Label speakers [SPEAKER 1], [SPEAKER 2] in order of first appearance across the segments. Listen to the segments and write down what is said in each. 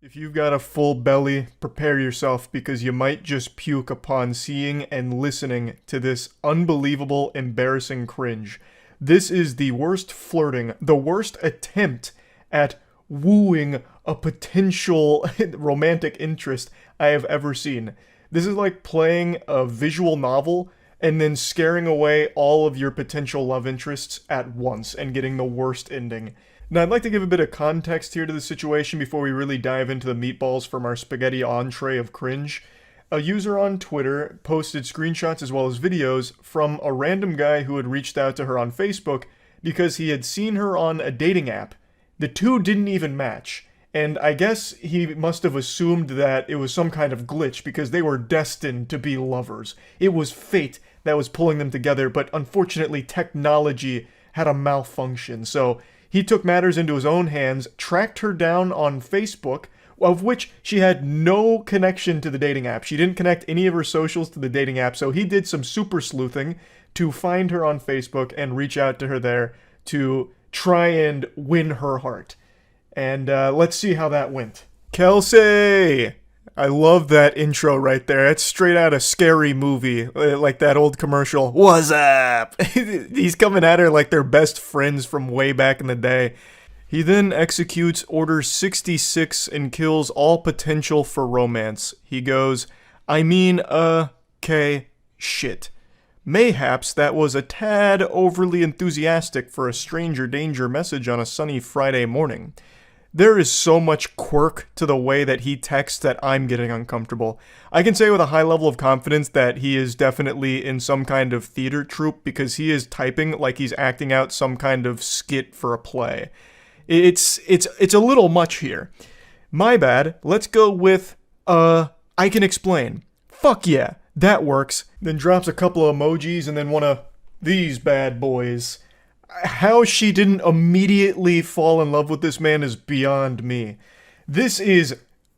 [SPEAKER 1] If you've got a full belly, prepare yourself because you might just puke upon seeing and listening to this unbelievable, embarrassing cringe. This is the worst flirting, the worst attempt at wooing a potential romantic interest I have ever seen. This is like playing a visual novel and then scaring away all of your potential love interests at once and getting the worst ending. Now, I'd like to give a bit of context here to the situation before we really dive into the meatballs from our spaghetti entree of cringe. A user on Twitter posted screenshots as well as videos from a random guy who had reached out to her on Facebook because he had seen her on a dating app. The two didn't even match, and I guess he must have assumed that it was some kind of glitch because they were destined to be lovers. It was fate that was pulling them together, but unfortunately technology had a malfunction, so he took matters into his own hands, tracked her down on Facebook, of which she had no connection to the dating app. She didn't connect any of her socials to the dating app, so he did some super sleuthing to find her on Facebook and reach out to her there to try and win her heart. And let's see how that went. Kelsey! I love that intro right there. It's straight out of Scary Movie, like that old commercial. What's up? He's coming at her like they're best friends from way back in the day. He then executes Order 66 and kills all potential for romance. He goes, okay, shit. Mayhaps that was a tad overly enthusiastic for a stranger danger message on a sunny Friday morning. There is so much quirk to the way that he texts that I'm getting uncomfortable. I can say with a high level of confidence that he is definitely in some kind of theater troupe because he is typing like he's acting out some kind of skit for a play. It's a little much here. My bad. Let's go with, I can explain. Fuck yeah, that works. Then drops a couple of emojis and then one of these bad boys. How she didn't immediately fall in love with this man is beyond me. This is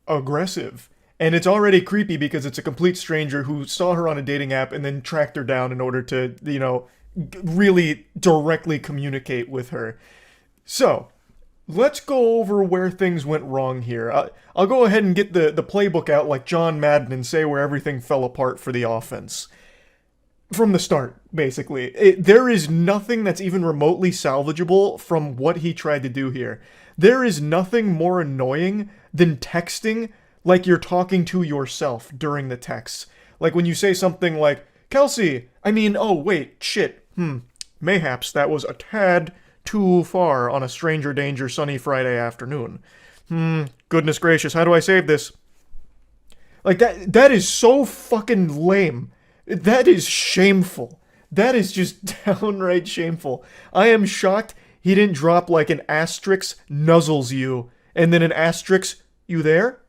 [SPEAKER 1] aggressive. And it's already creepy because it's a complete stranger who saw her on a dating app and then tracked her down in order to, really directly communicate with her. So, let's go over where things went wrong here. I'll go ahead and get the playbook out like John Madden and say where everything fell apart for the offense. From the start, basically. There is nothing that's even remotely salvageable from what he tried to do here. There is nothing more annoying than texting like you're talking to yourself during the texts. Like when you say something like, Kelsey, mayhaps that was a tad too far on a stranger danger sunny Friday afternoon. Goodness gracious, how do I save this? Like that is so fucking lame. That is shameful. That is just downright shameful. I am shocked he didn't drop like an asterisk nuzzles you, and then an asterisk, you there?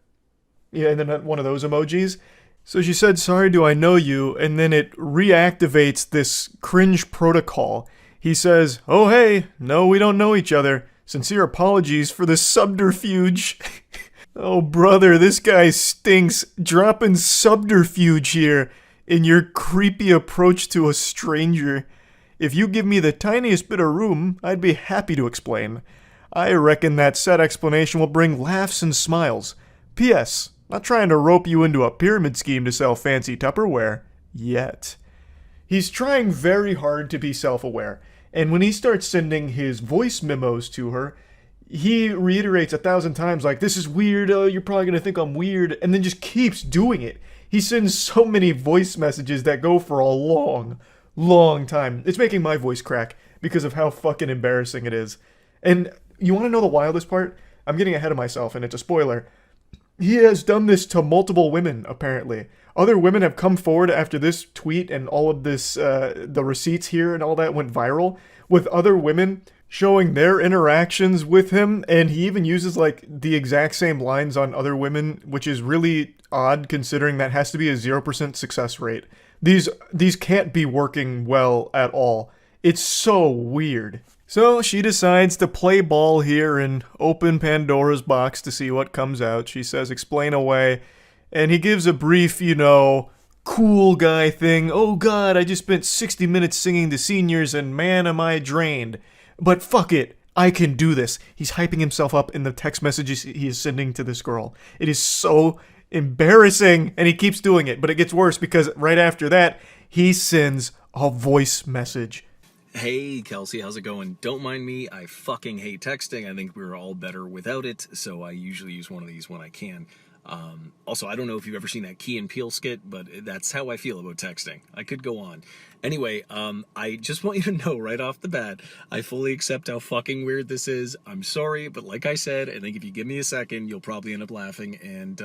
[SPEAKER 1] Yeah, and then one of those emojis. So she said, sorry, do I know you? And then it reactivates this cringe protocol. He says, oh hey, no we don't know each other. Sincere apologies for this subterfuge. Oh brother, this guy stinks. Dropping subterfuge here in your creepy approach to a stranger. If you give me the tiniest bit of room, I'd be happy to explain. I reckon that said explanation will bring laughs and smiles. P.S. Not trying to rope you into a pyramid scheme to sell fancy Tupperware. Yet. He's trying very hard to be self-aware, and when he starts sending his voice memos to her, he reiterates 1,000 times like, this is weird, you're probably gonna think I'm weird, and then just keeps doing it. He sends so many voice messages that go for a long, long time. It's making my voice crack because of how fucking embarrassing it is. And you want to know the wildest part? I'm getting ahead of myself and it's a spoiler. He has done this to multiple women, apparently. Other women have come forward after this tweet and all of this, the receipts here and all that went viral, with other women showing their interactions with him, and he even uses like the exact same lines on other women, which is really odd considering that has to be a 0% success rate. These can't be working well at all. It's so weird. So she decides to play ball here and open Pandora's box to see what comes out. She says, explain away, and he gives a brief, cool guy thing. Oh god, I just spent 60 minutes singing to seniors and man am I drained. But fuck it, I can do this. He's hyping himself up in the text messages he is sending to this girl. It is so embarrassing, and he keeps doing it, but it gets worse because right after that, he sends a voice message.
[SPEAKER 2] Hey, Kelsey, how's it going? Don't mind me, I fucking hate texting. I think we're all better without it, so I usually use one of these when I can. Also, I don't know if you've ever seen that Key and Peele skit, but that's how I feel about texting. I could go on. Anyway, I just want you to know right off the bat, I fully accept how fucking weird this is. I'm sorry, but like I said, I think if you give me a second, you'll probably end up laughing. And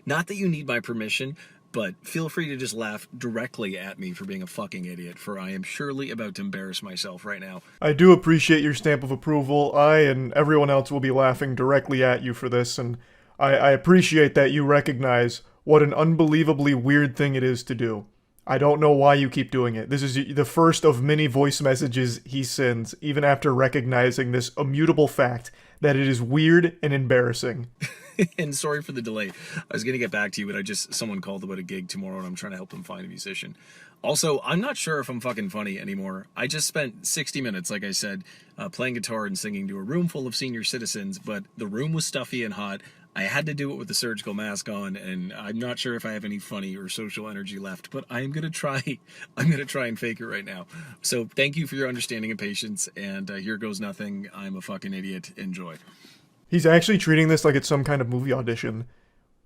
[SPEAKER 2] not that you need my permission, but feel free to just laugh directly at me for being a fucking idiot, for I am surely about to embarrass myself right now.
[SPEAKER 1] I do appreciate your stamp of approval. I and everyone else will be laughing directly at you for this, and I appreciate that you recognize what an unbelievably weird thing it is to do. I don't know why you keep doing it. This is the first of many voice messages he sends, even after recognizing this immutable fact that it is weird and embarrassing.
[SPEAKER 2] And sorry for the delay. I was going to get back to you, but someone called about a gig tomorrow, and I'm trying to help them find a musician. Also, I'm not sure if I'm fucking funny anymore. I just spent 60 minutes, like I said, playing guitar and singing to a room full of senior citizens, but the room was stuffy and hot. I had to do it with a surgical mask on, and I'm not sure if I have any funny or social energy left, but I'm going to try. I'm going to try and fake it right now. So thank you for your understanding and patience, and here goes nothing. I'm a fucking idiot. Enjoy.
[SPEAKER 1] He's actually treating this like it's some kind of movie audition.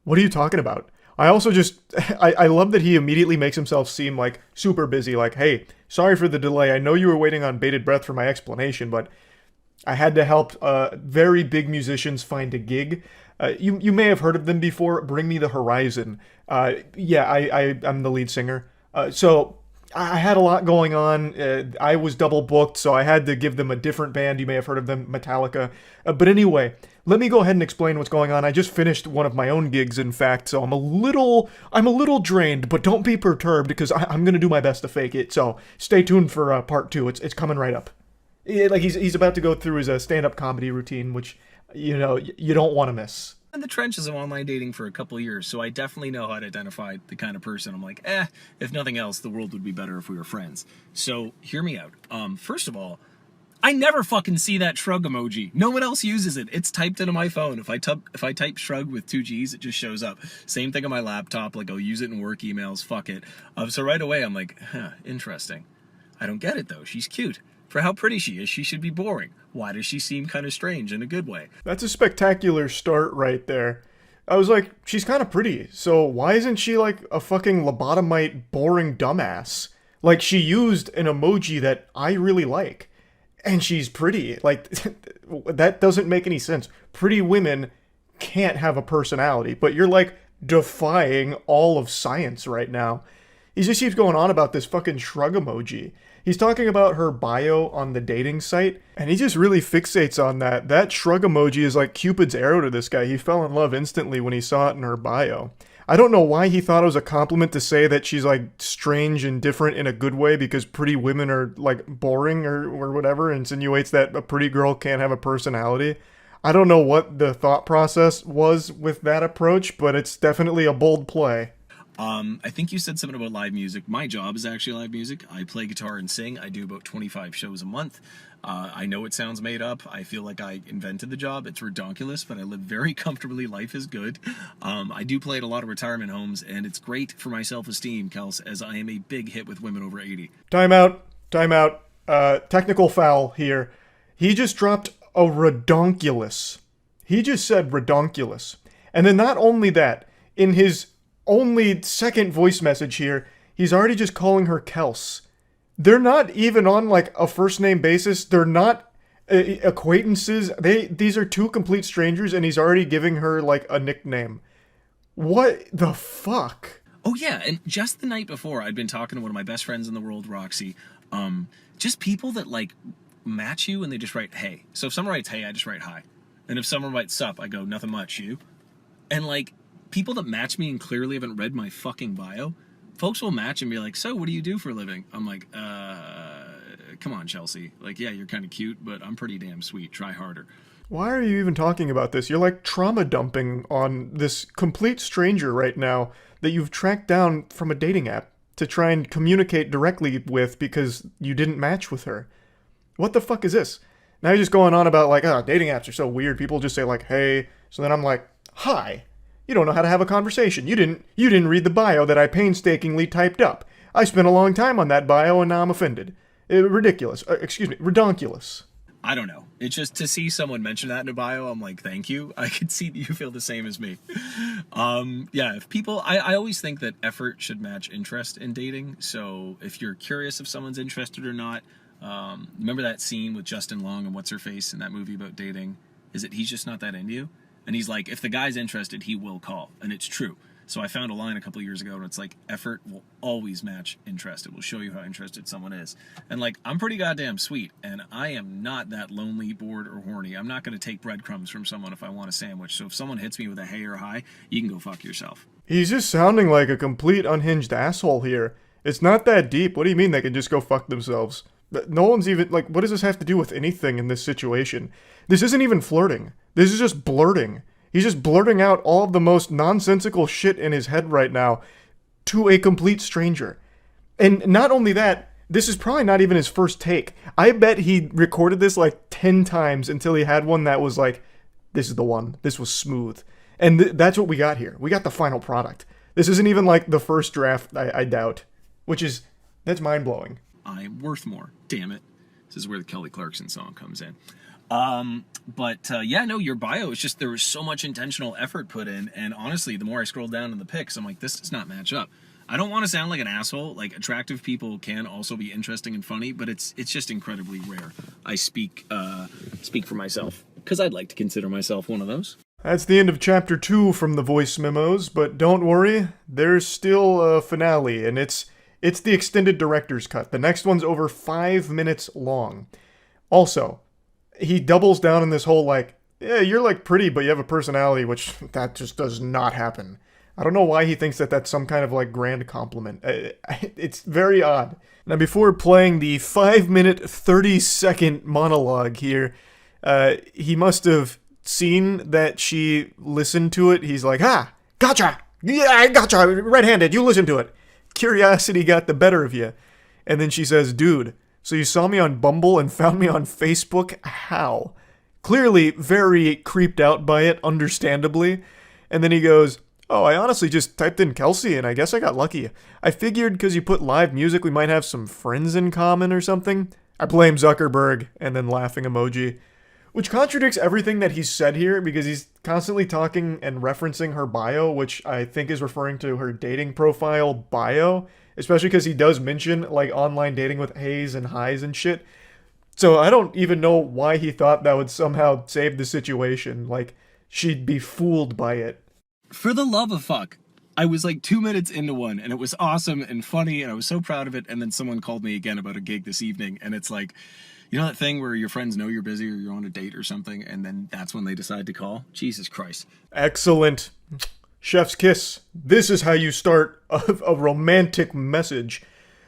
[SPEAKER 1] What are you talking about? I also just, I love that he immediately makes himself seem like super busy, like, hey, sorry for the delay. I know you were waiting on bated breath for my explanation, but I had to help very big musicians find a gig. You may have heard of them before. Bring Me the Horizon. I'm the lead singer. So I had a lot going on. I was double booked, so I had to give them a different band. You may have heard of them, Metallica. But anyway, let me go ahead and explain what's going on. I just finished one of my own gigs, in fact, so I'm a little drained, but don't be perturbed because I'm gonna do my best to fake it. So stay tuned for part 2. It's coming right up. Like he's about to go through his stand-up comedy routine, which you don't want to miss.
[SPEAKER 2] In the trenches of online dating for a couple of years, so I definitely know how to identify the kind of person I'm like, if nothing else, the world would be better if we were friends. So hear me out. First of all, I never fucking see that shrug emoji. No one else uses it. It's typed into my phone. If I type shrug with 2 G's, it just shows up. Same thing on my laptop. Like I'll use it in work emails. Fuck it. So right away I'm like, interesting. I don't get it though. She's cute. For how pretty she is, she should be boring. Why does she seem kind of strange in a good way?
[SPEAKER 1] That's a spectacular start right there. I was like, she's kind of pretty, so why isn't she like a fucking lobotomite boring dumbass? Like, she used an emoji that I really like, and she's pretty. Like, that doesn't make any sense. Pretty women can't have a personality, but you're like defying all of science right now. He just keeps going on about this fucking shrug emoji. He's talking about her bio on the dating site, and he just really fixates on that. That shrug emoji is like Cupid's arrow to this guy. He fell in love instantly when he saw it in her bio. I don't know why he thought it was a compliment to say that she's like strange and different in a good way because pretty women are like boring or whatever, insinuates that a pretty girl can't have a personality. I don't know what the thought process was with that approach, but it's definitely a bold play.
[SPEAKER 2] I think you said something about live music. My job is actually live music. I play guitar and sing. I do about 25 shows a month. I know it sounds made up. I feel like I invented the job. It's redonkulous, but I live very comfortably. Life is good. I do play at a lot of retirement homes, and it's great for my self-esteem, Kels, as I am a big hit with women over 80.
[SPEAKER 1] Time out. Technical foul here. He just dropped a redonkulous. He just said redonkulous. And then not only that, in his only second voice message here, he's already just calling her Kels. They're not even on like a first name basis. They're not acquaintances. These are two complete strangers, and he's already giving her like a nickname. What the fuck?
[SPEAKER 2] Oh yeah, and just the night before, I'd been talking to one of my best friends in the world, Roxy. Just people that like match you and they just write hey. So if someone writes hey, I just write hi. And if someone writes sup, I go nothing much, you. And like people that match me and clearly haven't read my fucking bio, folks will match and be like, so what do you do for a living? I'm like, come on, Chelsea. Like, yeah, you're kind of cute, but I'm pretty damn sweet. Try harder.
[SPEAKER 1] Why are you even talking about this? You're like trauma dumping on this complete stranger right now that you've tracked down from a dating app to try and communicate directly with because you didn't match with her. What the fuck is this? Now he's just going on about like, oh, dating apps are so weird. People just say like, hey. So then I'm like, hi. You don't know how to have a conversation. You didn't read the bio that I painstakingly typed up. I spent a long time on that bio and now I'm offended. Ridiculous. Excuse me, redonkulous.
[SPEAKER 2] I don't know. It's just to see someone mention that in a bio, I'm like, thank you. I can see that you feel the same as me. Yeah, if people, I always think that effort should match interest in dating. So if you're curious if someone's interested or not, remember that scene with Justin Long and what's her face in that movie about dating? Is it he's just not that into you? And he's like, if the guy's interested, he will call. And it's true. So I found a line a couple of years ago and it's like, effort will always match interest. It will show you how interested someone is. And like, I'm pretty goddamn sweet and I am not that lonely, bored, or horny. I'm not going to take breadcrumbs from someone if I want a sandwich. So if someone hits me with a hey or hi, you can go fuck yourself.
[SPEAKER 1] He's just sounding like a complete unhinged asshole here. It's not that deep. What do you mean they can just go fuck themselves? No one's even, like, what does this have to do with anything in this situation? This isn't even flirting. This is just blurting. He's just blurting out all of the most nonsensical shit in his head right now to a complete stranger. And not only that, this is probably not even his first take. I bet he recorded this like 10 times until he had one that was like, this is the one. This was smooth. And that's what we got here. We got the final product. This isn't even like the first draft, I doubt. That's mind-blowing.
[SPEAKER 2] I'm worth more. Damn it. This is where the Kelly Clarkson song comes in. Yeah, no, your bio is just, there was so much intentional effort put in. And honestly, the more I scroll down in the pics, I'm like, this does not match up. I don't want to sound like an asshole. Like, attractive people can also be interesting and funny, but it's just incredibly rare. I speak for myself because I'd like to consider myself one of those.
[SPEAKER 1] That's the end of chapter 2 from the voice memos, but don't worry, there's still a finale, and it's the extended director's cut. The next one's over 5 minutes long. Also, he doubles down on this whole, like, yeah, you're, like, pretty, but you have a personality, which that just does not happen. I don't know why he thinks that that's some kind of, like, grand compliment. It's very odd. Now, before playing the 5-minute, 30-second monologue here, he must have seen that she listened to it. He's like, gotcha! Yeah, I gotcha! Red-handed, you listen to it. Curiosity got the better of you. And then she says, dude, so you saw me on Bumble and found me on Facebook? How? Clearly very creeped out by it, understandably. And then he goes, oh, I honestly just typed in Kelsey and I guess I got lucky. I figured because you put live music we might have some friends in common or something. I blame Zuckerberg, and then laughing emoji. Which contradicts everything that he's said here because he's constantly talking and referencing her bio, which I think is referring to her dating profile bio. Especially because he does mention, like, online dating with Hayes and highs and shit. So I don't even know why he thought that would somehow save the situation. Like, she'd be fooled by it.
[SPEAKER 2] For the love of fuck. I was like 2 minutes into one, and it was awesome and funny, and I was so proud of it, and then someone called me again about a gig this evening, and it's like, you know that thing where your friends know you're busy or you're on a date or something, and then that's when they decide to call? Jesus Christ.
[SPEAKER 1] Excellent. Chef's kiss. This is how you start a romantic message.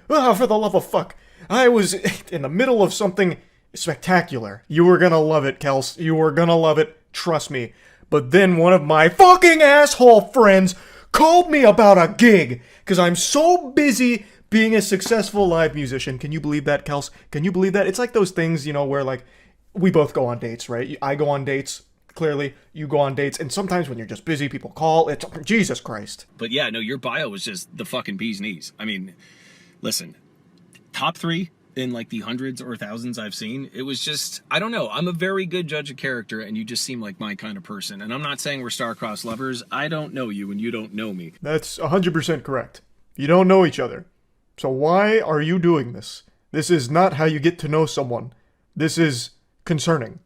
[SPEAKER 1] Oh, for the love of fuck. I was in the middle of something spectacular. You were gonna love it, Kels. You were gonna love it. Trust me. But then one of my fucking asshole friends called me about a gig. Because I'm so busy being a successful live musician. Can you believe that, Kels? Can you believe that? It's like those things, you know, where like we both go on dates, right? I go on dates. Clearly, you go on dates, and sometimes when you're just busy, people call. It's Jesus Christ.
[SPEAKER 2] But yeah, no, your bio was just the fucking bee's knees. I mean, listen, top 3 in like the hundreds or thousands I've seen. It was just, I don't know. I'm a very good judge of character, and you just seem like my kind of person. And I'm not saying we're star-crossed lovers. I don't know you, and you don't know me.
[SPEAKER 1] That's 100% correct. You don't know each other. So why are you doing this? This is not how you get to know someone. This is concerning.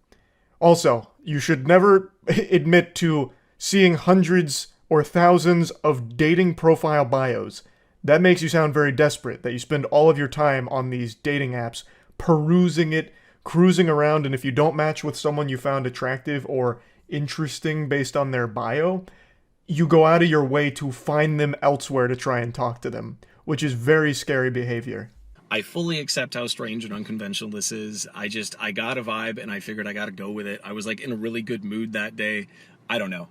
[SPEAKER 1] Also, you should never admit to seeing hundreds or thousands of dating profile bios. That makes you sound very desperate, that you spend all of your time on these dating apps, perusing it, cruising around, and if you don't match with someone you found attractive or interesting based on their bio, you go out of your way to find them elsewhere to try and talk to them, which is very scary behavior.
[SPEAKER 2] I fully accept how strange and unconventional this is. I got a vibe and I figured I got to go with it. I was like in a really good mood that day. I don't know.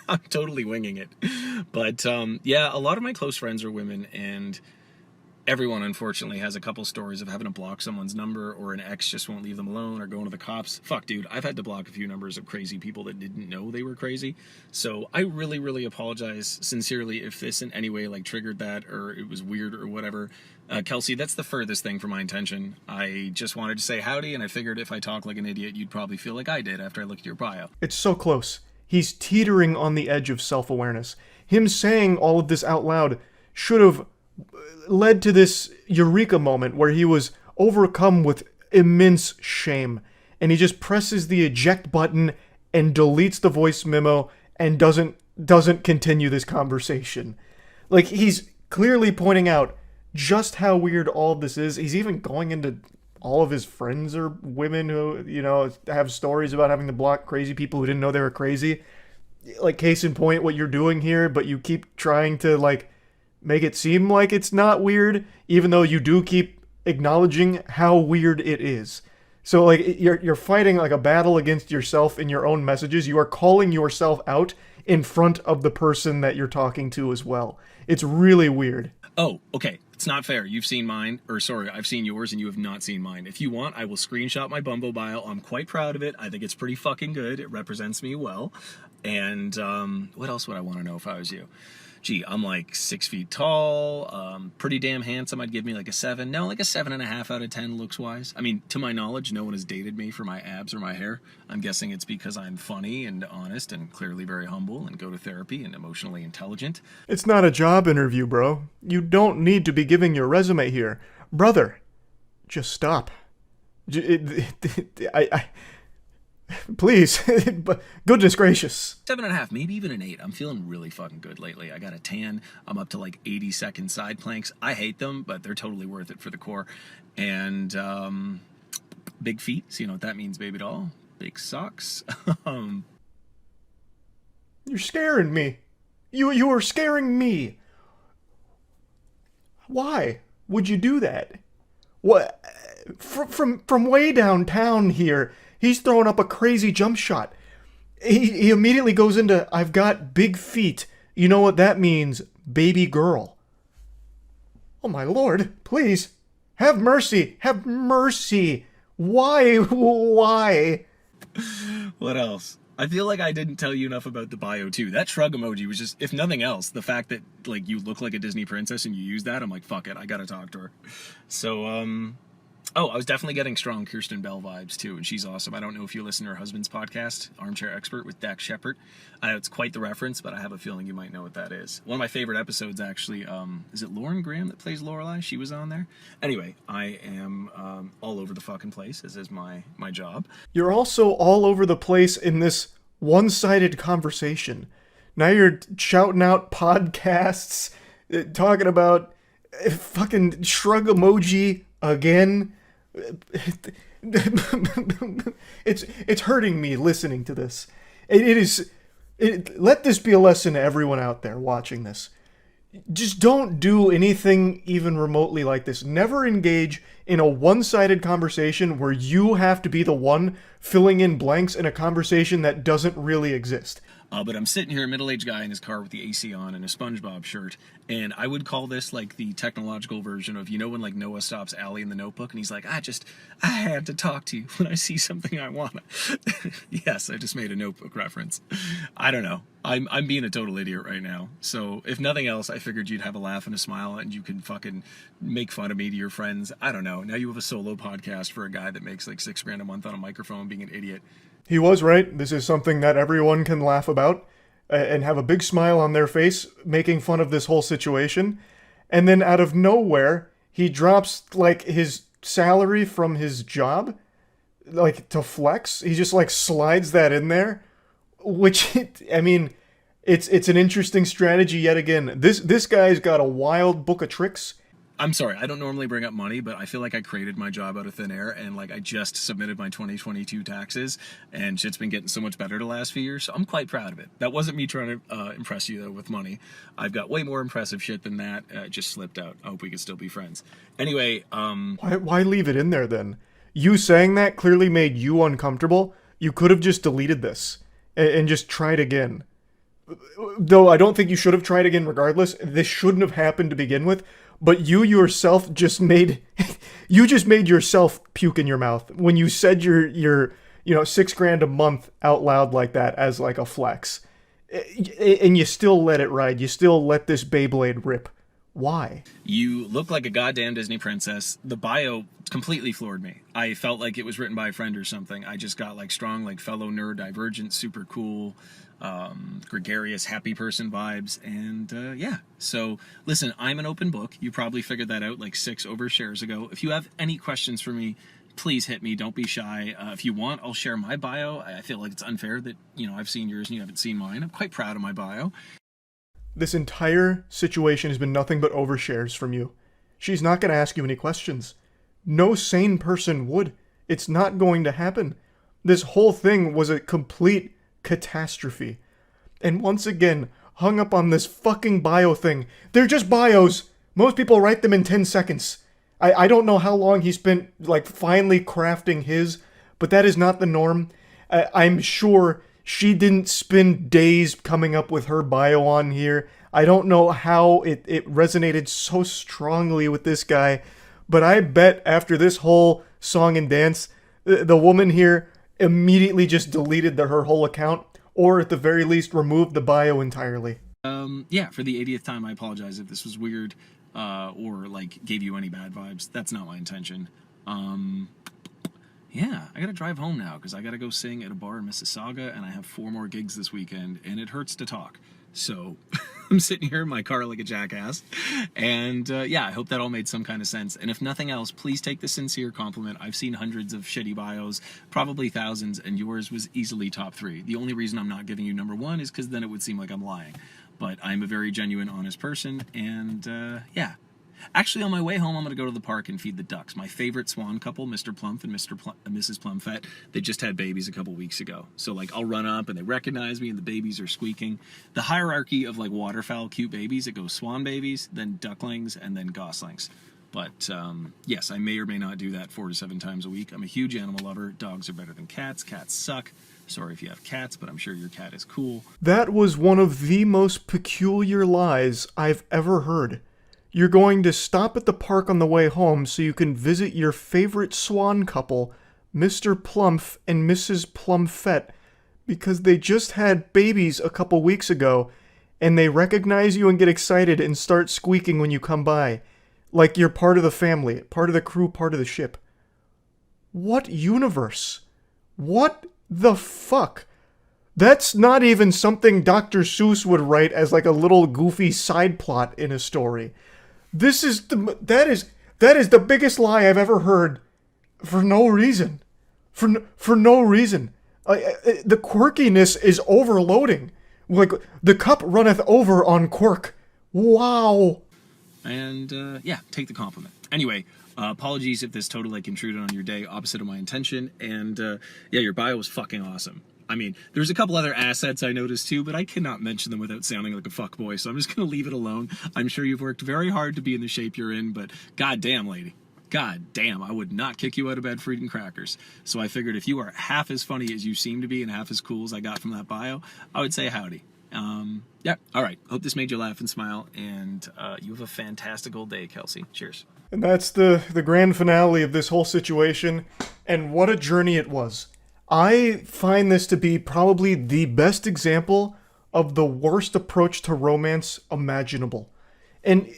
[SPEAKER 2] I'm totally winging it. But yeah, a lot of my close friends are women, and Everyone, unfortunately, has a couple stories of having to block someone's number, or an ex just won't leave them alone, or going to the cops. Fuck, dude, I've had to block a few numbers of crazy people that didn't know they were crazy. So I really, really apologize sincerely if this in any way like triggered that, or it was weird or whatever. Kelsey, that's the furthest thing from my intention. I just wanted to say howdy, and I figured if I talk like an idiot, you'd probably feel like I did after I looked at your bio.
[SPEAKER 1] It's so close. He's teetering on the edge of self-awareness. Him saying all of this out loud should have led to this eureka moment where he was overcome with immense shame, and he just presses the eject button and deletes the voice memo and doesn't continue this conversation. Like, he's clearly pointing out just how weird all of this is. He's even going into all of his friends are women who, you know, have stories about having to block crazy people who didn't know they were crazy. Like, case in point, what you're doing here, but you keep trying to, like, make it seem like it's not weird, even though you do keep acknowledging how weird it is. So, like, you're fighting, like, a battle against yourself in your own messages. You are calling yourself out in front of the person that you're talking to as well. It's really weird.
[SPEAKER 2] Oh, okay. It's not fair. You've seen mine, or sorry, I've seen yours and you have not seen mine. If you want, I will screenshot my Bumble bio. I'm quite proud of it. I think it's pretty fucking good. It represents me well. And what else would I want to know if I was you? Gee, I'm like 6 feet tall, pretty damn handsome. I'd give me like a 7. No, like a 7.5 out of 10 looks wise. I mean, to my knowledge, no one has dated me for my abs or my hair. I'm guessing it's because I'm funny and honest and clearly very humble and go to therapy and emotionally intelligent.
[SPEAKER 1] It's not a job interview, bro. You don't need to be giving your resume here. Brother, just stop. Please, goodness gracious.
[SPEAKER 2] 7.5, maybe even an 8. I'm feeling really fucking good lately. I got a tan. I'm up to like 80-second side planks. I hate them, but they're totally worth it for the core. And big feet. So you know what that means, baby doll. Big socks.
[SPEAKER 1] You're scaring me. You are scaring me. Why would you do that? What? From way downtown here, he's throwing up a crazy jump shot. He immediately goes into, I've got big feet. You know what that means, baby girl. Oh my lord, please. Have mercy. Have mercy. Why? Why?
[SPEAKER 2] What else? I feel like I didn't tell you enough about the bio too. That shrug emoji was just, if nothing else, the fact that like you look like a Disney princess and you use that, I'm like, fuck it, I gotta talk to her. So, oh, I was definitely getting strong Kirsten Bell vibes too, and she's awesome. I don't know if you listen to her husband's podcast, Armchair Expert with Dax Shepard. I know it's quite the reference, but I have a feeling you might know what that is. One of my favorite episodes, actually, is it Lauren Graham that plays Lorelai? She was on there. Anyway, I am all over the fucking place, as is my job.
[SPEAKER 1] You're also all over the place in this one-sided conversation. Now you're shouting out podcasts, talking about fucking shrug emoji again. It's hurting me listening to this. Let this be a lesson to everyone out there watching this. Just don't do anything even remotely like this. Never engage in a one-sided conversation where you have to be the one filling in blanks in a conversation that doesn't really exist.
[SPEAKER 2] But I'm sitting here, a middle-aged guy in his car with the AC on and a SpongeBob shirt, and I would call this like the technological version of, you know, when like Noah stops Allie in the Notebook and he's like, I had to talk to you when I see something I want. Yes, I just made a Notebook reference. I don't know. I'm being a total idiot right now. So if nothing else, I figured you'd have a laugh and a smile and you can fucking make fun of me to your friends. I don't know. Now you have a solo podcast for a guy that makes like $6,000 a month on a microphone being an idiot.
[SPEAKER 1] He was right. This is something that everyone can laugh about and have a big smile on their face, making fun of this whole situation. And then out of nowhere, he drops like his salary from his job, like to flex. He just like slides that in there, which, I mean, it's an interesting strategy yet again. This guy's got a wild book of tricks.
[SPEAKER 2] I'm sorry, I don't normally bring up money, but I feel like I created my job out of thin air, and like I just submitted my 2022 taxes, and shit's been getting so much better the last few years, so I'm quite proud of it. That wasn't me trying to impress you, though, with money. I've got way more impressive shit than that. It just slipped out. I hope we can still be friends. Anyway,
[SPEAKER 1] Why leave it in there, then? You saying that clearly made you uncomfortable. You could have just deleted this and just tried again. Though I don't think you should have tried again regardless. This shouldn't have happened to begin with. but you yourself just made you just made yourself puke in your mouth when you said your $6,000 a month out loud like that as like a flex. And you still let it ride. You still let this Beyblade rip. Why?
[SPEAKER 2] You look like a goddamn Disney princess. The bio completely floored me. I felt like it was written by a friend or something. I just got like strong, like fellow neurodivergent, super cool, gregarious, happy person vibes. And yeah, so listen, I'm an open book. You probably figured that out like 6 overshares ago. If you have any questions for me, please hit me. Don't be shy. If you want, I'll share my bio. I feel like it's unfair that, I've seen yours and you haven't seen mine. I'm quite proud of my bio.
[SPEAKER 1] This entire situation has been nothing but overshares from you. She's not going to ask you any questions. No sane person would. It's not going to happen. This whole thing was a complete catastrophe. And once again, hung up on this fucking bio thing. They're just bios. Most people write them in 10 seconds. I don't know how long he spent, like, finally crafting his, but that is not the norm. I'm sure she didn't spend days coming up with her bio on here. I don't know how it resonated so strongly with this guy, but I bet after this whole song and dance, the woman here immediately just deleted her whole account, or at the very least removed the bio entirely.
[SPEAKER 2] Yeah, for the 80th time, I apologize if this was weird, or like gave you any bad vibes. That's not my intention. Yeah, I gotta drive home now because I gotta go sing at a bar in Mississauga, and I have 4 more gigs this weekend, and it hurts to talk. So I'm sitting here in my car like a jackass, and yeah, I hope that all made some kind of sense. And if nothing else, please take the sincere compliment. I've seen hundreds of shitty bios, probably thousands, and yours was easily top 3. The only reason I'm not giving you number 1 is because then it would seem like I'm lying. But I'm a very genuine, honest person, and yeah. Actually, on my way home, I'm going to go to the park and feed the ducks. My favorite swan couple, Mr. Plump and Mrs. Plumfett, they just had babies a couple weeks ago. So, like, I'll run up and they recognize me and the babies are squeaking. The hierarchy of, like, waterfowl cute babies, it goes swan babies, then ducklings, and then goslings. But, yes, I may or may not do that 4 to 7 times a week. I'm a huge animal lover. Dogs are better than cats. Cats suck. Sorry if you have cats, but I'm sure your cat is cool.
[SPEAKER 1] That was one of the most peculiar lies I've ever heard. You're going to stop at the park on the way home so you can visit your favorite swan couple, Mr. Plumph and Mrs. Plumfett, because they just had babies a couple weeks ago, and they recognize you and get excited and start squeaking when you come by, like you're part of the family, part of the crew, part of the ship. What universe? What the fuck? That's not even something Dr. Seuss would write as like a little goofy side plot in a story. That is the biggest lie I've ever heard, for no reason, for no reason. The quirkiness is overloading. Like the cup runneth over on quirk. Wow.
[SPEAKER 2] And yeah, take the compliment. Anyway, apologies if this totally like intruded on your day, opposite of my intention. And yeah, your bio was fucking awesome. I mean, there's a couple other assets I noticed too, but I cannot mention them without sounding like a fuckboy, so I'm just going to leave it alone. I'm sure you've worked very hard to be in the shape you're in, but goddamn, lady. God damn, I would not kick you out of bed for eating crackers. So I figured if you are half as funny as you seem to be and half as cool as I got from that bio, I would say howdy. Yeah, all right. Hope this made you laugh and smile, and you have a fantastical day, Kelsey. Cheers.
[SPEAKER 1] And that's the grand finale of this whole situation, and what a journey it was. I find this to be probably the best example of the worst approach to romance imaginable. And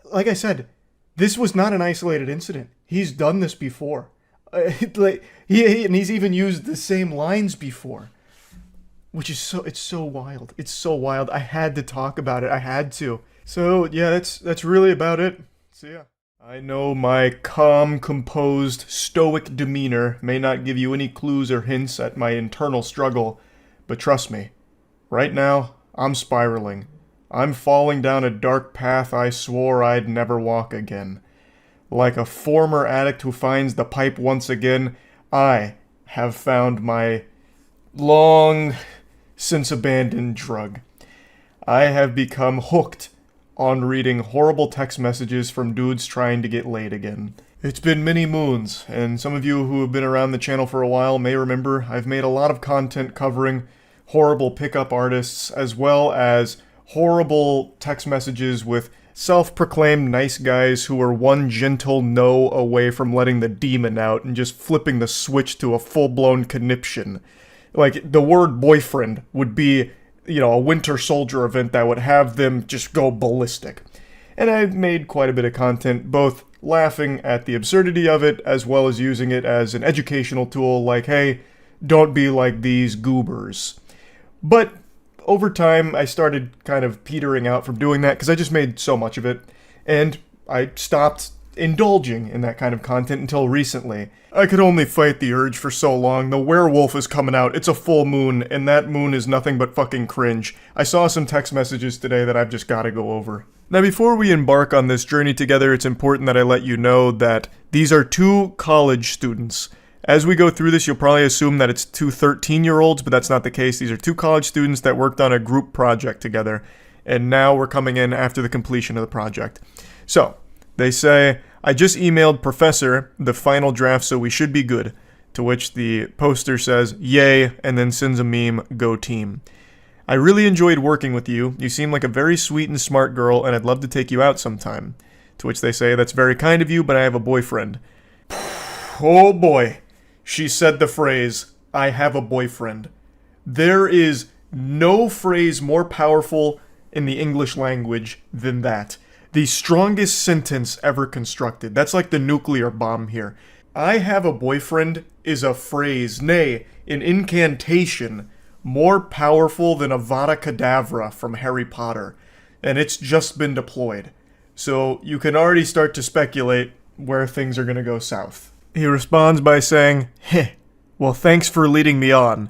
[SPEAKER 1] like I said, this was not an isolated incident. He's done this before. He's even used the same lines before. Which is it's so wild. It's so wild. I had to talk about it. I had to. So yeah, that's really about it. So yeah. I know my calm, composed, stoic demeanor may not give you any clues or hints at my internal struggle, but trust me, right now, I'm spiraling. I'm falling down a dark path I swore I'd never walk again. Like a former addict who finds the pipe once again, I have found my long since abandoned drug. I have become hooked on reading horrible text messages from dudes trying to get laid again. It's been many moons, and some of you who have been around the channel for a while may remember I've made a lot of content covering horrible pickup artists, as well as horrible text messages with self-proclaimed nice guys who are one gentle no away from letting the demon out and just flipping the switch to a full-blown conniption. Like, the word boyfriend would be, a Winter Soldier event that would have them just go ballistic. And I've made quite a bit of content, both laughing at the absurdity of it, as well as using it as an educational tool, like, hey, don't be like these goobers. But over time, I started kind of petering out from doing that, because I just made so much of it, and I stopped indulging in that kind of content until recently. I could only fight the urge for so long. The werewolf is coming out, it's a full moon, and that moon is nothing but fucking cringe. I saw some text messages today that I've just gotta go over. Now, before we embark on this journey together, it's important that I let you know that these are 2 college students. As we go through this, you'll probably assume that it's 2 13-year-olds, but that's not the case. These are 2 college students that worked on a group project together, and now we're coming in after the completion of the project. So, they say, I just emailed Professor the final draft, so we should be good. To which the poster says, yay, and then sends a meme, go team. I really enjoyed working with you. You seem like a very sweet and smart girl, and I'd love to take you out sometime. To which they say, that's very kind of you, but I have a boyfriend. Oh boy. She said the phrase, I have a boyfriend. There is no phrase more powerful in the English language than that. The strongest sentence ever constructed. That's like the nuclear bomb here. I have a boyfriend is a phrase, nay, an incantation, more powerful than Avada Kedavra from Harry Potter. And it's just been deployed. So you can already start to speculate where things are going to go south. He responds by saying, heh, well, thanks for leading me on,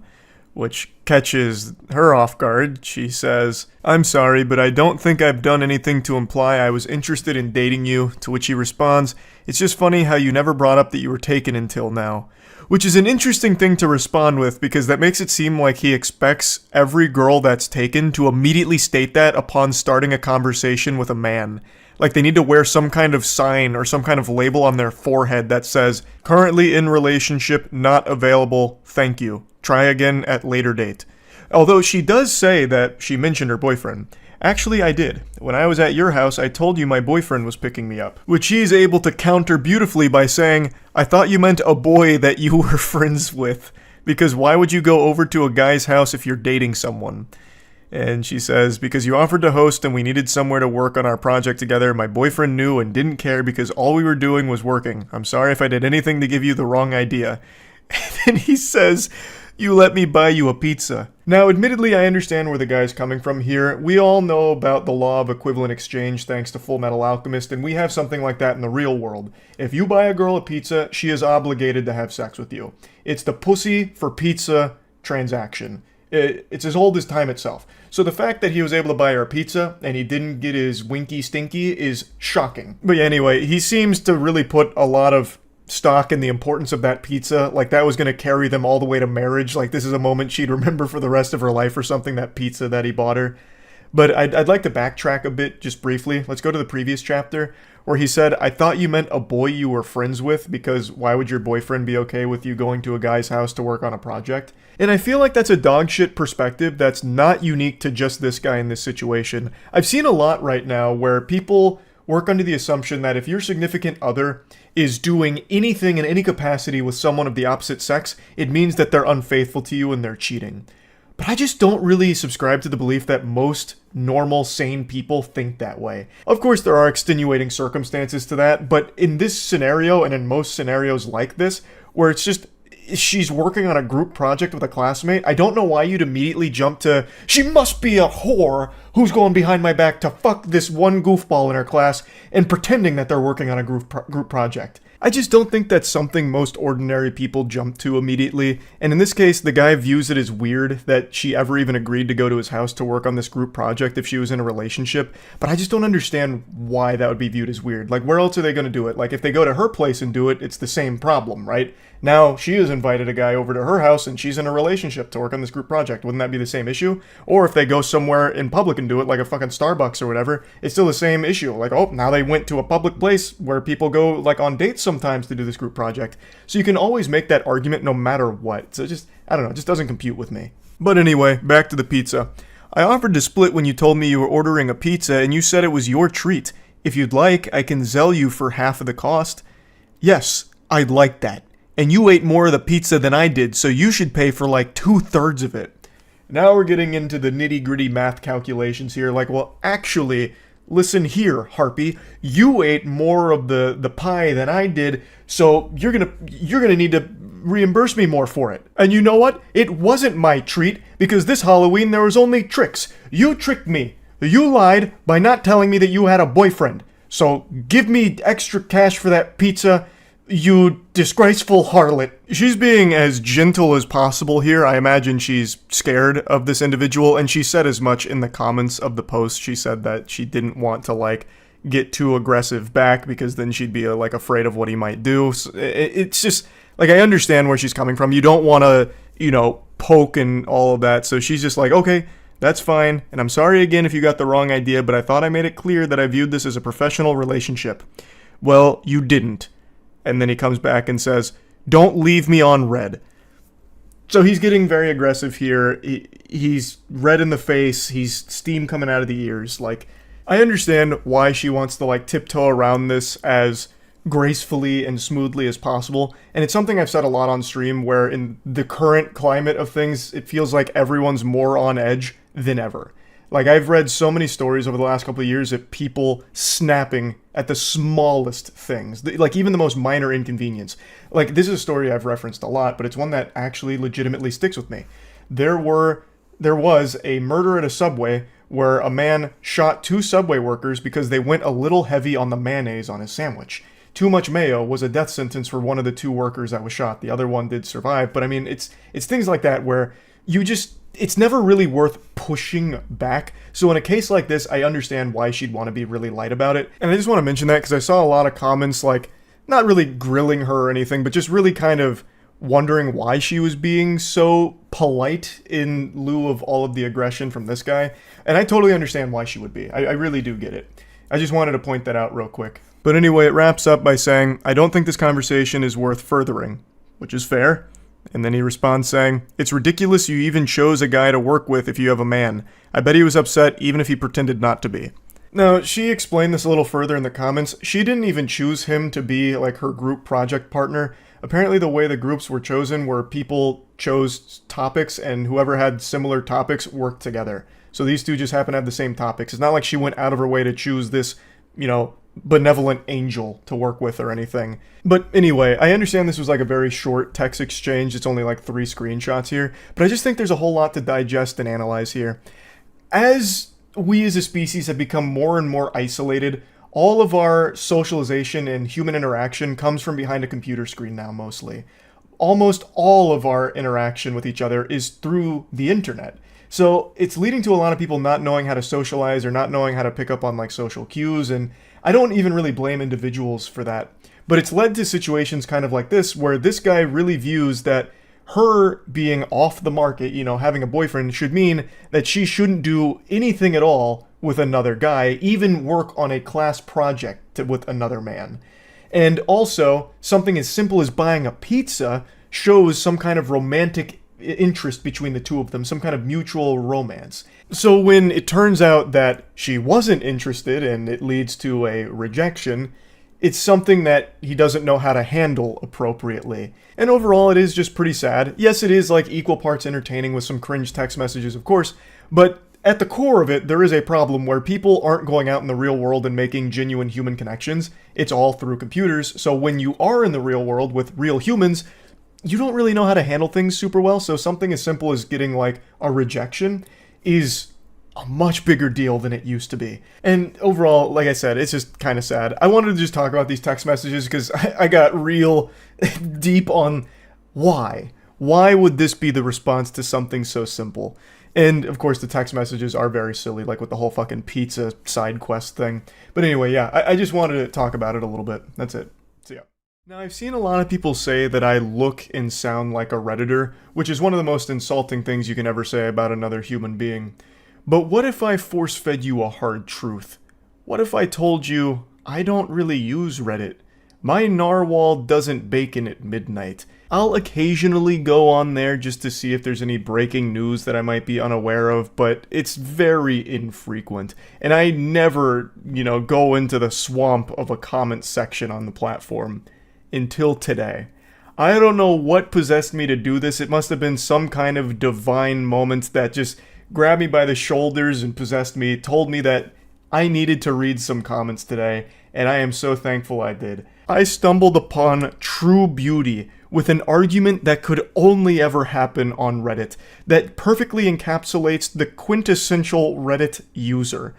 [SPEAKER 1] which catches her off guard. She says, I'm sorry, but I don't think I've done anything to imply I was interested in dating you, to which he responds, it's just funny how you never brought up that you were taken until now. Which is an interesting thing to respond with, because that makes it seem like he expects every girl that's taken to immediately state that upon starting a conversation with a man. Like they need to wear some kind of sign or some kind of label on their forehead that says, currently in relationship, not available, thank you. Try again at later date. Although she does say that she mentioned her boyfriend. Actually, I did. When I was at your house, I told you my boyfriend was picking me up. Which he's able to counter beautifully by saying, I thought you meant a boy that you were friends with. Because why would you go over to a guy's house if you're dating someone? And she says, because you offered to host and we needed somewhere to work on our project together, my boyfriend knew and didn't care because all we were doing was working. I'm sorry if I did anything to give you the wrong idea. And then he says, you let me buy you a pizza. Now, admittedly, I understand where the guy's coming from here. We all know about the law of equivalent exchange thanks to Full Metal Alchemist, and we have something like that in the real world. If you buy a girl a pizza, she is obligated to have sex with you. It's the pussy for pizza transaction. It's as old as time itself. So the fact that he was able to buy her a pizza and he didn't get his winky stinky is shocking. But yeah, anyway, he seems to really put a lot of stock in the importance of that pizza. Like that was going to carry them all the way to marriage. Like this is a moment she'd remember for the rest of her life or something, that pizza that he bought her. But I'd like to backtrack a bit just briefly. Let's go to the previous chapter where he said, I thought you meant a boy you were friends with, because why would your boyfriend be okay with you going to a guy's house to work on a project? And I feel like that's a dogshit perspective that's not unique to just this guy in this situation. I've seen a lot right now where people work under the assumption that if your significant other is doing anything in any capacity with someone of the opposite sex, it means that they're unfaithful to you and they're cheating. But I just don't really subscribe to the belief that most normal, sane people think that way. Of course, there are extenuating circumstances to that, but in this scenario, and in most scenarios like this, where it's just she's working on a group project with a classmate, I don't know why you'd immediately jump to, she must be a whore who's going behind my back to fuck this one goofball in her class and pretending that they're working on a group project. I just don't think that's something most ordinary people jump to immediately, and in this case, the guy views it as weird that she ever even agreed to go to his house to work on this group project if she was in a relationship, but I just don't understand why that would be viewed as weird. Like, where else are they going to do it? Like, if they go to her place and do it, it's the same problem, right? Now, she has invited a guy over to her house and she's in a relationship to work on this group project. Wouldn't that be the same issue? Or if they go somewhere in public and do it, like a fucking Starbucks or whatever, it's still the same issue. Like, oh, now they went to a public place where people go, like, on dates sometimes to do this group project. So you can always make that argument no matter what. So just, I don't know, it just doesn't compute with me. But anyway, back to the pizza. I offered to split when you told me you were ordering a pizza and you said it was your treat. If you'd like, I can Zelle you for half of the cost. Yes, I'd like that. And you ate more of the pizza than I did, so you should pay for like 2/3 of it. Now we're getting into the nitty-gritty math calculations here. Like, well, actually, listen here, Harpy. You ate more of the pie than I did, so you're gonna need to reimburse me more for it. And you know what? It wasn't my treat, because this Halloween there was only tricks. You tricked me. You lied by not telling me that you had a boyfriend. So give me extra cash for that pizza, you disgraceful harlot. She's being as gentle as possible here. I imagine she's scared of this individual, and she said as much in the comments of the post. She said that she didn't want to, like, get too aggressive back, because then she'd be, like, afraid of what he might do. So it's just, like, I understand where she's coming from. You don't want to, poke and all of that. So she's just like, okay, that's fine. And I'm sorry again if you got the wrong idea, but I thought I made it clear that I viewed this as a professional relationship. Well, you didn't. And then he comes back and says, don't leave me on red. So he's getting very aggressive here. He's red in the face. He's steam coming out of the ears. Like, I understand why she wants to, like, tiptoe around this as gracefully and smoothly as possible. And it's something I've said a lot on stream, where in the current climate of things, it feels like everyone's more on edge than ever. Like, I've read so many stories over the last couple of years of people snapping at the smallest things, like even the most minor inconvenience. Like, this is a story I've referenced a lot, but it's one that actually legitimately sticks with me. There was a murder at a Subway where a man shot 2 Subway workers because they went a little heavy on the mayonnaise on his sandwich. Too much mayo was a death sentence for one of the 2 workers that was shot. The other one did survive, but I mean, it's things like that where it's never really worth pushing back. So in a case like this, I understand why she'd want to be really light about it. And I just want to mention that because I saw a lot of comments, like, not really grilling her or anything, but just really kind of wondering why she was being so polite in lieu of all of the aggression from this guy. And I totally understand why she would be. I really do get it. I just wanted to point that out real quick. But anyway, it wraps up by saying, I don't think this conversation is worth furthering, which is fair. And then he responds saying, it's ridiculous you even chose a guy to work with if you have a man. I bet he was upset even if he pretended not to be. Now, she explained this a little further in the comments. She didn't even choose him to be, like, her group project partner. Apparently the way the groups were chosen were people chose topics, and whoever had similar topics worked together. So these two just happen to have the same topics. It's not like she went out of her way to choose this, benevolent angel to work with or anything. But anyway, I understand this was like a very short text exchange. It's only like 3 screenshots here, but I just think there's a whole lot to digest and analyze here. As we as a species have become more and more isolated, all of our socialization and human interaction comes from behind a computer screen now, mostly. Almost all of our interaction with each other is through the internet. So it's leading to a lot of people not knowing how to socialize or not knowing how to pick up on, like, social cues, and I don't even really blame individuals for that. But it's led to situations kind of like this, where this guy really views that her being off the market, having a boyfriend, should mean that she shouldn't do anything at all with another guy, even work on a class project with another man. And also, something as simple as buying a pizza shows some kind of romantic interest between the two of them, some kind of mutual romance. So when it turns out that she wasn't interested and it leads to a rejection, it's something that he doesn't know how to handle appropriately. And overall, it is just pretty sad. Yes, it is like equal parts entertaining with some cringe text messages, of course, but at the core of it, there is a problem where people aren't going out in the real world and making genuine human connections. It's all through computers. So when you are in the real world with real humans, you don't really know how to handle things super well. So something as simple as getting, like, a rejection is a much bigger deal than it used to be. And overall, like I said, it's just kind of sad. I wanted to just talk about these text messages because I got real deep on why. Why would this be the response to something so simple? And of course, the text messages are very silly, like with the whole fucking pizza side quest thing. But anyway, yeah, I just wanted to talk about it a little bit. That's it. See ya. Now, I've seen a lot of people say that I look and sound like a Redditor, which is one of the most insulting things you can ever say about another human being. But what if I force-fed you a hard truth? What if I told you I don't really use Reddit? My narwhal doesn't bacon at midnight. I'll occasionally go on there just to see if there's any breaking news that I might be unaware of, but it's very infrequent. And I never, go into the swamp of a comment section on the platform until today. I don't know what possessed me to do this. It must have been some kind of divine moment that just grabbed me by the shoulders and possessed me, told me that I needed to read some comments today, and I am so thankful I did. I stumbled upon true beauty with an argument that could only ever happen on Reddit, that perfectly encapsulates the quintessential Reddit user.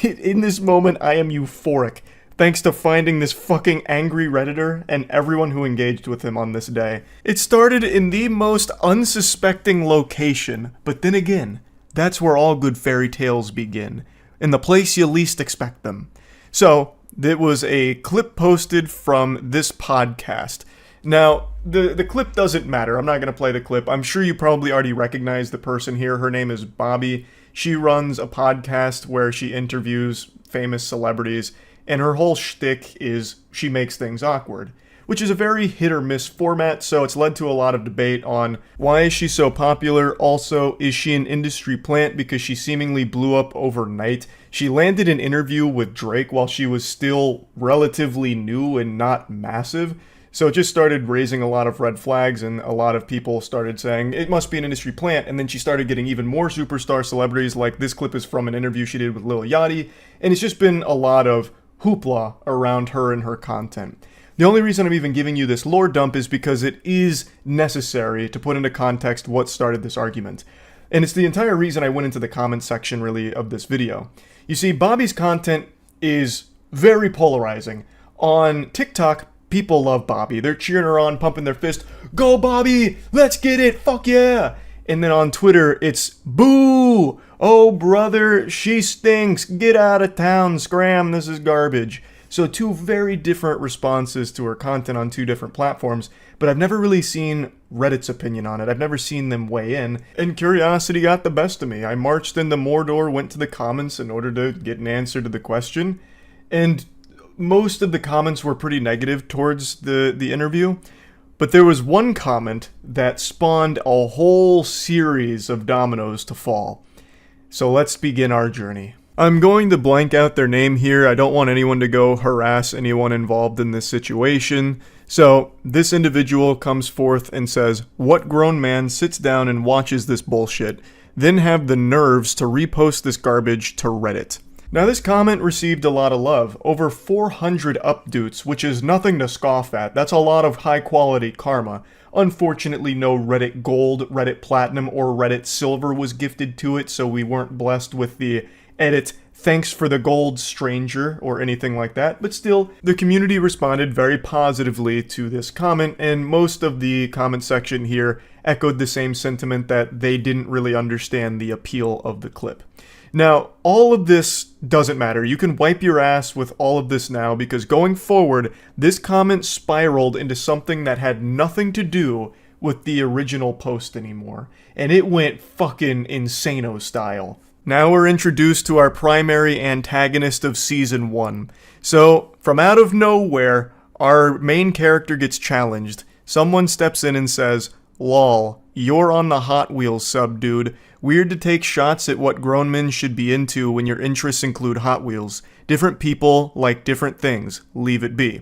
[SPEAKER 1] In this moment, I am euphoric, thanks to finding this fucking angry Redditor and everyone who engaged with him on this day. It started in the most unsuspecting location, but then again, that's where all good fairy tales begin, in the place you least expect them. So, it was a clip posted from this podcast. Now, the clip doesn't matter. I'm not going to play the clip. I'm sure you probably already recognize the person here. Her name is Bobby. She runs a podcast where she interviews famous celebrities, and her whole shtick is she makes things awkward, which is a very hit or miss format, so it's led to a lot of debate on why is she so popular. Also, is she an industry plant because she seemingly blew up overnight? She landed an interview with Drake while she was still relatively new and not massive. So it just started raising a lot of red flags, and a lot of people started saying, it must be an industry plant, and then she started getting even more superstar celebrities, like this clip is from an interview she did with Lil Yachty, and it's just been a lot of hoopla around her and her content. The only reason I'm even giving you this lore dump is because it is necessary to put into context what started this argument. And it's the entire reason I went into the comment section, really, of this video. You see, Bobby's content is very polarizing. On TikTok, people love Bobby. They're cheering her on, pumping their fist. Go Bobby! Let's get it! Fuck yeah! And then on Twitter, it's boo! Oh brother, she stinks! Get out of town, scram, this is garbage. So two very different responses to her content on two different platforms, but I've never really seen Reddit's opinion on it. I've never seen them weigh in, and curiosity got the best of me. I marched into Mordor, went to the comments in order to get an answer to the question, and most of the comments were pretty negative towards the interview, but there was one comment that spawned a whole series of dominoes to fall. So let's begin our journey. I'm going to blank out their name here. I don't want anyone to go harass anyone involved in this situation. So this individual comes forth and says, what grown man sits down and watches this bullshit, then have the nerves to repost this garbage to Reddit? Now this comment received a lot of love, over 400 upvotes, which is nothing to scoff at. That's a lot of high quality karma. Unfortunately, no Reddit Gold, Reddit Platinum, or Reddit Silver was gifted to it, so we weren't blessed with the edit, thanks for the gold, stranger, or anything like that. But still, the community responded very positively to this comment, and most of the comment section here echoed the same sentiment that they didn't really understand the appeal of the clip. Now, all of this doesn't matter. You can wipe your ass with all of this now, because going forward, this comment spiraled into something that had nothing to do with the original post anymore. And it went fucking insano style. Now we're introduced to our primary antagonist of Season 1. So, from out of nowhere, our main character gets challenged. Someone steps in and says, "Lol, you're on the Hot Wheels sub, dude. Weird to take shots at what grown men should be into when your interests include Hot Wheels. Different people like different things. Leave it be."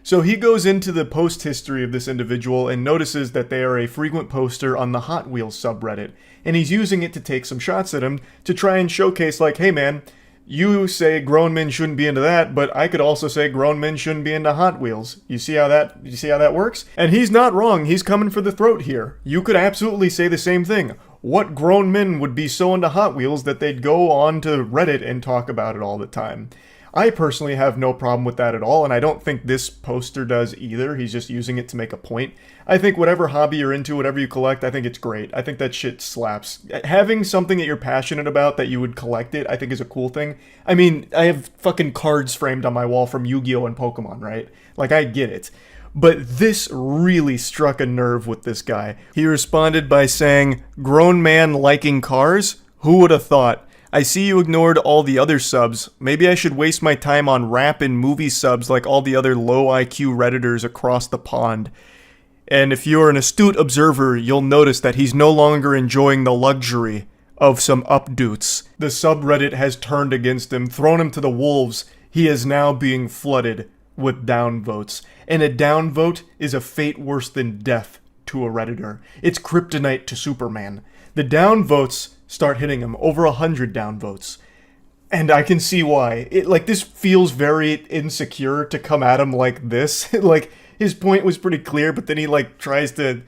[SPEAKER 1] So he goes into the post history of this individual and notices that they are a frequent poster on the Hot Wheels subreddit. And he's using it to take some shots at him to try and showcase, like, hey man, you say grown men shouldn't be into that, but I could also say grown men shouldn't be into Hot Wheels. You see how that works? And he's not wrong. He's coming for the throat here. You could absolutely say the same thing. What grown men would be so into Hot Wheels that they'd go on to Reddit and talk about it all the time? I personally have no problem with that at all, and I don't think this poster does either. He's just using it to make a point. I think whatever hobby you're into, whatever you collect, I think it's great. I think that shit slaps. Having something that you're passionate about that you would collect it, I think is a cool thing. I mean, I have fucking cards framed on my wall from Yu-Gi-Oh! And Pokemon, right? Like, I get it. But this really struck a nerve with this guy. He responded by saying, "Grown man liking cars? Who would have thought? I see you ignored all the other subs. Maybe I should waste my time on rap and movie subs like all the other low IQ Redditors across the pond." And if you're an astute observer, you'll notice that he's no longer enjoying the luxury of some updoots. The subreddit has turned against him, thrown him to the wolves. He is now being flooded with downvotes. And a downvote is a fate worse than death to a Redditor. It's kryptonite to Superman. The downvotes start hitting him, over 100 downvotes. And I can see why. This feels very insecure to come at him like this. His point was pretty clear, but then he, tries to,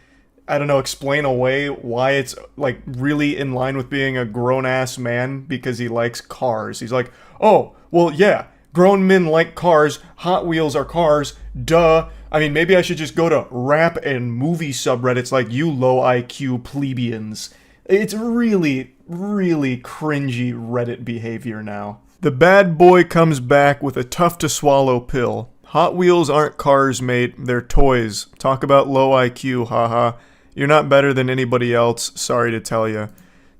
[SPEAKER 1] I don't know, explain away why it's, really in line with being a grown-ass man because he likes cars. He's like, oh, well, yeah, grown men like cars, Hot Wheels are cars, duh. I mean, maybe I should just go to rap and movie subreddits like you low IQ plebeians. It's really, really cringy Reddit behavior now. The bad boy comes back with a tough-to-swallow pill. Hot Wheels aren't cars, mate. They're toys. Talk about low IQ, haha. You're not better than anybody else, sorry to tell you.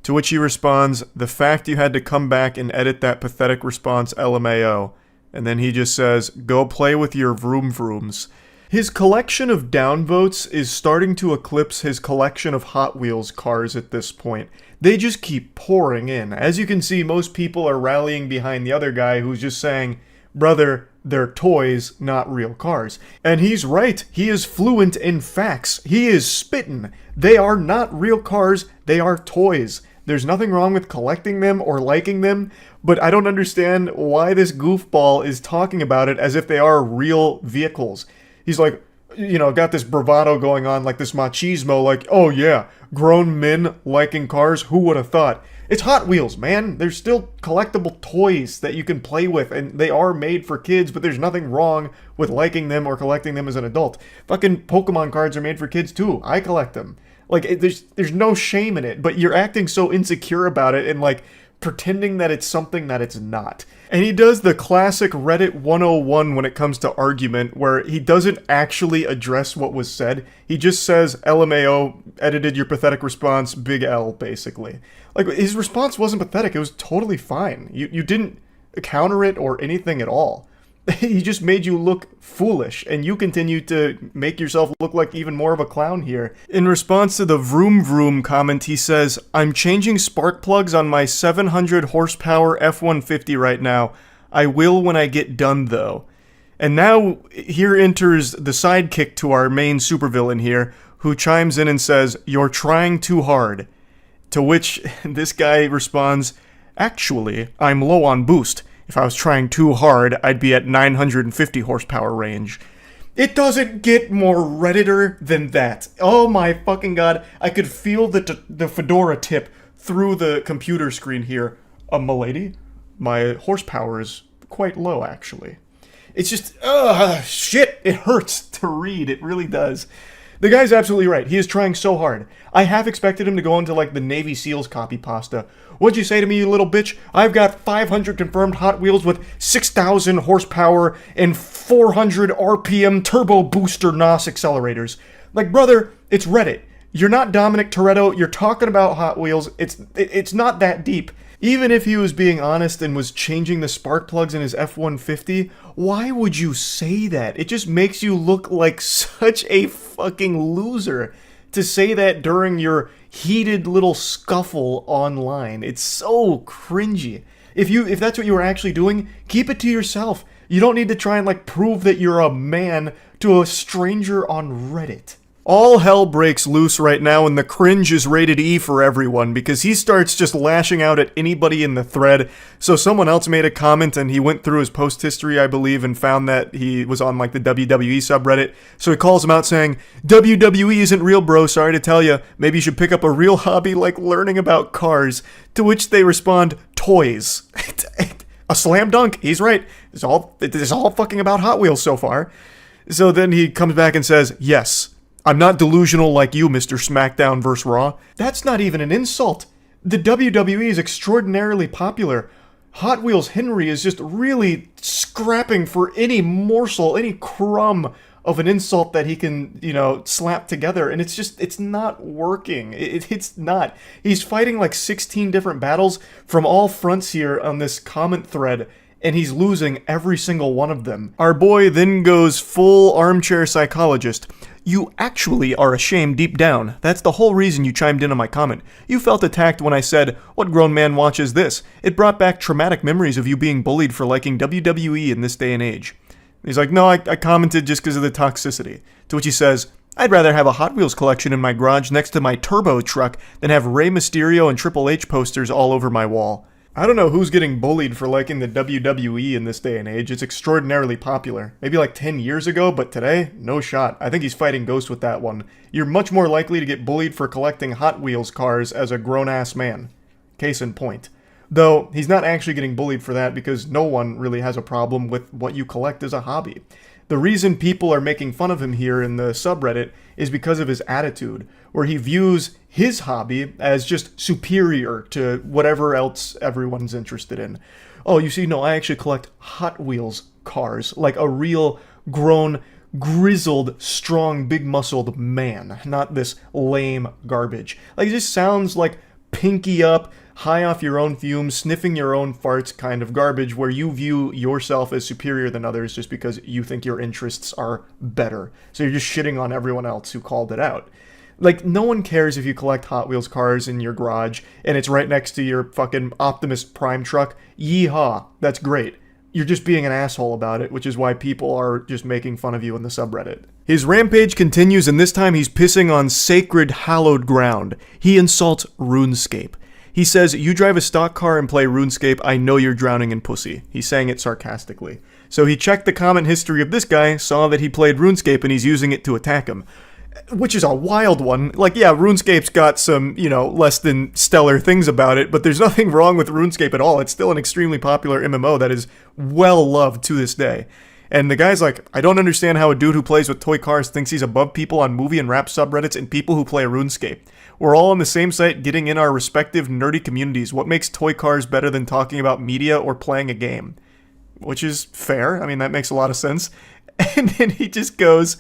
[SPEAKER 1] To which he responds, the fact you had to come back and edit that pathetic response, LMAO. And then he just says, go play with your vroom vrooms. His collection of downvotes is starting to eclipse his collection of Hot Wheels cars at this point. They just keep pouring in. As you can see, most people are rallying behind the other guy who's just saying, brother, they're toys, not real cars. And he's right. He is fluent in facts. He is spittin'. They are not real cars. They are toys. There's nothing wrong with collecting them or liking them, but I don't understand why this goofball is talking about it as if they are real vehicles. He's like, got this bravado going on, like this machismo, like, oh yeah, grown men liking cars, who would have thought? It's Hot Wheels, man. They're still collectible toys that you can play with, and they are made for kids, but there's nothing wrong with liking them or collecting them as an adult. Fucking Pokemon cards are made for kids too. I collect them. There's no shame in it, but you're acting so insecure about it and pretending that it's something that it's not. And he does the classic Reddit 101 when it comes to argument, where he doesn't actually address what was said. He just says, LMAO, edited your pathetic response, big L, basically. His response wasn't pathetic, it was totally fine. You didn't counter it or anything at all. He just made you look foolish, and you continue to make yourself look like even more of a clown here. In response to the vroom vroom comment, he says, I'm changing spark plugs on my 700 horsepower F-150 right now. I will when I get done, though. And now, here enters the sidekick to our main supervillain here, who chimes in and says, you're trying too hard. To which this guy responds, actually, I'm low on boost. If I was trying too hard, I'd be at 950 horsepower range. It doesn't get more Redditor than that. Oh my fucking god, I could feel the fedora tip through the computer screen here. Milady, my horsepower is quite low, actually. It's just, shit, it hurts to read, it really does. The guy's absolutely right. He is trying so hard. I half expected him to go into the Navy SEALs copy pasta. What'd you say to me, you little bitch? I've got 500 confirmed Hot Wheels with 6,000 horsepower and 400 RPM turbo booster NOS accelerators. Brother, it's Reddit. You're not Dominic Toretto. You're talking about Hot Wheels. It's not that deep. Even if he was being honest and was changing the spark plugs in his F-150, why would you say that? It just makes you look like such a fucking loser to say that during your heated little scuffle online. It's so cringy. If that's what you were actually doing, keep it to yourself. You don't need to try and prove that you're a man to a stranger on Reddit. All hell breaks loose right now, and the cringe is rated E for everyone, because he starts just lashing out at anybody in the thread. So someone else made a comment, and he went through his post history, I believe, and found that he was on the WWE subreddit. So he calls him out saying, WWE isn't real, bro, sorry to tell you. Maybe you should pick up a real hobby like learning about cars. To which they respond, toys. A slam dunk, he's right. It's all fucking about Hot Wheels so far. So then he comes back and says, yes, I'm not delusional like you, Mr. SmackDown vs. Raw. That's not even an insult. The WWE is extraordinarily popular. Hot Wheels Henry is just really scrapping for any morsel, any crumb of an insult that he can, slap together. And it's not working. It's not. He's fighting 16 different battles from all fronts here on this comment thread. and he's losing every single one of them. Our boy then goes full armchair psychologist. You actually are ashamed deep down. That's the whole reason you chimed in on my comment. You felt attacked when I said, "What grown man watches this?" It brought back traumatic memories of you being bullied for liking WWE in this day and age. He's like, no, I commented just because of the toxicity. To which he says, I'd rather have a Hot Wheels collection in my garage next to my turbo truck than have Rey Mysterio and Triple H posters all over my wall. I don't know who's getting bullied for liking the WWE in this day and age. It's extraordinarily popular. Maybe like 10 years ago, but today, no shot. I think he's fighting ghosts with that one. You're much more likely to get bullied for collecting Hot Wheels cars as a grown-ass man. Case in point. Though, he's not actually getting bullied for that because no one really has a problem with what you collect as a hobby. The reason people are making fun of him here in the subreddit is because of his attitude, where he views his hobby as just superior to whatever else everyone's interested in. Oh, you see, no, I actually collect Hot Wheels cars, like a real grown, grizzled, strong, big-muscled man, not this lame garbage. Like, it just sounds like pinky up, high off your own fumes, sniffing your own farts kind of garbage where you view yourself as superior than others just because you think your interests are better. So you're just shitting on everyone else who called it out. Like, no one cares if you collect Hot Wheels cars in your garage and it's right next to your fucking Optimus Prime truck. Yeehaw, that's great. You're just being an asshole about it, which is why people are just making fun of you in the subreddit. His rampage continues, and this time he's pissing on sacred, hallowed ground. He insults RuneScape. He says, you drive a stock car and play RuneScape, I know you're drowning in pussy. He's saying it sarcastically. So he checked the comment history of this guy, saw that he played RuneScape, and he's using it to attack him. Which is a wild one. Like, yeah, RuneScape's got some, less than stellar things about it, but there's nothing wrong with RuneScape at all. It's still an extremely popular MMO that is well loved to this day. And the guy's like, I don't understand how a dude who plays with toy cars thinks he's above people on movie and rap subreddits and people who play RuneScape. We're all on the same site getting in our respective nerdy communities. What makes toy cars better than talking about media or playing a game? Which is fair. I mean, that makes a lot of sense. And then he just goes,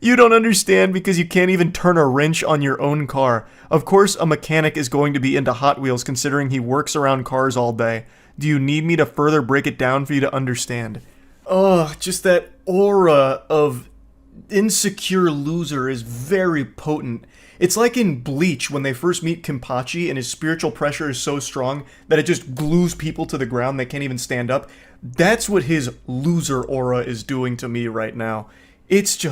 [SPEAKER 1] you don't understand because you can't even turn a wrench on your own car. Of course, a mechanic is going to be into Hot Wheels considering he works around cars all day. Do you need me to further break it down for you to understand? Oh, just that aura of insecure loser is very potent. It's like in Bleach when they first meet Kenpachi and his spiritual pressure is so strong that it just glues people to the ground, they can't even stand up. That's what his loser aura is doing to me right now. It's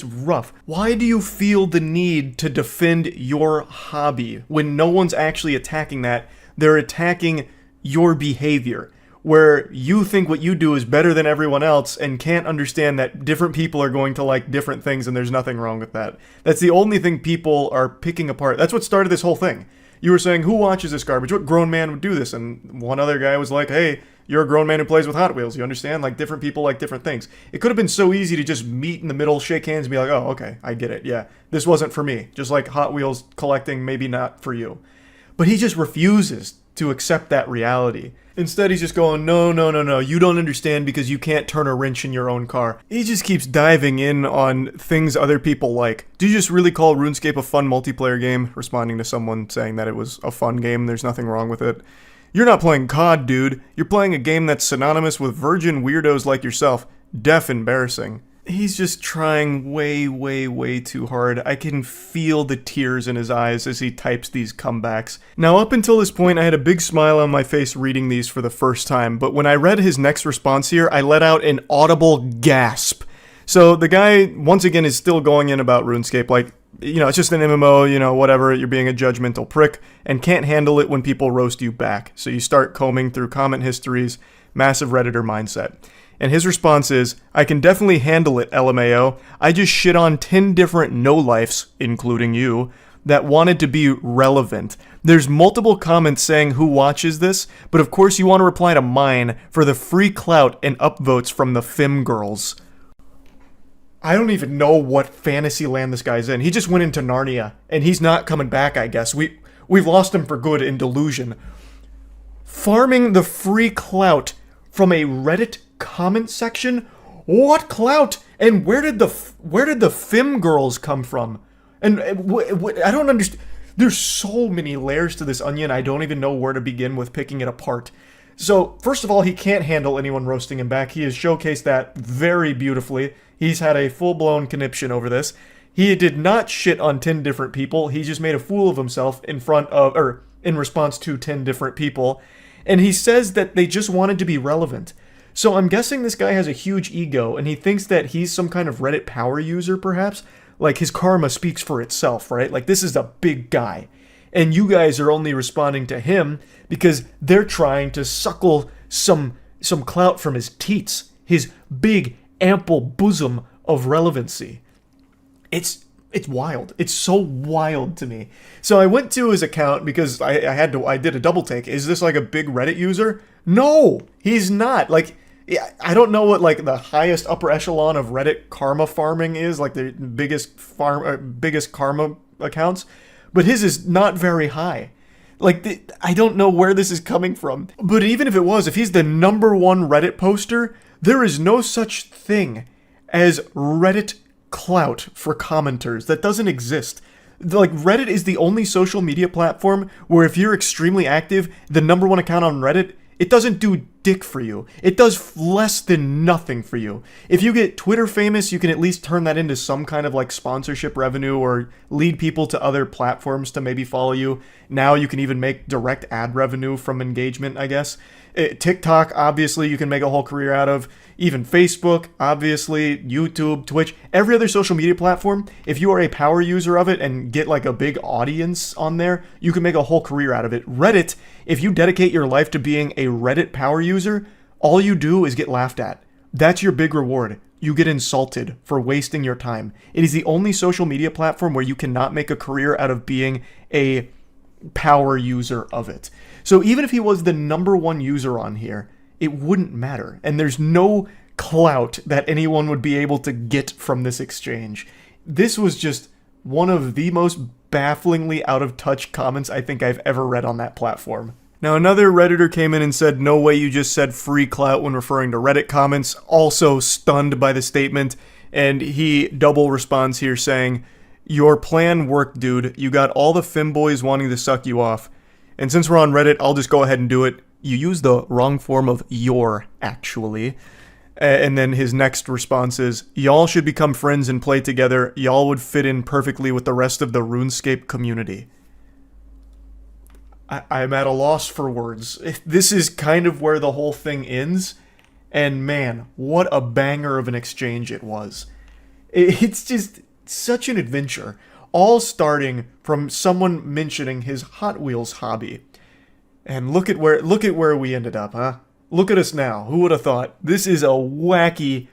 [SPEAKER 1] rough. Why do you feel the need to defend your hobby when no one's actually attacking that? They're attacking your behavior, where you think what you do is better than everyone else and can't understand that different people are going to like different things and there's nothing wrong with that. That's the only thing people are picking apart. That's what started this whole thing. You were saying, who watches this garbage? What grown man would do this? And one other guy was like, hey, you're a grown man who plays with Hot Wheels. You understand? Like, different people like different things. It could have been so easy to just meet in the middle, shake hands, and be like, oh, okay, I get it. Yeah, this wasn't for me. Just like Hot Wheels collecting, maybe not for you. But he just refuses to accept that reality. Instead, he's just going, no, you don't understand because you can't turn a wrench in your own car. He just keeps diving in on things other people like. Do you just really call RuneScape a fun multiplayer game? Responding to someone saying that it was a fun game, there's nothing wrong with it. You're not playing COD, dude. You're playing a game that's synonymous with virgin weirdos like yourself. Deaf embarrassing. He's just trying way too hard. I can feel the tears in his eyes as he types these comebacks. Now, up until this point, I had a big smile on my face reading these for the first time, but when I read his next response here, I let out an audible gasp. So the guy, once again, is still going in about RuneScape, like, it's just an MMO, whatever, you're being a judgmental prick, and can't handle it when people roast you back. So you start combing through comment histories, massive Redditor mindset. And his response is, I can definitely handle it, LMAO. I just shit on 10 different no-lifes, including you, that wanted to be relevant. There's multiple comments saying who watches this, but of course you want to reply to mine for the free clout and upvotes from the Fem girls. I don't even know what fantasy land this guy's in. He just went into Narnia, and he's not coming back, I guess. We've lost him for good in delusion. Farming the free clout from a Reddit comment section? What clout? And where did the Fem girls come from? And I don't understand. There's so many layers to this onion, I don't even know where to begin with picking it apart. So, first of all, he can't handle anyone roasting him back. He has showcased that very beautifully. He's had a full-blown conniption over this. He did not shit on 10 different people. He just made a fool of himself in response to 10 different people. And he says that they just wanted to be relevant. So I'm guessing this guy has a huge ego, and he thinks that he's some kind of Reddit power user, perhaps? Like, his karma speaks for itself, right? Like, this is a big guy. And you guys are only responding to him because they're trying to suckle some clout from his teats, his big, ample bosom of relevancy. It's wild. It's so wild to me. So I went to his account because I did a double take. Is this like a big Reddit user? No, he's not. Like, I don't know what like the highest upper echelon of Reddit karma farming is, like the biggest karma accounts, but his is not very high. Like, I don't know where this is coming from. But even if it was, if he's the #1 Reddit poster, there is no such thing as Reddit clout for commenters. That doesn't exist. Like, Reddit is the only social media platform where if you're extremely active, the #1 account on Reddit, it doesn't do dick for you. It does less than nothing for you. If you get Twitter famous, you can at least turn that into some kind of like sponsorship revenue or lead people to other platforms to maybe follow you. Now you can even make direct ad revenue from engagement, I guess. TikTok, obviously, you can make a whole career out of. Even Facebook, obviously, YouTube, Twitch, every other social media platform, if you are a power user of it and get like a big audience on there, you can make a whole career out of it. Reddit, if you dedicate your life to being a Reddit power user, all you do is get laughed at. That's your big reward. You get insulted for wasting your time. It is the only social media platform where you cannot make a career out of being a power user of it. So even if he was the #1 user on here, it wouldn't matter. And there's no clout that anyone would be able to get from this exchange. This was just one of the most bafflingly out of touch comments I think I've ever read on that platform. Now, another Redditor came in and said, "No way you just said free clout when referring to Reddit comments," also stunned by the statement, and he double responds here saying, "Your plan worked, dude. You got all the femboys wanting to suck you off. And since we're on Reddit, I'll just go ahead and do it. You used the wrong form of your, actually." And then his next response is, "Y'all should become friends and play together. Y'all would fit in perfectly with the rest of the RuneScape community." I'm at a loss for words. This is kind of where the whole thing ends. And man, what a banger of an exchange it was. It's just such an adventure. All starting from someone mentioning his Hot Wheels hobby. And look at where we ended up, huh? Look at us now. Who would have thought? This is a wacky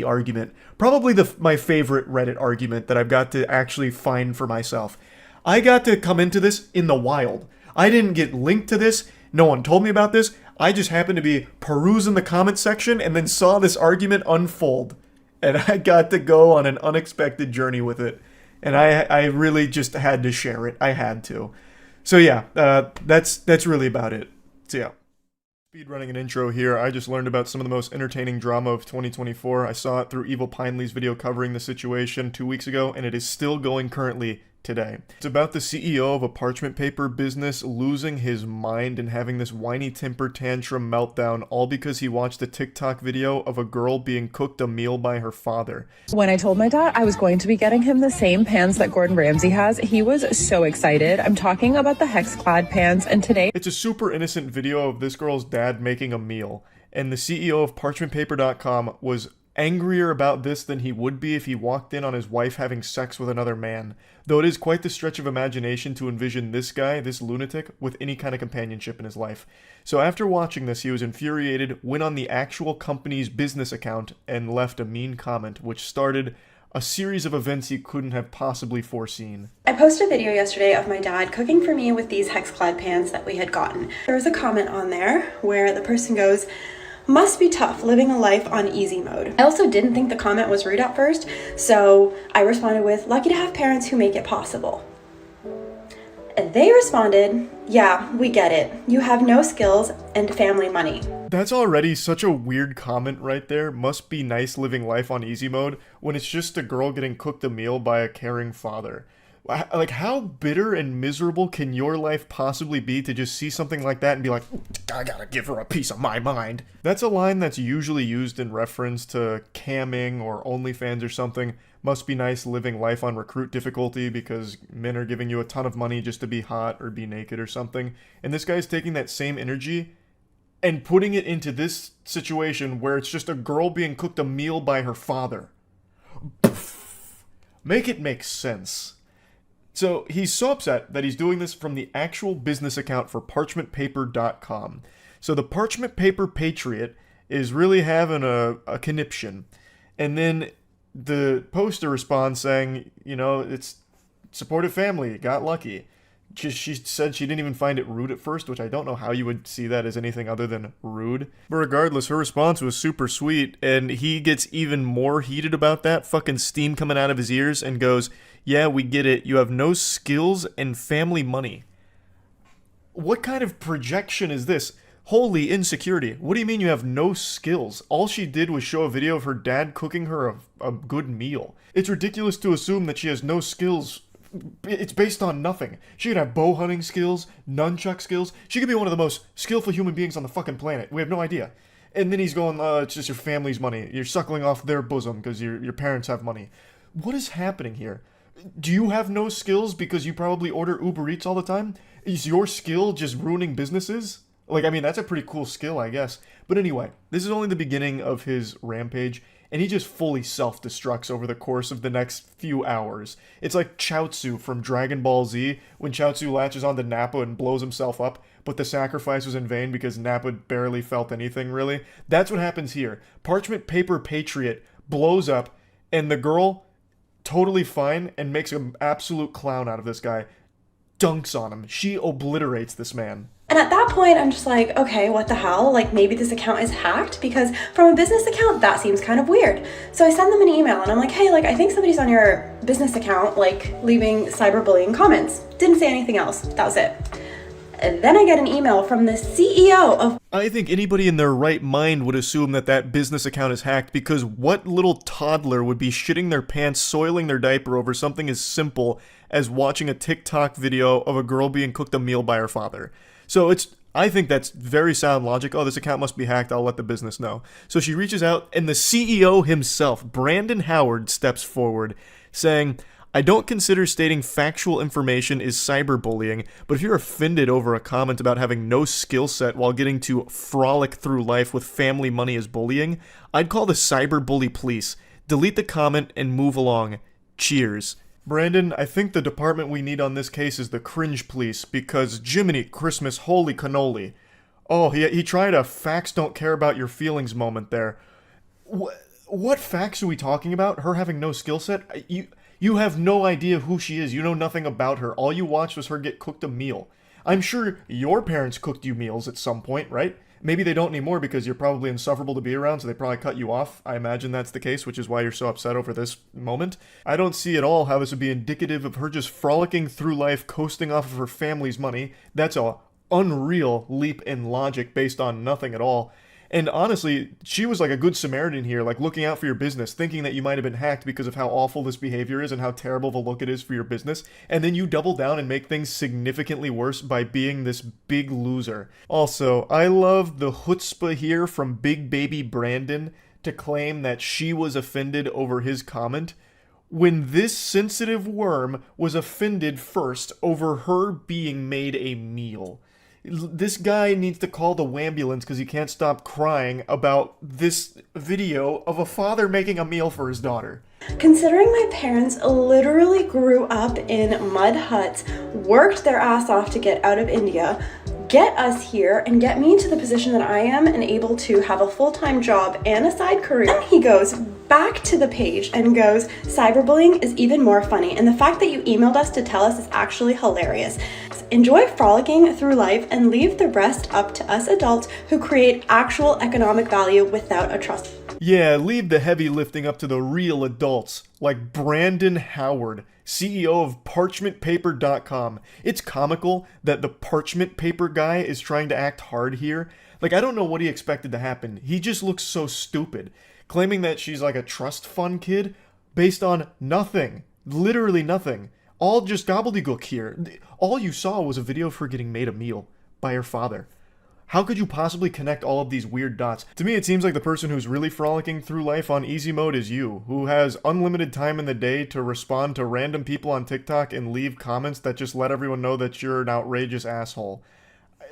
[SPEAKER 1] argument. Probably my favorite Reddit argument that I've got to actually find for myself. I got to come into this in the wild. I didn't get linked to this. No one told me about this. I just happened to be perusing the comment section and then saw this argument unfold. And I got to go on an unexpected journey with it. And I really just had to share it. I had to. So yeah, that's really about it. So yeah. Speedrunning an intro here, I just learned about some of the most entertaining drama of 2024. I saw it through Evil Pineley's video covering the situation 2 weeks ago, and it is still going currently today. It's about the CEO of a parchment paper business losing his mind and having this whiny temper tantrum meltdown, all because he watched a TikTok video of a girl being cooked a meal by her father.
[SPEAKER 3] When I told my dad I was going to be getting him the same pans that Gordon Ramsay has, he was so excited. I'm talking about the hex-clad pans, and today...
[SPEAKER 1] It's a super innocent video of this girl's dad making a meal, and the CEO of parchmentpaper.com was angrier about this than he would be if he walked in on his wife having sex with another man. Though it is quite the stretch of imagination to envision this guy, this lunatic, with any kind of companionship in his life. So after watching this, he was infuriated, went on the actual company's business account, and left a mean comment, which started a series of events he couldn't have possibly foreseen.
[SPEAKER 4] I posted a video yesterday of my dad cooking for me with these hex-clad pans that we had gotten. There was a comment on there where the person goes, "Must be tough living a life on easy mode." I also didn't think the comment was rude at first, so I responded with, "Lucky to have parents who make it possible." And they responded, "Yeah, we get it. You have no skills and family money."
[SPEAKER 1] That's already such a weird comment right there. Must be nice living life on easy mode when it's just a girl getting cooked a meal by a caring father. Like, how bitter and miserable can your life possibly be to just see something like that and be like, I gotta give her a piece of my mind? That's a line that's usually used in reference to camming or OnlyFans or something. Must be nice living life on recruit difficulty because men are giving you a ton of money just to be hot or be naked or something. And this guy's taking that same energy and putting it into this situation where it's just a girl being cooked a meal by her father. Make it make sense. So he's so upset that he's doing this from the actual business account for parchmentpaper.com. So the Parchment Paper Patriot is really having a conniption. And then the poster responds saying, it's supportive family, got lucky. She said she didn't even find it rude at first, which I don't know how you would see that as anything other than rude. But regardless, her response was super sweet, and he gets even more heated about that, fucking steam coming out of his ears, and goes, yeah, we get it. You have no skills and family money. What kind of projection is this? Holy insecurity. What do you mean you have no skills? All she did was show a video of her dad cooking her a good meal. It's ridiculous to assume that she has no skills. It's based on nothing. She could have bow hunting skills, nunchuck skills. She could be one of the most skillful human beings on the fucking planet. We have no idea. And then he's going, it's just your family's money. You're suckling off their bosom because your parents have money. What is happening here? Do you have no skills because you probably order Uber Eats all the time? Is your skill just ruining businesses? That's a pretty cool skill, I guess. But anyway, this is only the beginning of his rampage, and he just fully self-destructs over the course of the next few hours. It's like Chaozu from Dragon Ball Z, when Chaozu latches onto Nappa and blows himself up, but the sacrifice was in vain because Nappa barely felt anything, really. That's what happens here. Parchment Paper Patriot blows up, and the girl, totally fine, and makes an absolute clown out of this guy. Dunks on him. She obliterates this man.
[SPEAKER 4] And at that point, I'm just like, okay, what the hell? Like, maybe this account is hacked, because from a business account, that seems kind of weird. So I send them an email and I'm like, hey, I think somebody's on your business account, leaving cyberbullying comments. Didn't say anything else. That was it. And then I get an email from the CEO of...
[SPEAKER 1] I think anybody in their right mind would assume that business account is hacked, because what little toddler would be shitting their pants, soiling their diaper over something as simple as watching a TikTok video of a girl being cooked a meal by her father? So I think that's very sound logic. Oh, this account must be hacked. I'll let the business know. So she reaches out, and the CEO himself, Brandon Howard, steps forward, saying, I don't consider stating factual information is cyberbullying, but if you're offended over a comment about having no skill set while getting to frolic through life with family money as bullying, I'd call the cyberbully police. Delete the comment and move along. Cheers. Brandon, I think the department we need on this case is the cringe police, because Jiminy Christmas, holy cannoli. Oh, he tried a facts don't care about your feelings moment there. What facts are we talking about? Her having no skill set? You have no idea who she is. You know nothing about her. All you watched was her get cooked a meal. I'm sure your parents cooked you meals at some point, right? Maybe they don't anymore because you're probably insufferable to be around, so they probably cut you off. I imagine that's the case, which is why you're so upset over this moment. I don't see at all how this would be indicative of her just frolicking through life, coasting off of her family's money. That's a unreal leap in logic based on nothing at all. And honestly, she was like a good Samaritan here, looking out for your business, thinking that you might have been hacked because of how awful this behavior is and how terrible of a look it is for your business. And then you double down and make things significantly worse by being this big loser. Also, I love the chutzpah here from Big Baby Brandon to claim that she was offended over his comment, when this sensitive worm was offended first over her being made a meal. This guy needs to call the wambulance because he can't stop crying about this video of a father making a meal for his daughter.
[SPEAKER 4] Considering my parents literally grew up in mud huts, worked their ass off to get out of India, get us here, and get me into the position that I am and able to have a full-time job and a side career. Then he goes back to the page and goes, cyberbullying is even more funny, and the fact that you emailed us to tell us is actually hilarious. Enjoy frolicking through life and leave the rest up to us adults who create actual economic value without a trust.
[SPEAKER 1] Yeah, leave the heavy lifting up to the real adults, like Brandon Howard, CEO of parchmentpaper.com. It's comical that the parchment paper guy is trying to act hard here. I don't know what he expected to happen. He just looks so stupid, claiming that she's like a trust fund kid based on nothing. Literally nothing. All just gobbledygook here. All you saw was a video of her getting made a meal by her father. How could you possibly connect all of these weird dots? To me, it seems like the person who's really frolicking through life on easy mode is you, who has unlimited time in the day to respond to random people on TikTok and leave comments that just let everyone know that you're an outrageous asshole.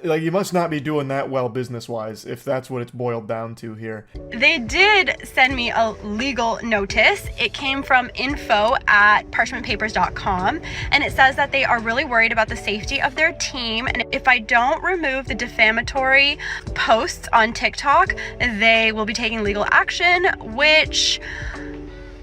[SPEAKER 1] Like, you must not be doing that well business-wise, if that's what it's boiled down to here.
[SPEAKER 4] They did send me a legal notice. It came from info@parchmentpapers.com, and it says that they are really worried about the safety of their team, and if I don't remove the defamatory posts on TikTok, they will be taking legal action, which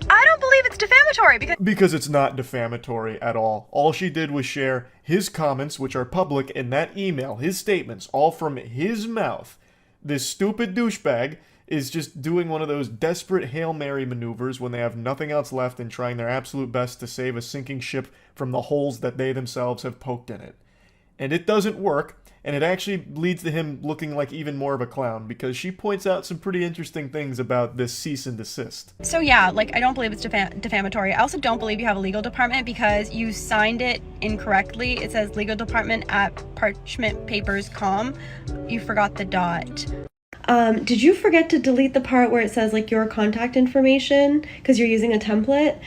[SPEAKER 4] I don't believe it's defamatory
[SPEAKER 1] because it's not defamatory at all. All she did was share his comments, which are public, in that email, his statements, all from his mouth. This stupid douchebag is just doing one of those desperate Hail Mary maneuvers when they have nothing else left and trying their absolute best to save a sinking ship from the holes that they themselves have poked in it. And it doesn't work, and it actually leads to him looking like even more of a clown, because she points out some pretty interesting things about this cease and desist.
[SPEAKER 4] So yeah, like, I don't believe it's defamatory. I also don't believe you have a legal department because you signed it incorrectly. It says legal department at parchmentpapers.com. You forgot the dot. Did you forget to delete the part where it says, like, your contact information because you're using a template?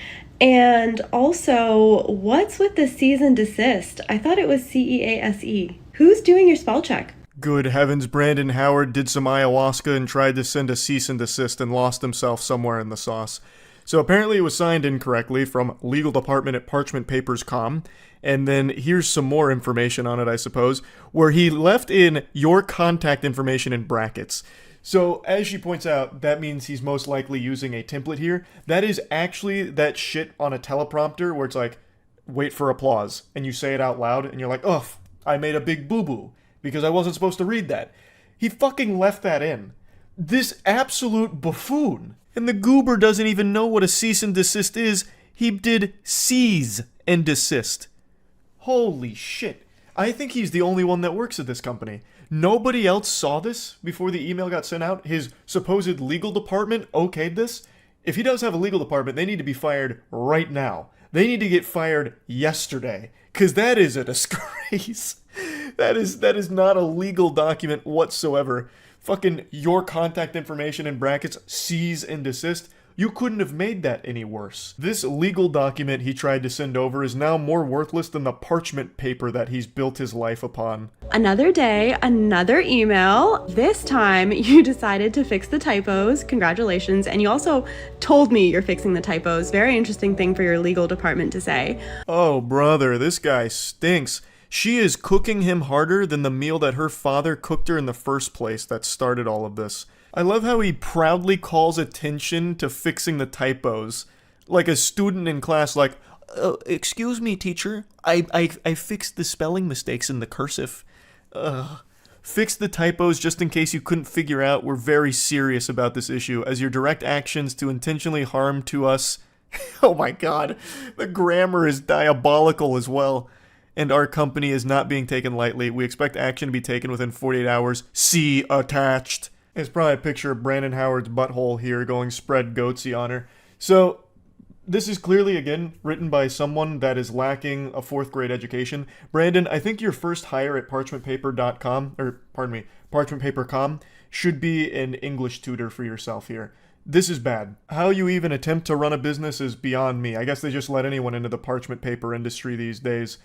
[SPEAKER 4] And also, what's with the cease and desist? I thought it was CEASE. Who's doing your spell check?
[SPEAKER 1] Good heavens, Brandon Howard did some ayahuasca and tried to send a cease and desist and lost himself somewhere in the sauce. So apparently it was signed incorrectly from legal department at parchmentpapers.com. And then here's some more information on it, I suppose, where he left in your contact information in brackets. So, as she points out, that means he's most likely using a template here. That is actually that shit on a teleprompter where it's like, wait for applause, and you say it out loud, and you're like, ugh, I made a big boo-boo, because I wasn't supposed to read that. He fucking left that in. This absolute buffoon. And the goober doesn't even know what a cease and desist is. He did seize and desist. Holy shit. I think he's the only one that works at this company. Nobody else saw this before the email got sent out. His supposed legal department okayed this. If he does have a legal department, they need to be fired right now. They need to get fired yesterday, because that is a disgrace. That is not a legal document whatsoever. Fucking your contact information in brackets, cease and desist. You couldn't have made that any worse. This legal document he tried to send over is now more worthless than the parchment paper that he's built his life upon.
[SPEAKER 4] Another day, another email. This time you decided to fix the typos. Congratulations. And you also told me you're fixing the typos. Very interesting thing for your legal department to say.
[SPEAKER 1] Oh, brother, this guy stinks. She is cooking him harder than the meal that her father cooked her in the first place that started all of this. I love how he proudly calls attention to fixing the typos. Like a student in class, like, excuse me, teacher, I fixed the spelling mistakes in the cursive. Fix the typos just in case you couldn't figure out we're very serious about this issue, as your direct actions to intentionally harm to us. Oh my god, the grammar is diabolical as well. And our company is not being taken lightly. We expect action to be taken within 48 hours. See attached. It's probably a picture of Brandon Howard's butthole here going spread goatsy on her. So, this is clearly, again, written by someone that is lacking a 4th grade education. Brandon, I think your first hire at parchmentpaper.com should be an English tutor for yourself here. This is bad. How you even attempt to run a business is beyond me. I guess they just let anyone into the parchment paper industry these days.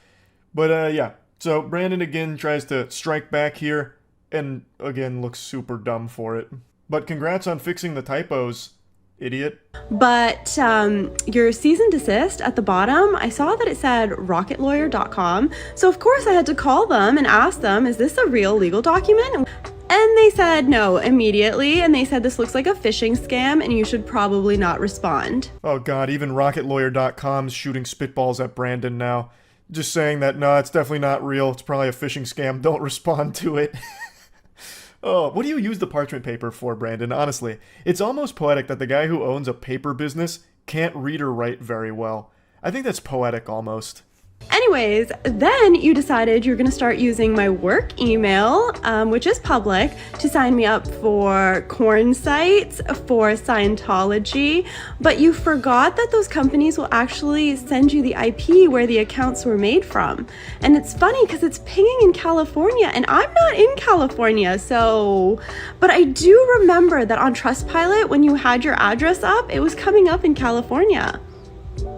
[SPEAKER 1] But, yeah. So, Brandon again tries to strike back here. And, again, looks super dumb for it. But congrats on fixing the typos, idiot.
[SPEAKER 4] But your cease and desist at the bottom, I saw that it said rocketlawyer.com. So, of course, I had to call them and ask them, is this a real legal document? And they said no immediately. And they said this looks like a phishing scam and you should probably not respond.
[SPEAKER 1] Oh, God, even rocketlawyer.com's shooting spitballs at Brandon now. Just saying that, no, it's definitely not real. It's probably a phishing scam. Don't respond to it. Oh, what do you use the parchment paper for, Brandon? Honestly, it's almost poetic that the guy who owns a paper business can't read or write very well. I think that's poetic almost.
[SPEAKER 4] Anyways, then you decided you're gonna start using my work email, which is public, to sign me up for corn sites, for Scientology, but you forgot that those companies will actually send you the IP where the accounts were made from. And it's funny because it's pinging in California and I'm not in California, so... But I do remember that on Trustpilot, when you had your address up, it was coming up in California.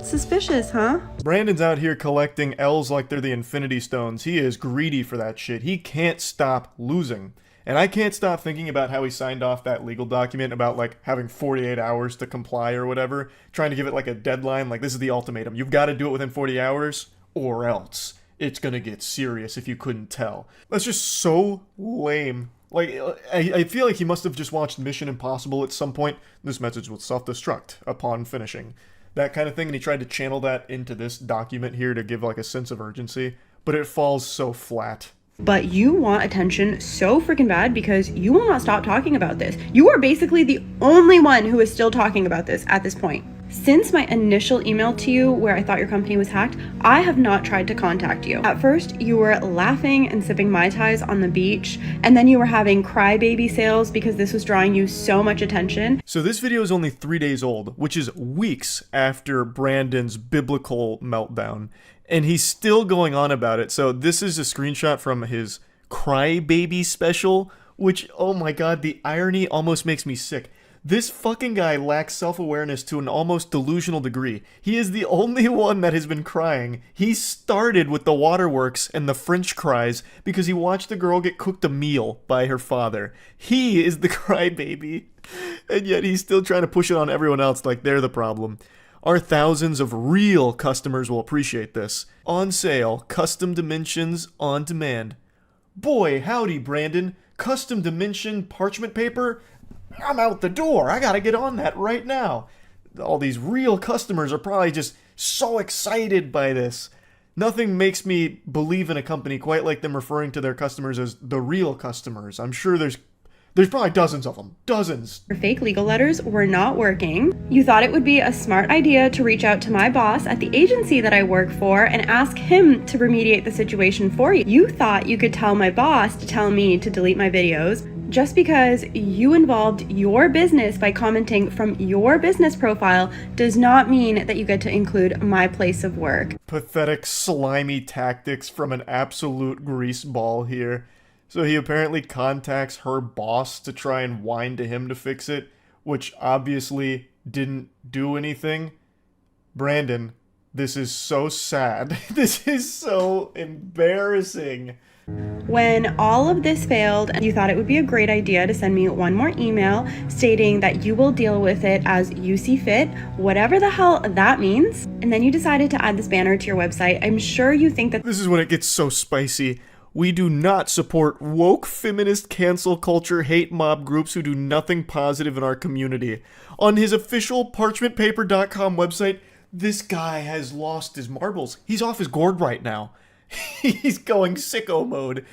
[SPEAKER 4] Suspicious, huh?
[SPEAKER 1] Brandon's out here collecting L's like they're the Infinity Stones. He is greedy for that shit. He can't stop losing. And I can't stop thinking about how he signed off that legal document about, like, having 48 hours to comply or whatever, trying to give it, like, a deadline, like, this is the ultimatum. You've got to do it within 40 hours, or else it's gonna get serious if you couldn't tell. That's just so lame. Like, I feel like he must have just watched Mission Impossible at some point. This message will self-destruct upon finishing. That kind of thing, and he tried to channel that into this document here to give, like, a sense of urgency, but it falls so flat.
[SPEAKER 4] But you want attention so freaking bad because you will not stop talking about this. You are basically the only one who is still talking about this at this point. Since my initial email to you where I thought your company was hacked, I have not tried to contact you. At first, you were laughing and sipping Mai Tais on the beach, and then you were having crybaby sales because this was drawing you so much attention.
[SPEAKER 1] So this video is only 3 days old, which is weeks after Brandon's biblical meltdown, and he's still going on about it. So this is a screenshot from his crybaby special, which, oh my god, the irony almost makes me sick. This fucking guy lacks self-awareness to an almost delusional degree. He is the only one that has been crying. He started with the waterworks and the French cries because he watched a girl get cooked a meal by her father. He is the crybaby, and yet he's still trying to push it on everyone else like they're the problem. Our thousands of real customers will appreciate this. On sale, custom dimensions on demand. Boy, howdy, Brandon. Custom dimension parchment paper? I'm out the door. I gotta get on that right now. All these real customers are probably just so excited by this. Nothing makes me believe in a company quite like them referring to their customers as the real customers. I'm sure there's probably dozens of them. Dozens.
[SPEAKER 4] Your fake legal letters were not working. You thought it would be a smart idea to reach out to my boss at the agency that I work for and ask him to remediate the situation for you. You thought you could tell my boss to tell me to delete my videos. Just because you involved your business by commenting from your business profile does not mean that you get to include my place of work.
[SPEAKER 1] Pathetic, slimy tactics from an absolute greaseball here. So he apparently contacts her boss to try and whine to him to fix it, which obviously didn't do anything. Brandon, this is so sad. This is so embarrassing.
[SPEAKER 4] When all of this failed, you thought it would be a great idea to send me one more email stating that you will deal with it as you see fit, whatever the hell that means. And then you decided to add this banner to your website. I'm sure you think that
[SPEAKER 1] this is when it gets so spicy. We do not support woke feminist cancel culture hate mob groups who do nothing positive in our community. On his official parchmentpaper.com website, this guy has lost his marbles. He's off his gourd right now. He's going sicko mode.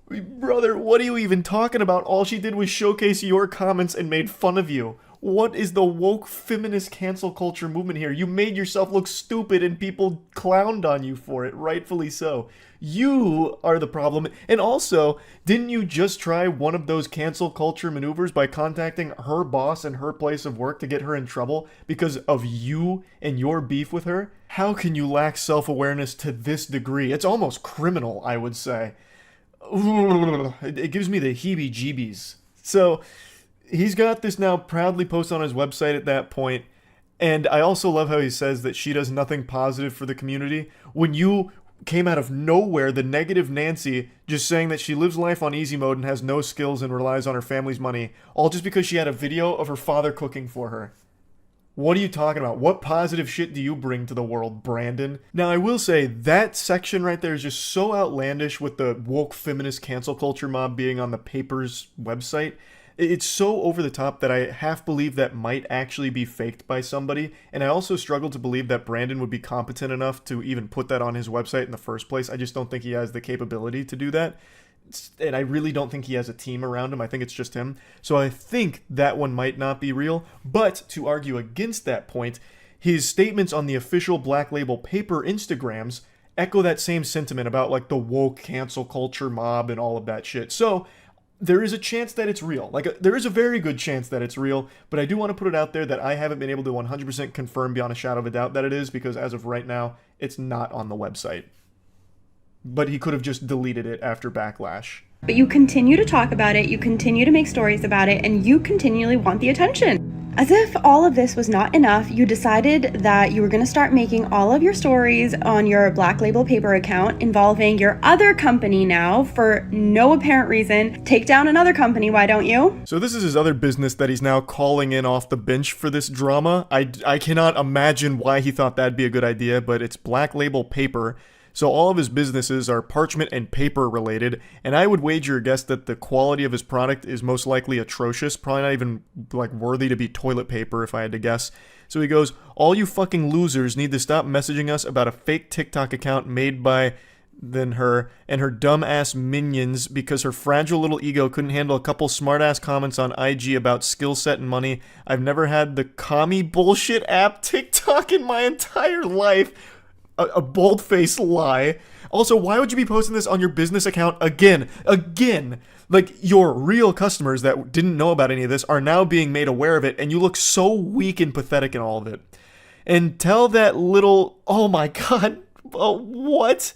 [SPEAKER 1] Brother, what are you even talking about? All she did was showcase your comments and made fun of you. What is the woke feminist cancel culture movement here? You made yourself look stupid and people clowned on you for it, rightfully so. You are the problem. And also, didn't you just try one of those cancel culture maneuvers by contacting her boss and her place of work to get her in trouble because of you and your beef with her? How can you lack self-awareness to this degree? It's almost criminal, I would say. It gives me the heebie-jeebies. So, he's got this now proudly posted on his website at that point, and I also love how he says that she does nothing positive for the community. When you came out of nowhere, the negative Nancy, just saying that she lives life on easy mode and has no skills and relies on her family's money, all just because she had a video of her father cooking for her. What are you talking about? What positive shit do you bring to the world, Brandon? Now, I will say, that section right there is just so outlandish with the woke feminist cancel culture mob being on the paper's website. It's so over the top that I half believe that might actually be faked by somebody, and I also struggle to believe that Brandon would be competent enough to even put that on his website in the first place. I just don't think he has the capability to do that, and I really don't think he has a team around him. I think it's just him. So I think that one might not be real, but to argue against that point, his statements on the official Black Label Paper Instagrams echo that same sentiment about like the woke cancel culture mob and all of that shit. So there is a chance that it's real. Like, there is a very good chance that it's real, but I do want to put it out there that I haven't been able to 100% confirm beyond a shadow of a doubt that it is, because as of right now, it's not on the website. But he could have just deleted it after backlash.
[SPEAKER 4] But you continue to talk about it, you continue to make stories about it, and you continually want the attention. As if all of this was not enough, you decided that you were going to start making all of your stories on your Black Label Paper account involving your other company now for no apparent reason. Take down another company, why don't you?
[SPEAKER 1] So this is his other business that he's now calling in off the bench for this drama. I cannot imagine why he thought that'd be a good idea, but it's Black Label Paper. So all of his businesses are parchment and paper related, and I would wager a guess that the quality of his product is most likely atrocious, probably not even like worthy to be toilet paper if I had to guess. So he goes, all you fucking losers need to stop messaging us about a fake TikTok account made by then her and her dumb-ass minions because her fragile little ego couldn't handle a couple smart-ass comments on IG about skill set and money. I've never had the commie bullshit app TikTok in my entire life. A bold-faced lie. Also, why would you be posting this on your business account again? Like, your real customers that didn't know about any of this are now being made aware of it, and you look so weak and pathetic in all of it. And tell that little... Oh my god. Oh, what?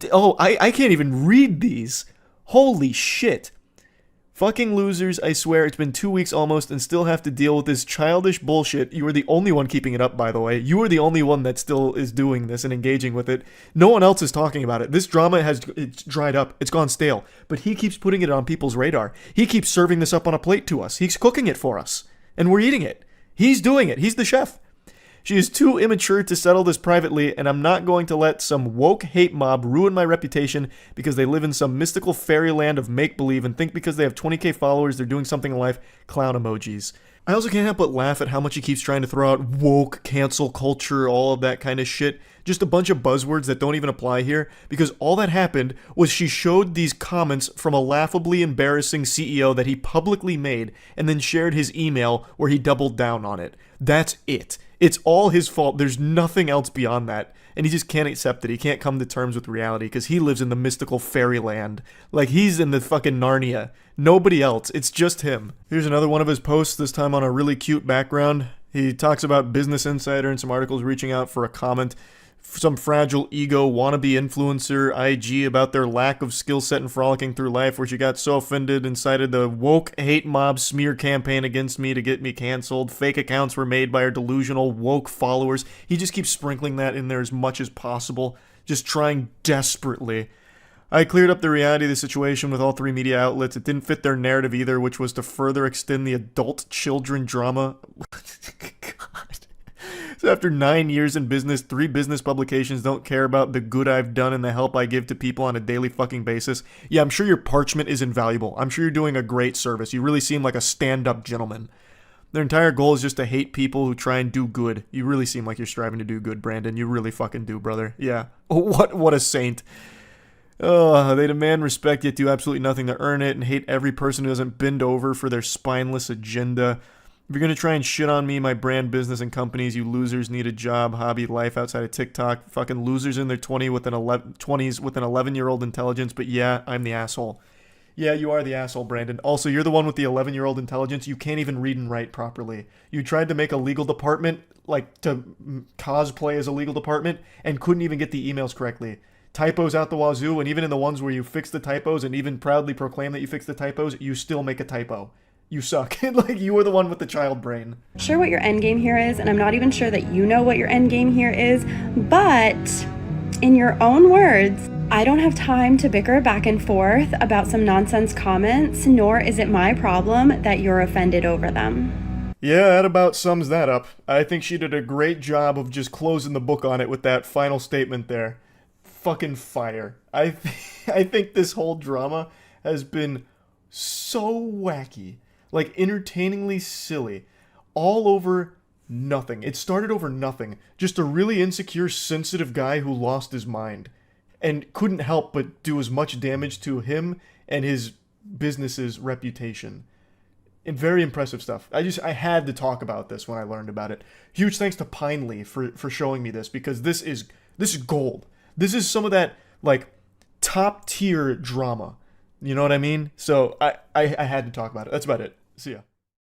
[SPEAKER 1] Oh, I can't even read these. Holy shit. Fucking losers, I swear, it's been 2 weeks almost and still have to deal with this childish bullshit. You are the only one keeping it up, by the way. You are the only one that still is doing this and engaging with it. No one else is talking about it. This drama it's dried up. It's gone stale. But he keeps putting it on people's radar. He keeps serving this up on a plate to us. He's cooking it for us. And we're eating it. He's doing it. He's the chef. She is too immature to settle this privately, and I'm not going to let some woke hate mob ruin my reputation because they live in some mystical fairyland of make-believe and think because they have 20k followers they're doing something in life. Clown emojis. I also can't help but laugh at how much he keeps trying to throw out woke, cancel culture, all of that kind of shit. Just a bunch of buzzwords that don't even apply here, because all that happened was she showed these comments from a laughably embarrassing CEO that he publicly made and then shared his email where he doubled down on it. That's it. It's all his fault. There's nothing else beyond that. And he just can't accept it. He can't come to terms with reality because he lives in the mystical fairyland. Like, he's in the fucking Narnia. Nobody else. It's just him. Here's another one of his posts, this time on a really cute background. He talks about Business Insider and some articles reaching out for a comment. Some fragile ego wannabe influencer IG about their lack of skill set and frolicking through life, where she got so offended and cited the woke hate mob smear campaign against me to get me canceled. Fake accounts were made by her delusional woke followers. He just keeps sprinkling that in there as much as possible, just trying desperately. I cleared up the reality of the situation with all three media outlets. It didn't fit their narrative either, which was to further extend the adult children drama. God. So after 9 years in business, 3 business publications don't care about the good I've done and the help I give to people on a daily fucking basis. Yeah, I'm sure your parchment is invaluable. I'm sure you're doing a great service. You really seem like a stand-up gentleman. Their entire goal is just to hate people who try and do good. You really seem like you're striving to do good, Brandon. You really fucking do, brother. Yeah. What a saint. They demand respect yet do absolutely nothing to earn it and hate every person who doesn't bend over for their spineless agenda. If you're going to try and shit on me, my brand, business, and companies, you losers need a job, hobby, life outside of TikTok. Fucking losers in their 20s with an 11-year-old intelligence, but yeah, I'm the asshole. Yeah, you are the asshole, Brandon. Also, you're the one with the 11-year-old intelligence. You can't even read and write properly. You tried to make a legal department, like to cosplay as a legal department, and couldn't even get the emails correctly. Typos out the wazoo, and even in the ones where you fix the typos and even proudly proclaim that you fix the typos, you still make a typo. You suck. Like, you are the one with the child brain.
[SPEAKER 4] Sure what your end game here is, and I'm not even sure that you know what your end game here is, but in your own words, I don't have time to bicker back and forth about some nonsense comments, nor is it my problem that you're offended over them.
[SPEAKER 1] Yeah, that about sums that up. I think she did a great job of just closing the book on it with that final statement there. Fucking fire. I think this whole drama has been so wacky. Like, entertainingly silly. All over nothing. It started over nothing. Just a really insecure, sensitive guy who lost his mind. And couldn't help but do as much damage to him and his business's reputation. And very impressive stuff. I had to talk about this when I learned about it. Huge thanks to Pinely for showing me this, because this is This is gold. This is some of that, like, top tier drama. You know what I mean? So I had to talk about it. That's about it. See ya.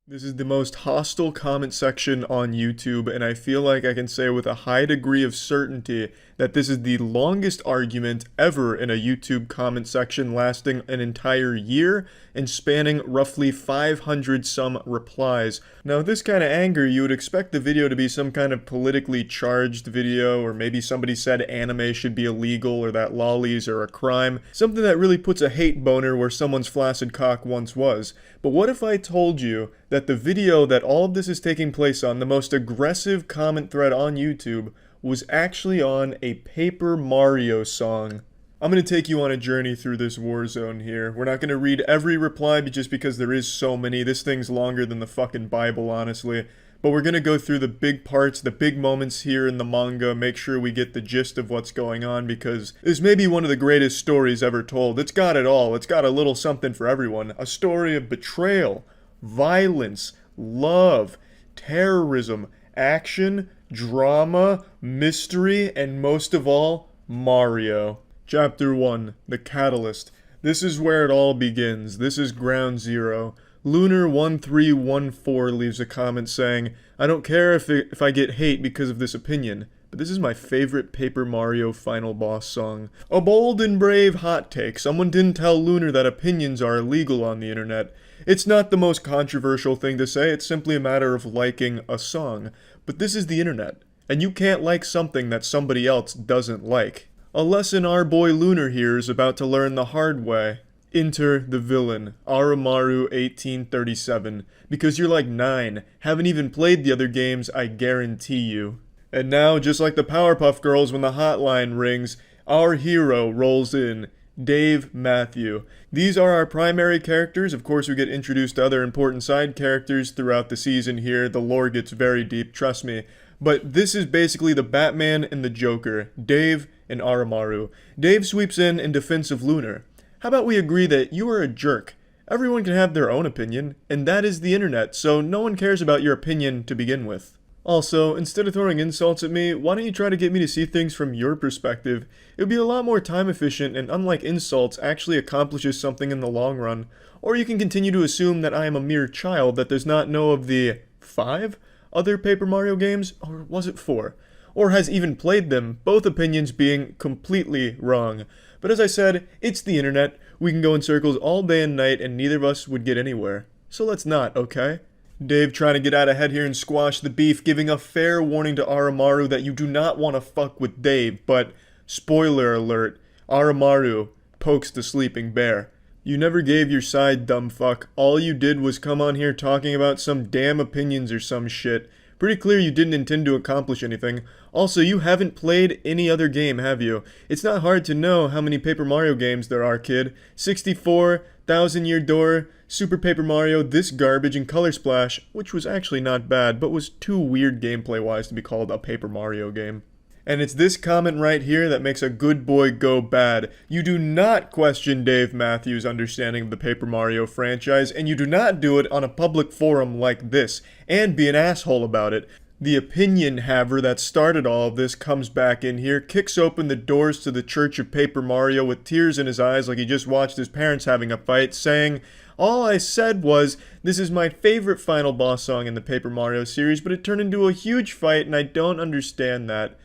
[SPEAKER 1] This is the most hostile comment section on YouTube, and I feel like I can say with a high degree of certainty that this is the longest argument ever in a YouTube comment section, lasting an entire year and spanning roughly 500 some replies. Now, with this kind of anger, you would expect the video to be some kind of politically charged video, or maybe somebody said anime should be illegal or that lollies are a crime, something that really puts a hate boner where someone's flaccid cock once was. But what if I told you that the video that all of this is taking place on, the most aggressive comment thread on YouTube, was actually on a Paper Mario song? I'm going to take you on a journey through this war zone here. We're not going to read every reply just because there is so many. This thing's longer than the fucking Bible, honestly. But we're going to go through the big parts, the big moments here in the manga, make sure we get the gist of what's going on, because this may be one of the greatest stories ever told. It's got it all. It's got a little something for everyone. A story of betrayal, violence, love, terrorism, action, drama, mystery, and most of all, Mario. Chapter 1, The Catalyst. This is where it all begins. This is ground zero. Lunar1314 leaves a comment saying, I don't care if I get hate because of this opinion, but this is my favorite Paper Mario final boss song. A bold and brave hot take. Someone didn't tell Lunar that opinions are illegal on the internet. It's not the most controversial thing to say, it's simply a matter of liking a song. But this is the internet, and you can't like something that somebody else doesn't like. A lesson our boy Lunar here is about to learn the hard way. Enter the villain, Aramaru 1837, because you're like 9, haven't even played the other games, I guarantee you. And now, just like the Powerpuff Girls when the hotline rings, our hero rolls in, Dave Matthew. These are our primary characters. Of course, we get introduced to other important side characters throughout the season here. The lore gets very deep, trust me. But this is basically the Batman and the Joker, Dave and Aramaru. Dave sweeps in defense of Lunar. How about we agree that you are a jerk? Everyone can have their own opinion, and that is the internet, so no one cares about your opinion to begin with. Also, instead of throwing insults at me, why don't you try to get me to see things from your perspective? It would be a lot more time efficient and, unlike insults, actually accomplishes something in the long run. Or you can continue to assume that I am a mere child that does not know of the 5 other Paper Mario games, or was it 4? Or has even played them, both opinions being completely wrong. But as I said, it's the internet. We can go in circles all day and night and neither of us would get anywhere. So let's not, okay? Dave trying to get out ahead here and squash the beef, giving a fair warning to Aramaru that you do not want to fuck with Dave, but spoiler alert, Aramaru pokes the sleeping bear. You never gave your side, dumb fuck. All you did was come on here talking about some damn opinions or some shit. Pretty clear you didn't intend to accomplish anything. Also, you haven't played any other game, have you? It's not hard to know how many Paper Mario games there are, kid. 64, Thousand Year Door, Super Paper Mario, this garbage, and Color Splash, which was actually not bad, but was too weird gameplay-wise to be called a Paper Mario game. And it's this comment right here that makes a good boy go bad. You do not question Dave Matthews' understanding of the Paper Mario franchise, and you do not do it on a public forum like this, and be an asshole about it. The opinion haver that started all of this comes back in here, kicks open the doors to the Church of Paper Mario with tears in his eyes like he just watched his parents having a fight, saying, all I said was, this is my favorite final boss song in the Paper Mario series, but it turned into a huge fight and I don't understand that.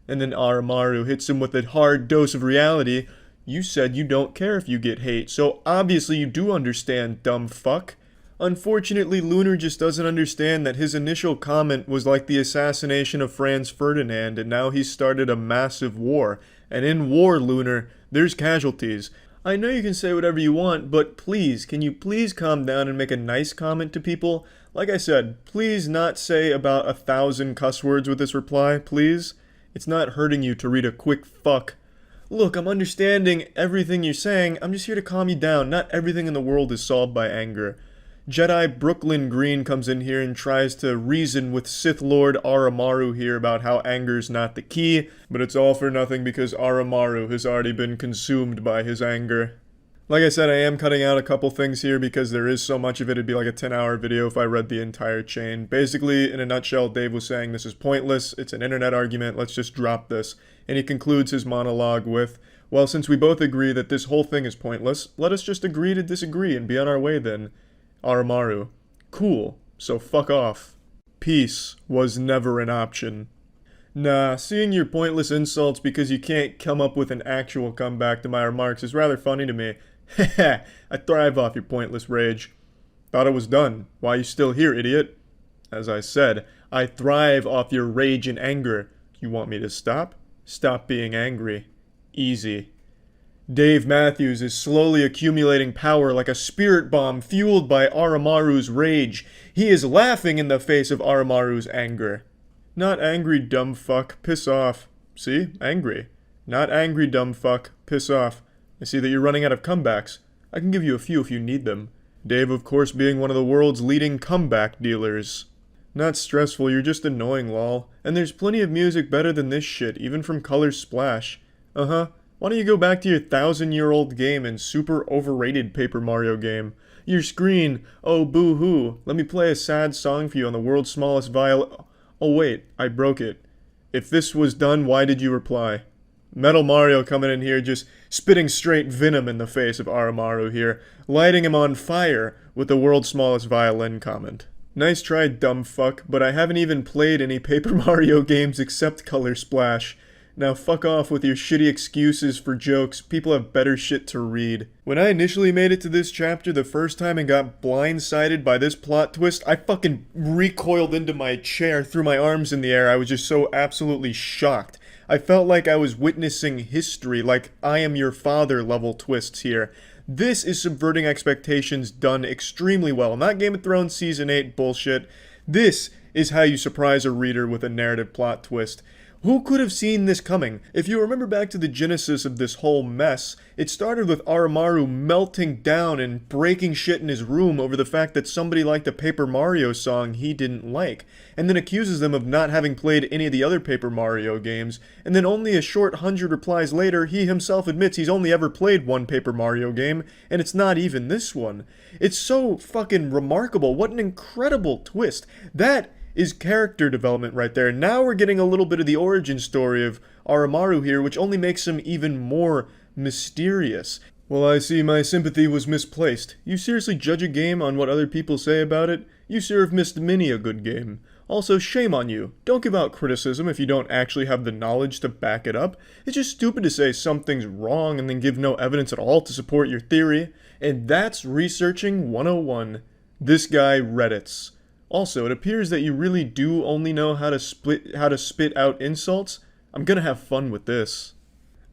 [SPEAKER 1] And then Aramaru hits him with a hard dose of reality. You said you don't care if you get hate, so obviously you do understand, dumb fuck. Unfortunately, Lunar just doesn't understand that his initial comment was like the assassination of Franz Ferdinand, and now he's started a massive war. And in war, Lunar, there's casualties. I know you can say whatever you want, but please, can you please calm down and make a nice comment to people? Like I said, please not say about 1,000 cuss words with this reply, please. It's not hurting you to read a quick fuck. Look, I'm understanding everything you're saying. I'm just here to calm you down. Not everything in the world is solved by anger. Jedi Brooklyn Green comes in here and tries to reason with Sith Lord Aramaru here about how anger's not the key, but it's all for nothing because Aramaru has already been consumed by his anger. Like I said, I am cutting out a couple things here because there is so much of it. It'd be like a 10-hour video if I read the entire chain. Basically, in a nutshell, Dave was saying this is pointless. It's an internet argument. Let's just drop this. And he concludes his monologue with, well, since we both agree that this whole thing is pointless, let us just agree to disagree and be on our way then. Aramaru. Cool. So fuck off. Peace was never an option. Nah, seeing your pointless insults because you can't come up with an actual comeback to my remarks is rather funny to me. Heh, I thrive off your pointless rage. Thought it was done. Why you still here, idiot? As I said, I thrive off your rage and anger. You want me to stop? Stop being angry. Easy. Dave Matthews is slowly accumulating power like a spirit bomb fueled by Aramaru's rage. He is laughing in the face of Aramaru's anger. Not angry, dumb fuck. Piss off. See? Angry. Not angry, dumb fuck. Piss off. I see that you're running out of comebacks. I can give you a few if you need them. Dave, of course, being one of the world's leading comeback dealers. Not stressful, you're just annoying, lol. And there's plenty of music better than this shit, even from Color Splash. Uh-huh. Why don't you go back to your 1,000-year-old game and super overrated Paper Mario game? Your screen, oh boo-hoo. Let me play a sad song for you on the world's smallest violin. Oh wait, I broke it. If this was done, why did you reply? Metal Mario coming in here just spitting straight venom in the face of Aramaru here, lighting him on fire with the world's smallest violin comment. Nice try, dumb fuck, but I haven't even played any Paper Mario games except Color Splash. Now fuck off with your shitty excuses for jokes. People have better shit to read. When I initially made it to this chapter the first time and got blindsided by this plot twist, I fucking recoiled into my chair, threw my arms in the air. I was just so absolutely shocked. I felt like I was witnessing history, like I am your father level twists here. This is subverting expectations done extremely well. Not Game of Thrones Season 8 bullshit. This is how you surprise a reader with a narrative plot twist. Who could have seen this coming? If you remember back to the genesis of this whole mess, it started with Aramaru melting down and breaking shit in his room over the fact that somebody liked a Paper Mario song he didn't like, and then accuses them of not having played any of the other Paper Mario games, and then only a short 100 replies later, he himself admits he's only ever played one Paper Mario game, and it's not even this one. It's so fucking remarkable. What an incredible twist. That is character development right there. Now we're getting a little bit of the origin story of Aramaru here, which only makes him even more mysterious. Well, I see my sympathy was misplaced. You seriously judge a game on what other people say about it? You sure have missed many a good game. Also, shame on you. Don't give out criticism if you don't actually have the knowledge to back it up. It's just stupid to say something's wrong and then give no evidence at all to support your theory. And that's researching 101. This guy Reddits. Also, it appears that you really do only know how to spit out insults. I'm gonna have fun with this.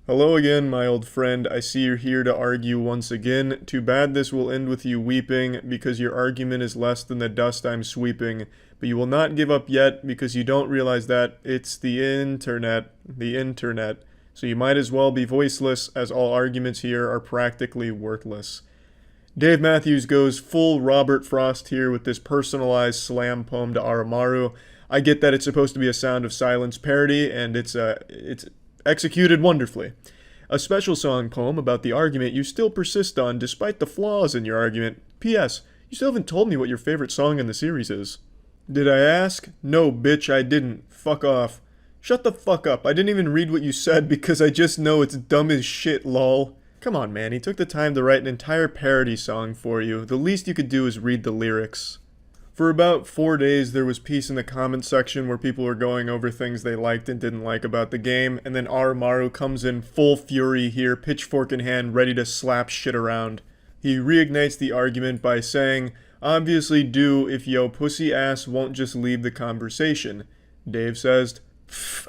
[SPEAKER 1] Hello again, my old friend. I see you're here to argue once again. Too bad this will end with you weeping, because your argument is less than the dust I'm sweeping. But you will not give up yet, because you don't realize that it's the internet. The internet. So you might as well be voiceless, as all arguments here are practically worthless. Dave Matthews goes full Robert Frost here with this personalized slam poem to Aramaru. I get that it's supposed to be a Sound of Silence parody, and it's executed wonderfully. A special song poem about the argument you still persist on despite the flaws in your argument. P.S. You still haven't told me what your favorite song in the series is. Did I ask? No, bitch, I didn't. Fuck off. Shut the fuck up. I didn't even read what you said because I just know it's dumb as shit, lol. Come on, man, he took the time to write an entire parody song for you. The least you could do is read the lyrics. For about 4 days, there was peace in the comment section where people were going over things they liked and didn't like about the game, and then Aramaru comes in full fury here, pitchfork in hand, ready to slap shit around. He reignites the argument by saying, obviously do if yo pussy ass won't just leave the conversation. Dave says,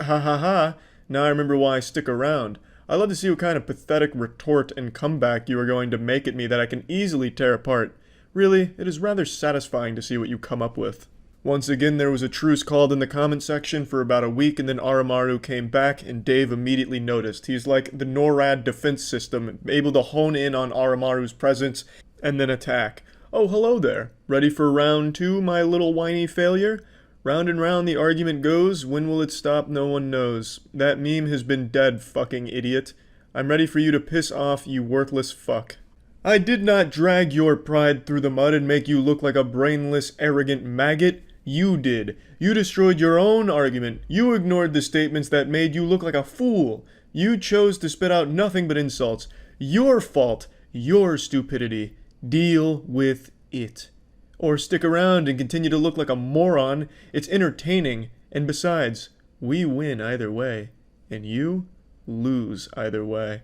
[SPEAKER 1] ha ha ha, now I remember why I stick around. I'd love to see what kind of pathetic retort and comeback you are going to make at me that I can easily tear apart. Really, it is rather satisfying to see what you come up with. Once again, there was a truce called in the comment section for about a week, and then Aramaru came back, and Dave immediately noticed. He's like the NORAD defense system, able to hone in on Aramaru's presence, and then attack. Oh, hello there. Ready for round 2, my little whiny failure? Round and round the argument goes, when will it stop no one knows. That meme has been dead, fucking idiot. I'm ready for you to piss off, you worthless fuck. I did not drag your pride through the mud and make you look like a brainless, arrogant maggot. You did. You destroyed your own argument. You ignored the statements that made you look like a fool. You chose to spit out nothing but insults. Your fault. Your stupidity. Deal with it. Or stick around and continue to look like a moron. It's entertaining. And besides, we win either way. And you lose either way.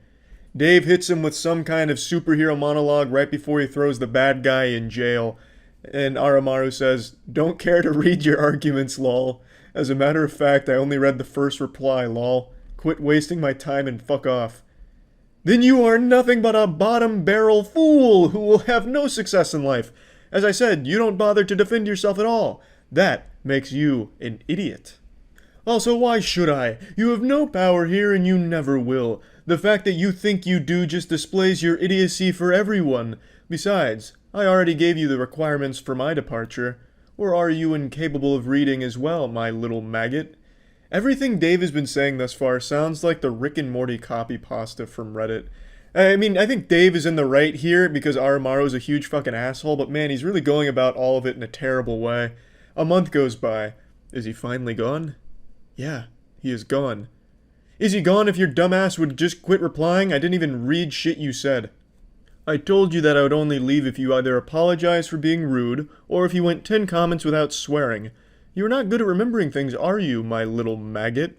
[SPEAKER 1] Dave hits him with some kind of superhero monologue right before he throws the bad guy in jail. And Aramaru says, "Don't care to read your arguments, lol. As a matter of fact, I only read the first reply, lol. Quit wasting my time and fuck off." "Then you are nothing but a bottom-barrel fool who will have no success in life. As I said, you don't bother to defend yourself at all. That makes you an idiot." "Also, why should I? You have no power here and you never will. The fact that you think you do just displays your idiocy for everyone. Besides, I already gave you the requirements for my departure. Or are you incapable of reading as well, my little maggot?" Everything Dave has been saying thus far sounds like the Rick and Morty copy pasta from Reddit. I mean, I think Dave is in the right here because Aramaru is a huge fucking asshole, but man, he's really going about all of it in a terrible way. A month goes by. Is he finally gone? Yeah, he is gone. Is he gone if your dumbass would just quit replying? I didn't even read shit you said. I told you that I would only leave if you either apologized for being rude, or if you went 10 comments without swearing. You're not good at remembering things, are you, my little maggot?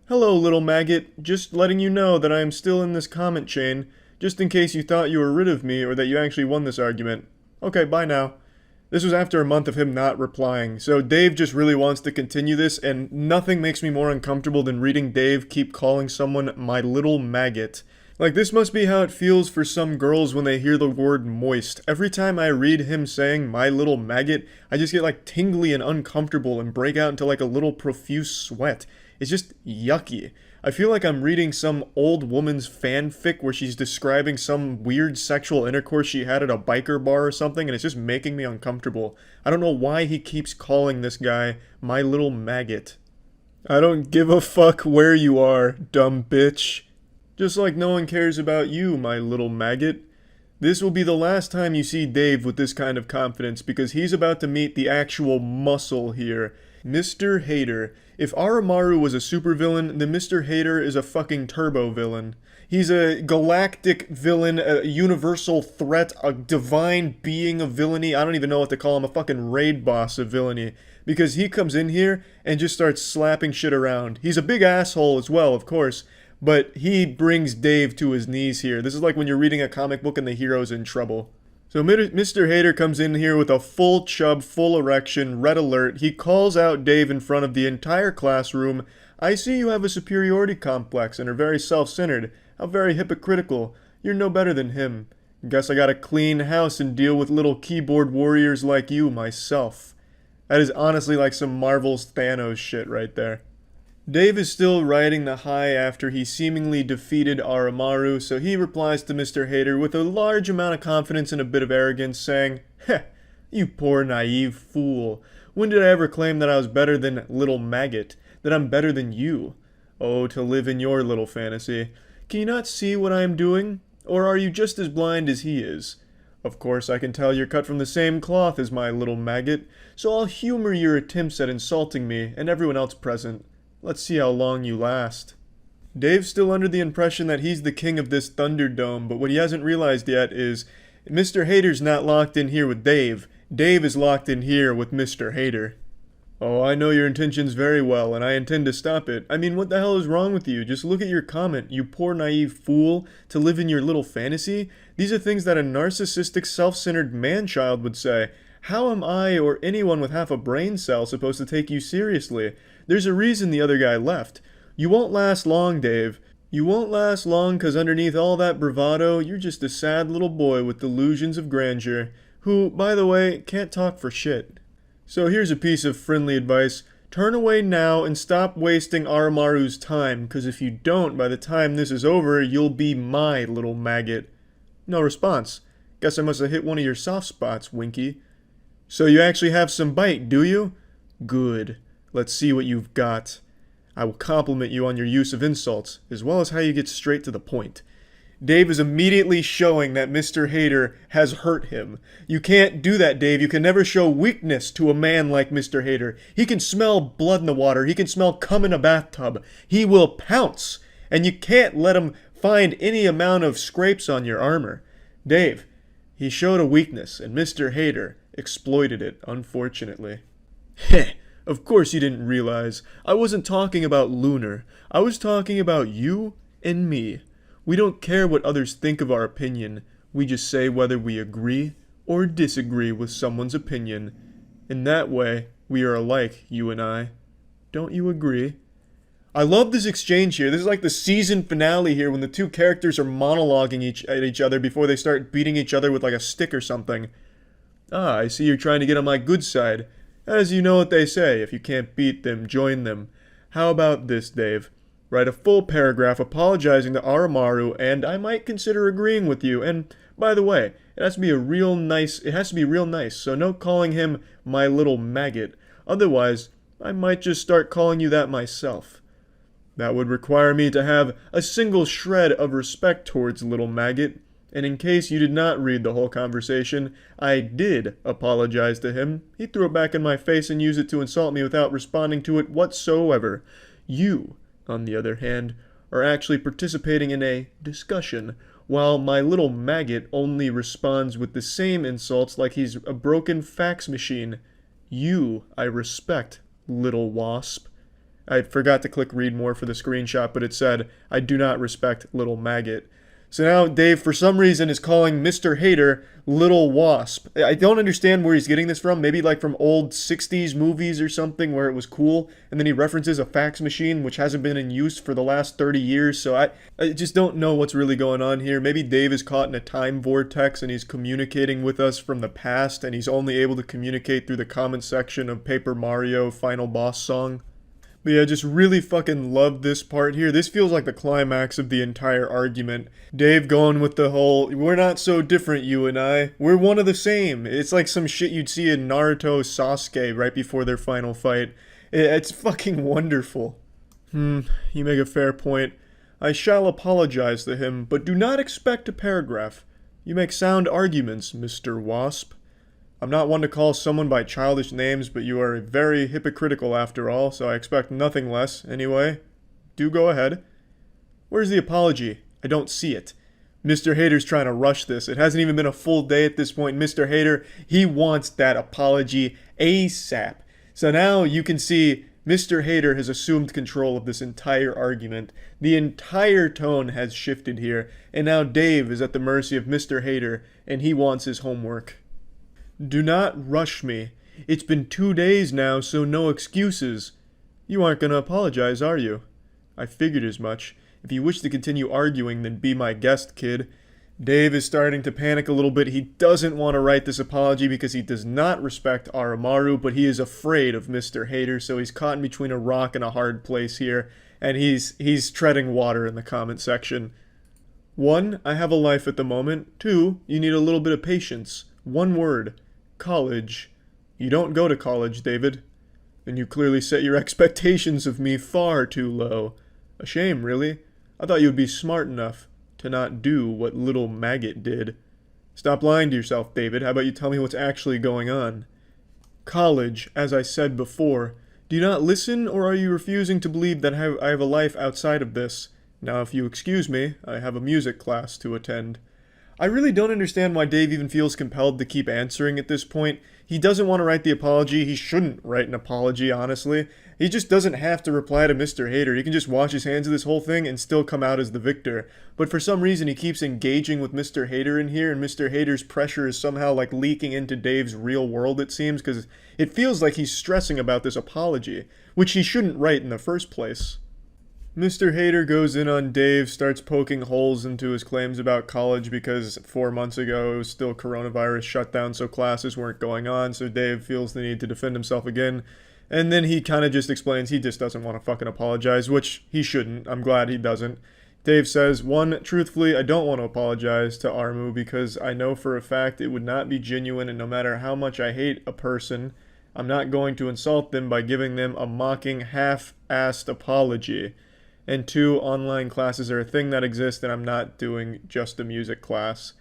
[SPEAKER 1] Hello, little maggot. Just letting you know that I am still in this comment chain, just in case you thought you were rid of me or that you actually won this argument. Okay, bye now. This was after a month of him not replying, so Dave just really wants to continue this, and nothing makes me more uncomfortable than reading Dave keep calling someone my little maggot. Like, this must be how it feels for some girls when they hear the word moist. Every time I read him saying my little maggot, I just get like tingly and uncomfortable and break out into like a little profuse sweat. It's just yucky. I feel like I'm reading some old woman's fanfic where she's describing some weird sexual intercourse she had at a biker bar or something, and it's just making me uncomfortable. I don't know why he keeps calling this guy my little maggot. I don't give a fuck where you are, dumb bitch. Just like no one cares about you, my little maggot. This will be the last time you see Dave with this kind of confidence because he's about to meet the actual muscle here. Mr. Hater. If Aramaru was a supervillain, then Mr. Hater is a fucking turbo villain. He's a galactic villain, a universal threat, a divine being of villainy. I don't even know what to call him, a fucking raid boss of villainy. Because he comes in here and just starts slapping shit around. He's a big asshole as well, of course. But he brings Dave to his knees here. This is like when you're reading a comic book and the hero's in trouble. So Mr. Hater comes in here with a full chub, full erection, red alert. He calls out Dave in front of the entire classroom. "I see you have a superiority complex and are very self-centered. How very hypocritical. You're no better than him. Guess I gotta clean house and deal with little keyboard warriors like you myself." That is honestly like some Marvel's Thanos shit right there. Dave is still riding the high after he seemingly defeated Aramaru, so he replies to Mr. Hater with a large amount of confidence and a bit of arrogance, saying, "Heh, you poor naive fool. When did I ever claim that I was better than little maggot? That I'm better than you? Oh, to live in your little fantasy. Can you not see what I am doing? Or are you just as blind as he is? Of course I can tell you're cut from the same cloth as my little maggot, so I'll humor your attempts at insulting me and everyone else present. Let's see how long you last." Dave's still under the impression that he's the king of this Thunderdome, but what he hasn't realized yet is Mr. Hater's not locked in here with Dave. Dave is locked in here with Mr. Hater. "Oh, I know your intentions very well, and I intend to stop it. I mean, what the hell is wrong with you? Just look at your comment, you poor naive fool, to live in your little fantasy. These are things that a narcissistic, self-centered man-child would say. How am I or anyone with half a brain cell supposed to take you seriously? There's a reason the other guy left. You won't last long, Dave. You won't last long because underneath all that bravado, you're just a sad little boy with delusions of grandeur, who, by the way, can't talk for shit. So here's a piece of friendly advice. Turn away now and stop wasting Aramaru's time, because if you don't, by the time this is over, you'll be my little maggot." No response. Guess I must have hit one of your soft spots, Winky. "So you actually have some bite, do you? Good. Let's see what you've got. I will compliment you on your use of insults, as well as how you get straight to the point. Dave is immediately showing that Mr. Hater has hurt him. You can't do that, Dave. You can never show weakness to a man like Mr. Hater. He can smell blood in the water. He can smell cum in a bathtub. He will pounce. And you can't let him find any amount of scrapes on your armor. Dave, he showed a weakness, and Mr. Hater exploited it, unfortunately. Heh, of course you didn't realize. I wasn't talking about Lunar. I was talking about you and me. We don't care what others think of our opinion. We just say whether we agree or disagree with someone's opinion. In that way, we are alike, you and I. Don't you agree? I love this exchange here. This is like the season finale here when the two characters are monologuing at each other before they start beating each other with like a stick or something. Ah, I see you're trying to get on my good side. As you know what they say, if you can't beat them, join them. How about this, Dave? Write a full paragraph apologizing to Aramaru, and I might consider agreeing with you. And, by the way, it has to be real nice, so no calling him my little maggot. Otherwise, I might just start calling you that myself. That would require me to have a single shred of respect towards little maggot. And in case you did not read the whole conversation, I did apologize to him. He threw it back in my face and used it to insult me without responding to it whatsoever. You, on the other hand, are actually participating in a discussion, while my little maggot only responds with the same insults like he's a broken fax machine. You, I respect, little wasp. I forgot to click read more for the screenshot, but it said, I do not respect little maggot. So now Dave, for some reason, is calling Mr. Hater Little Wasp. I don't understand where he's getting this from. Maybe like from old 60s movies or something where it was cool. And then he references a fax machine, which hasn't been in use for the last 30 years. So I just don't know what's really going on here. Maybe Dave is caught in a time vortex and he's communicating with us from the past. And he's only able to communicate through the comment section of Paper Mario Final Boss Song. But yeah, just really fucking love this part here. This feels like the climax of the entire argument. Dave going with the whole, we're not so different, you and I. We're one of the same. It's like some shit you'd see in Naruto Sasuke right before their final fight. It's fucking wonderful. You make a fair point. I shall apologize to him, but do not expect a paragraph. You make sound arguments, Mr. Wasp. I'm not one to call someone by childish names, but you are very hypocritical after all, so I expect nothing less. Anyway, do go ahead. Where's the apology? I don't see it. Mr. Hater's trying to rush this. It hasn't even been a full day at this point. Mr. Hater, he wants that apology ASAP. So now you can see Mr. Hater has assumed control of this entire argument. The entire tone has shifted here, and now Dave is at the mercy of Mr. Hater, and he wants his homework. Do not rush me. It's been 2 days now, so no excuses. You aren't going to apologize, are you? I figured as much. If you wish to continue arguing, then be my guest, kid. Dave is starting to panic a little bit. He doesn't want to write this apology because he does not respect Aramaru, but he is afraid of Mr. Hater, so he's caught in between a rock and a hard place here, and he's treading water in the comment section. 1, I have a life at the moment. 2, you need a little bit of patience. 1 word. College. You don't go to college, David. And you clearly set your expectations of me far too low. A shame, really. I thought you would be smart enough to not do what little maggot did. Stop lying to yourself, David. How about you tell me what's actually going on? College, as I said before. Do you not listen, or are you refusing to believe that I have a life outside of this? Now, if you excuse me, I have a music class to attend. I really don't understand why Dave even feels compelled to keep answering at this point. He doesn't want to write the apology. He shouldn't write an apology, honestly. He just doesn't have to reply to Mr. Hater. He can just wash his hands of this whole thing and still come out as the victor. But for some reason, he keeps engaging with Mr. Hater in here, and Mr. Hater's pressure is somehow like leaking into Dave's real world, it seems, because it feels like he's stressing about this apology, which he shouldn't write in the first place. Mr. Hater goes in on Dave, starts poking holes into his claims about college because 4 months ago it was still coronavirus shutdown, so classes weren't going on, so Dave feels the need to defend himself again. And then he kind of just explains he just doesn't want to fucking apologize, which he shouldn't. I'm glad he doesn't. Dave says, 1, truthfully, I don't want to apologize to Armu because I know for a fact it would not be genuine, and no matter how much I hate a person, I'm not going to insult them by giving them a mocking, half-assed apology. And 2, online classes are a thing that exists, and I'm not doing just a music class.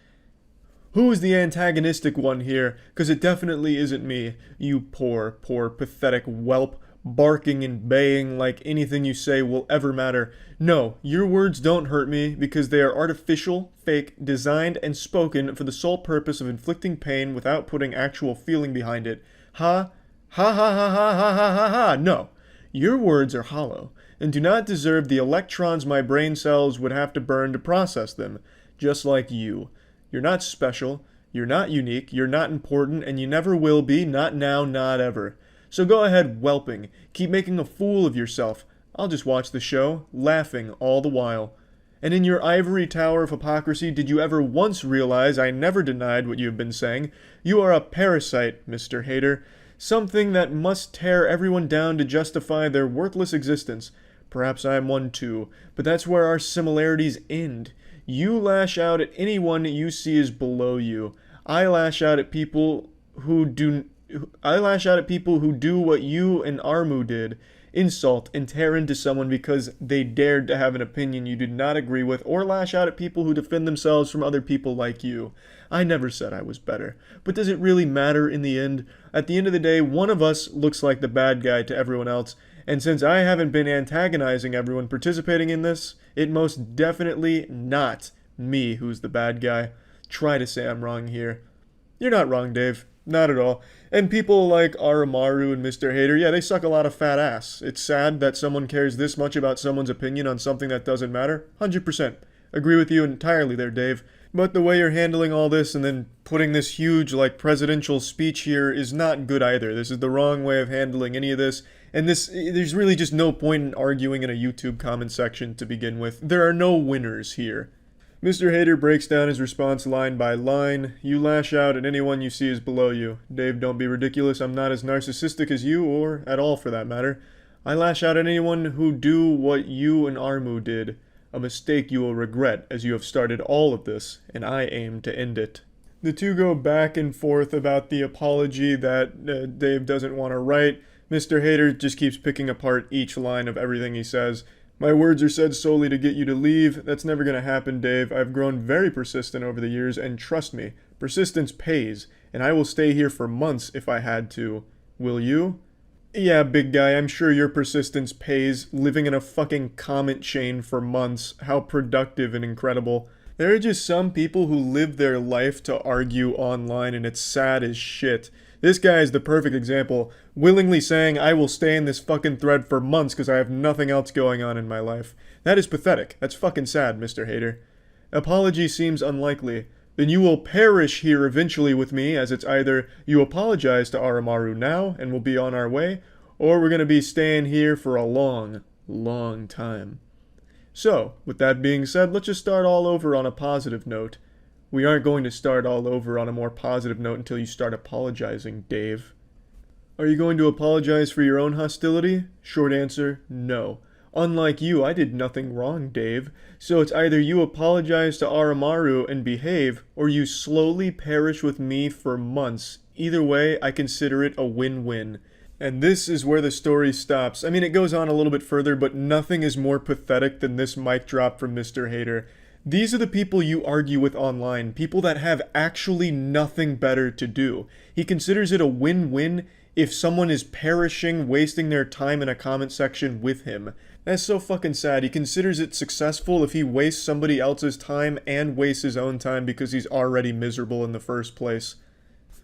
[SPEAKER 1] Who is the antagonistic one here? Because it definitely isn't me. You poor, pathetic whelp, barking and baying like anything you say will ever matter. No, your words don't hurt me because they are artificial, fake, designed, and spoken for the sole purpose of inflicting pain without putting actual feeling behind it. Ha ha ha ha ha ha ha ha ha. No, your words are hollow and do not deserve the electrons my brain cells would have to burn to process them, just like you. You're not special, you're not unique, you're not important, and you never will be, not now, not ever. So go ahead whelping, keep making a fool of yourself. I'll just watch the show, laughing all the while. And in your ivory tower of hypocrisy, did you ever once realize I never denied what you have been saying? You are a parasite, Mr. Hater. Something that must tear everyone down to justify their worthless existence. Perhaps I am one too, but that's where our similarities end. You lash out at anyone you see as below you. I lash out at people who do what you and Armu did. Insult and tear into someone because they dared to have an opinion you did not agree with, or lash out at people who defend themselves from other people like you. I never said I was better. But does it really matter in the end? At the end of the day, one of us looks like the bad guy to everyone else. And since I haven't been antagonizing everyone participating in this, it most definitely not me who's the bad guy. Try to say I'm wrong here. You're not wrong, Dave. Not at all. And people like Aramaru and Mr. Hater, yeah, they suck a lot of fat ass. It's sad that someone cares this much about someone's opinion on something that doesn't matter. 100%. Agree with you entirely there, Dave. But the way you're handling all this and then putting this huge, presidential speech here is not good either. This is the wrong way of handling any of this. And there's really just no point in arguing in a YouTube comment section to begin with. There are no winners here. Mr. Hater breaks down his response line by line. You lash out at anyone you see as below you. Dave, don't be ridiculous. I'm not as narcissistic as you, or at all for that matter. I lash out at anyone who do what you and Armu did. A mistake you will regret, as you have started all of this, and I aim to end it. The two go back and forth about the apology that Dave doesn't want to write. Mr. Hater just keeps picking apart each line of everything he says. My words are said solely to get you to leave. That's never going to happen, Dave. I've grown very persistent over the years, and trust me, persistence pays, and I will stay here for months if I had to. Will you? Yeah, big guy, I'm sure your persistence pays, living in a fucking comment chain for months. How productive and incredible. There are just some people who live their life to argue online, and it's sad as shit. This guy is the perfect example, willingly saying, I will stay in this fucking thread for months because I have nothing else going on in my life. That is pathetic. That's fucking sad, Mr. Hater. Apology seems unlikely. Then you will perish here eventually with me, as it's either you apologize to Aramaru now and we'll be on our way, or we're going to be staying here for a long, long time. So, with that being said, let's just start all over on a positive note. We aren't going to start all over on a more positive note until you start apologizing, Dave. Are you going to apologize for your own hostility? Short answer, no. Unlike you, I did nothing wrong, Dave. So it's either you apologize to Aramaru and behave, or you slowly perish with me for months. Either way, I consider it a win-win. And this is where the story stops. I mean, it goes on a little bit further, but nothing is more pathetic than this mic drop from Mr. Hater. These are the people you argue with online, people that have actually nothing better to do. He considers it a win-win if someone is perishing, wasting their time in a comment section with him. That's so fucking sad. He considers it successful if he wastes somebody else's time and wastes his own time because he's already miserable in the first place.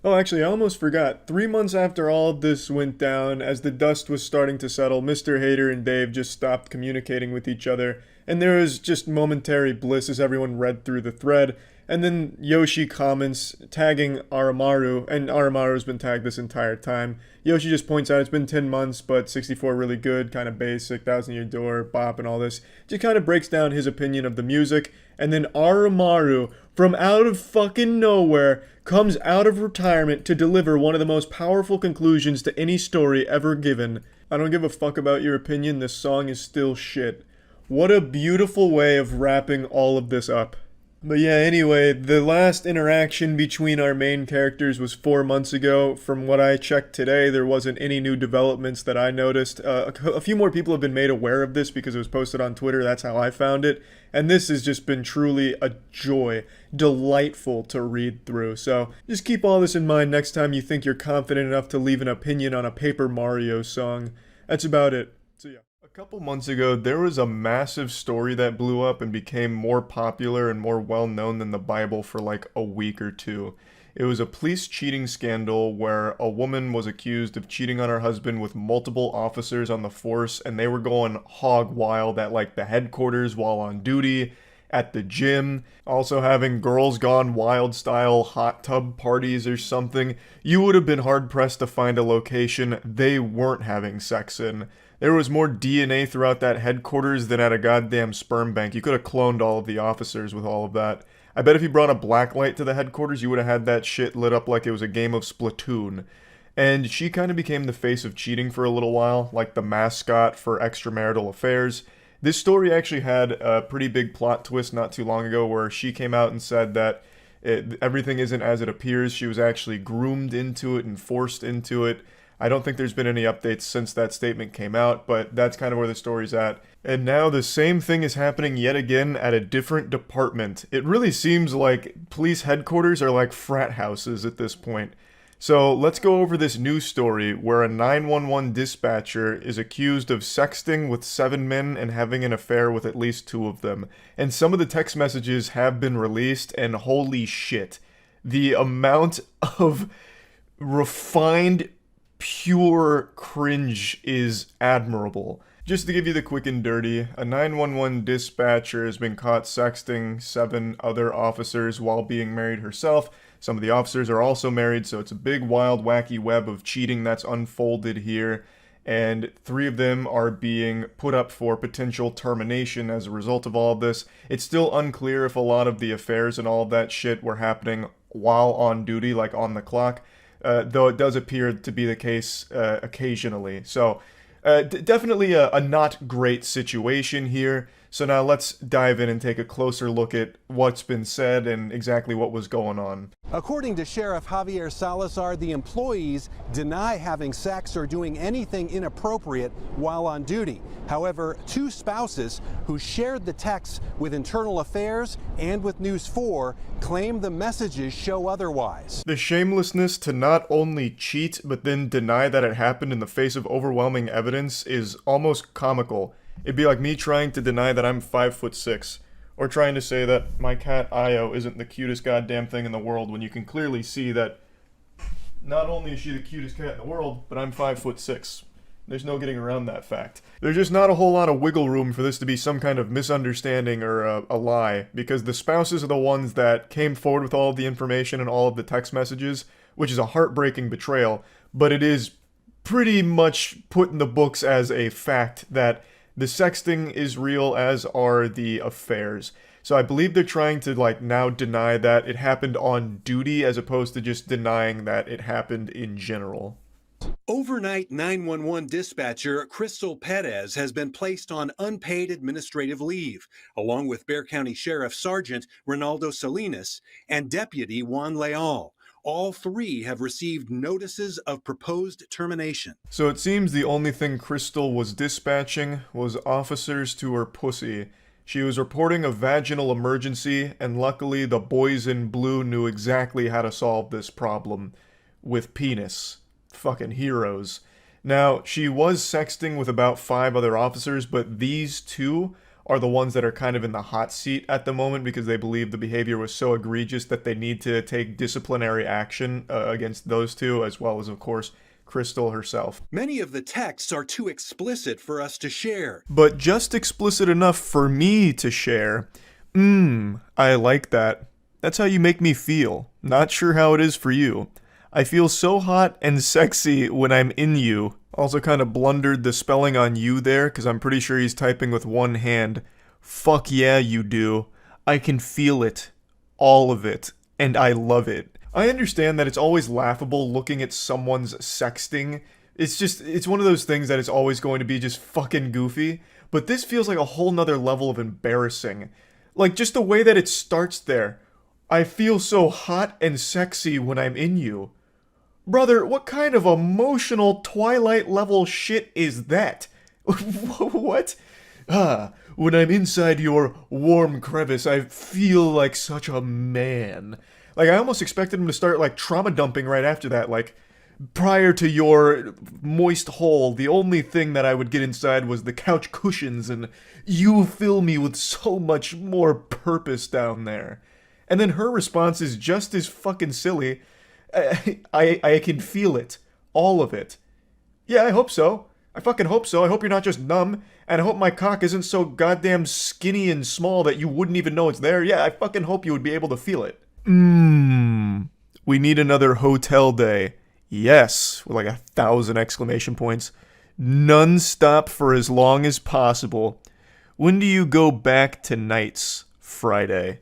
[SPEAKER 1] Oh, actually, I almost forgot. 3 months after all of this went down, as the dust was starting to settle, Mr. Hater and Dave just stopped communicating with each other. And there was just momentary bliss as everyone read through the thread. And then Yoshi comments, tagging Aramaru, and Aramaru's been tagged this entire time. Yoshi just points out it's been 10 months, but 64 really good, kind of basic, 1,000 Year Door, bop, and all this. Just kind of breaks down his opinion of the music. And then Aramaru, from out of fucking nowhere, comes out of retirement to deliver one of the most powerful conclusions to any story ever given. I don't give a fuck about your opinion, this song is still shit. What a beautiful way of wrapping all of this up. But yeah, anyway, the last interaction between our main characters was 4 months ago. From what I checked today, there wasn't any new developments that I noticed. A few more people have been made aware of this because it was posted on Twitter. That's how I found it. And this has just been truly a joy. Delightful to read through. So just keep all this in mind next time you think you're confident enough to leave an opinion on a Paper Mario song. That's about it. So yeah. A couple months ago, there was a massive story that blew up and became more popular and more well known than the Bible for like a week or two. It was a police cheating scandal where a woman was accused of cheating on her husband with multiple officers on the force, and they were going hog wild at like the headquarters while on duty, at the gym, also having girls gone wild style hot tub parties or something. You would have been hard pressed to find a location they weren't having sex in. There was more DNA throughout that headquarters than at a goddamn sperm bank. You could have cloned all of the officers with all of that. I bet if you brought a black light to the headquarters, you would have had that shit lit up like it was a game of Splatoon. And she kind of became the face of cheating for a little while, like the mascot for extramarital affairs. This story actually had a pretty big plot twist not too long ago where she came out and said that everything isn't as it appears. She was actually groomed into it and forced into it. I don't think there's been any updates since that statement came out, but that's kind of where the story's at. And now the same thing is happening yet again at a different department. It really seems like police headquarters are like frat houses at this point. So let's go over this news story where a 911 dispatcher is accused of sexting with 7 men and having an affair with at least 2 of them. And some of the text messages have been released, and holy shit. The amount of refined pure cringe is admirable. Just to give you the quick and dirty, a 911 dispatcher has been caught sexting 7 other officers while being married herself. Some of the officers are also married, so it's a big, wild, wacky web of cheating that's unfolded here. And 3 of them are being put up for potential termination as a result of all of this. It's still unclear if a lot of the affairs and all of that shit were happening while on duty, like on the clock. Though it does appear to be the case occasionally. So definitely a not great situation here. So now let's dive in and take a closer look at what's been said and exactly what was going on.
[SPEAKER 5] According to Sheriff Javier Salazar, the employees deny having sex or doing anything inappropriate while on duty. However, 2 spouses who shared the texts with Internal Affairs and with News 4 claim the messages show otherwise.
[SPEAKER 1] The shamelessness to not only cheat but then deny that it happened in the face of overwhelming evidence is almost comical. It'd be like me trying to deny that I'm 5'6", or trying to say that my cat Io isn't the cutest goddamn thing in the world when you can clearly see that not only is she the cutest cat in the world, but I'm 5'6". There's no getting around that fact. There's just not a whole lot of wiggle room for this to be some kind of misunderstanding or a lie, because the spouses are the ones that came forward with all of the information and all of the text messages, which is a heartbreaking betrayal, but it is pretty much put in the books as a fact that the sexting is real, as are the affairs. So I believe they're trying to now deny that it happened on duty as opposed to just denying that it happened in general.
[SPEAKER 5] Overnight 911 dispatcher Crystal Perez has been placed on unpaid administrative leave, along with Bexar County Sheriff Sergeant Ronaldo Salinas and Deputy Juan Leal. All 3 have received notices of proposed termination.
[SPEAKER 1] So it seems the only thing Crystal was dispatching was officers to her pussy. She was reporting a vaginal emergency, and luckily the boys in blue knew exactly how to solve this problem. With penis. Fucking heroes. Now, she was sexting with about 5 other officers, but these 2 are the ones that are kind of in the hot seat at the moment because they believe the behavior was so egregious that they need to take disciplinary action against those 2, as well as, of course, Crystal herself.
[SPEAKER 5] Many of the texts are too explicit for us to share.
[SPEAKER 1] But just explicit enough for me to share. I like that. That's how you make me feel. Not sure how it is for you. I feel so hot and sexy when I'm in you. Also kind of blundered the spelling on you there, because I'm pretty sure he's typing with one hand. Fuck yeah, you do. I can feel it. All of it. And I love it. I understand that it's always laughable looking at someone's sexting. It's one of those things that is always going to be just fucking goofy. But this feels like a whole nother level of embarrassing. Like, just the way that it starts there. I feel so hot and sexy when I'm in you. Brother, what kind of emotional Twilight level shit is that? What? When I'm inside your warm crevice, I feel like such a man. Like, I almost expected him to start, like, trauma dumping right after that. Like, prior to your moist hole, the only thing that I would get inside was the couch cushions, and you fill me with so much more purpose down there. And then her response is just as fucking silly. I can feel it. All of it. Yeah, I hope so. I fucking hope so. I hope you're not just numb, and I hope my cock isn't so goddamn skinny and small that you wouldn't even know it's there. Yeah, I fucking hope you would be able to feel it. We need another hotel day. Yes, with like 1,000 exclamation points. Non-stop for as long as possible. When do you go back to nights? Friday.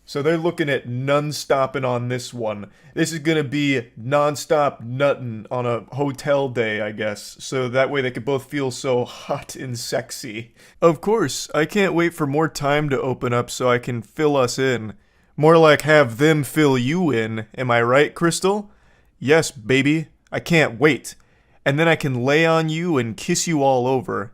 [SPEAKER 1] So they're looking at non-stopping on this one. This is gonna be non-stop nuttin' on a hotel day, I guess. So that way they could both feel so hot and sexy. Of course, I can't wait for more time to open up so I can fill us in. More like have them fill you in. Am I right, Crystal? Yes, baby. I can't wait. And then I can lay on you and kiss you all over.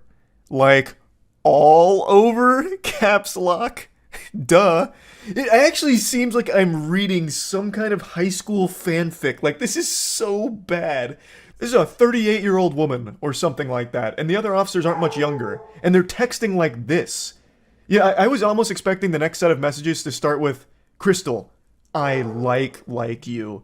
[SPEAKER 1] Like, all over? Caps lock? Duh. It actually seems like I'm reading some kind of high school fanfic. Like, this is so bad. This is a 38-year-old woman or something like that, and the other officers aren't much younger, and they're texting like this. Yeah, I was almost expecting the next set of messages to start with, Crystal, I like you.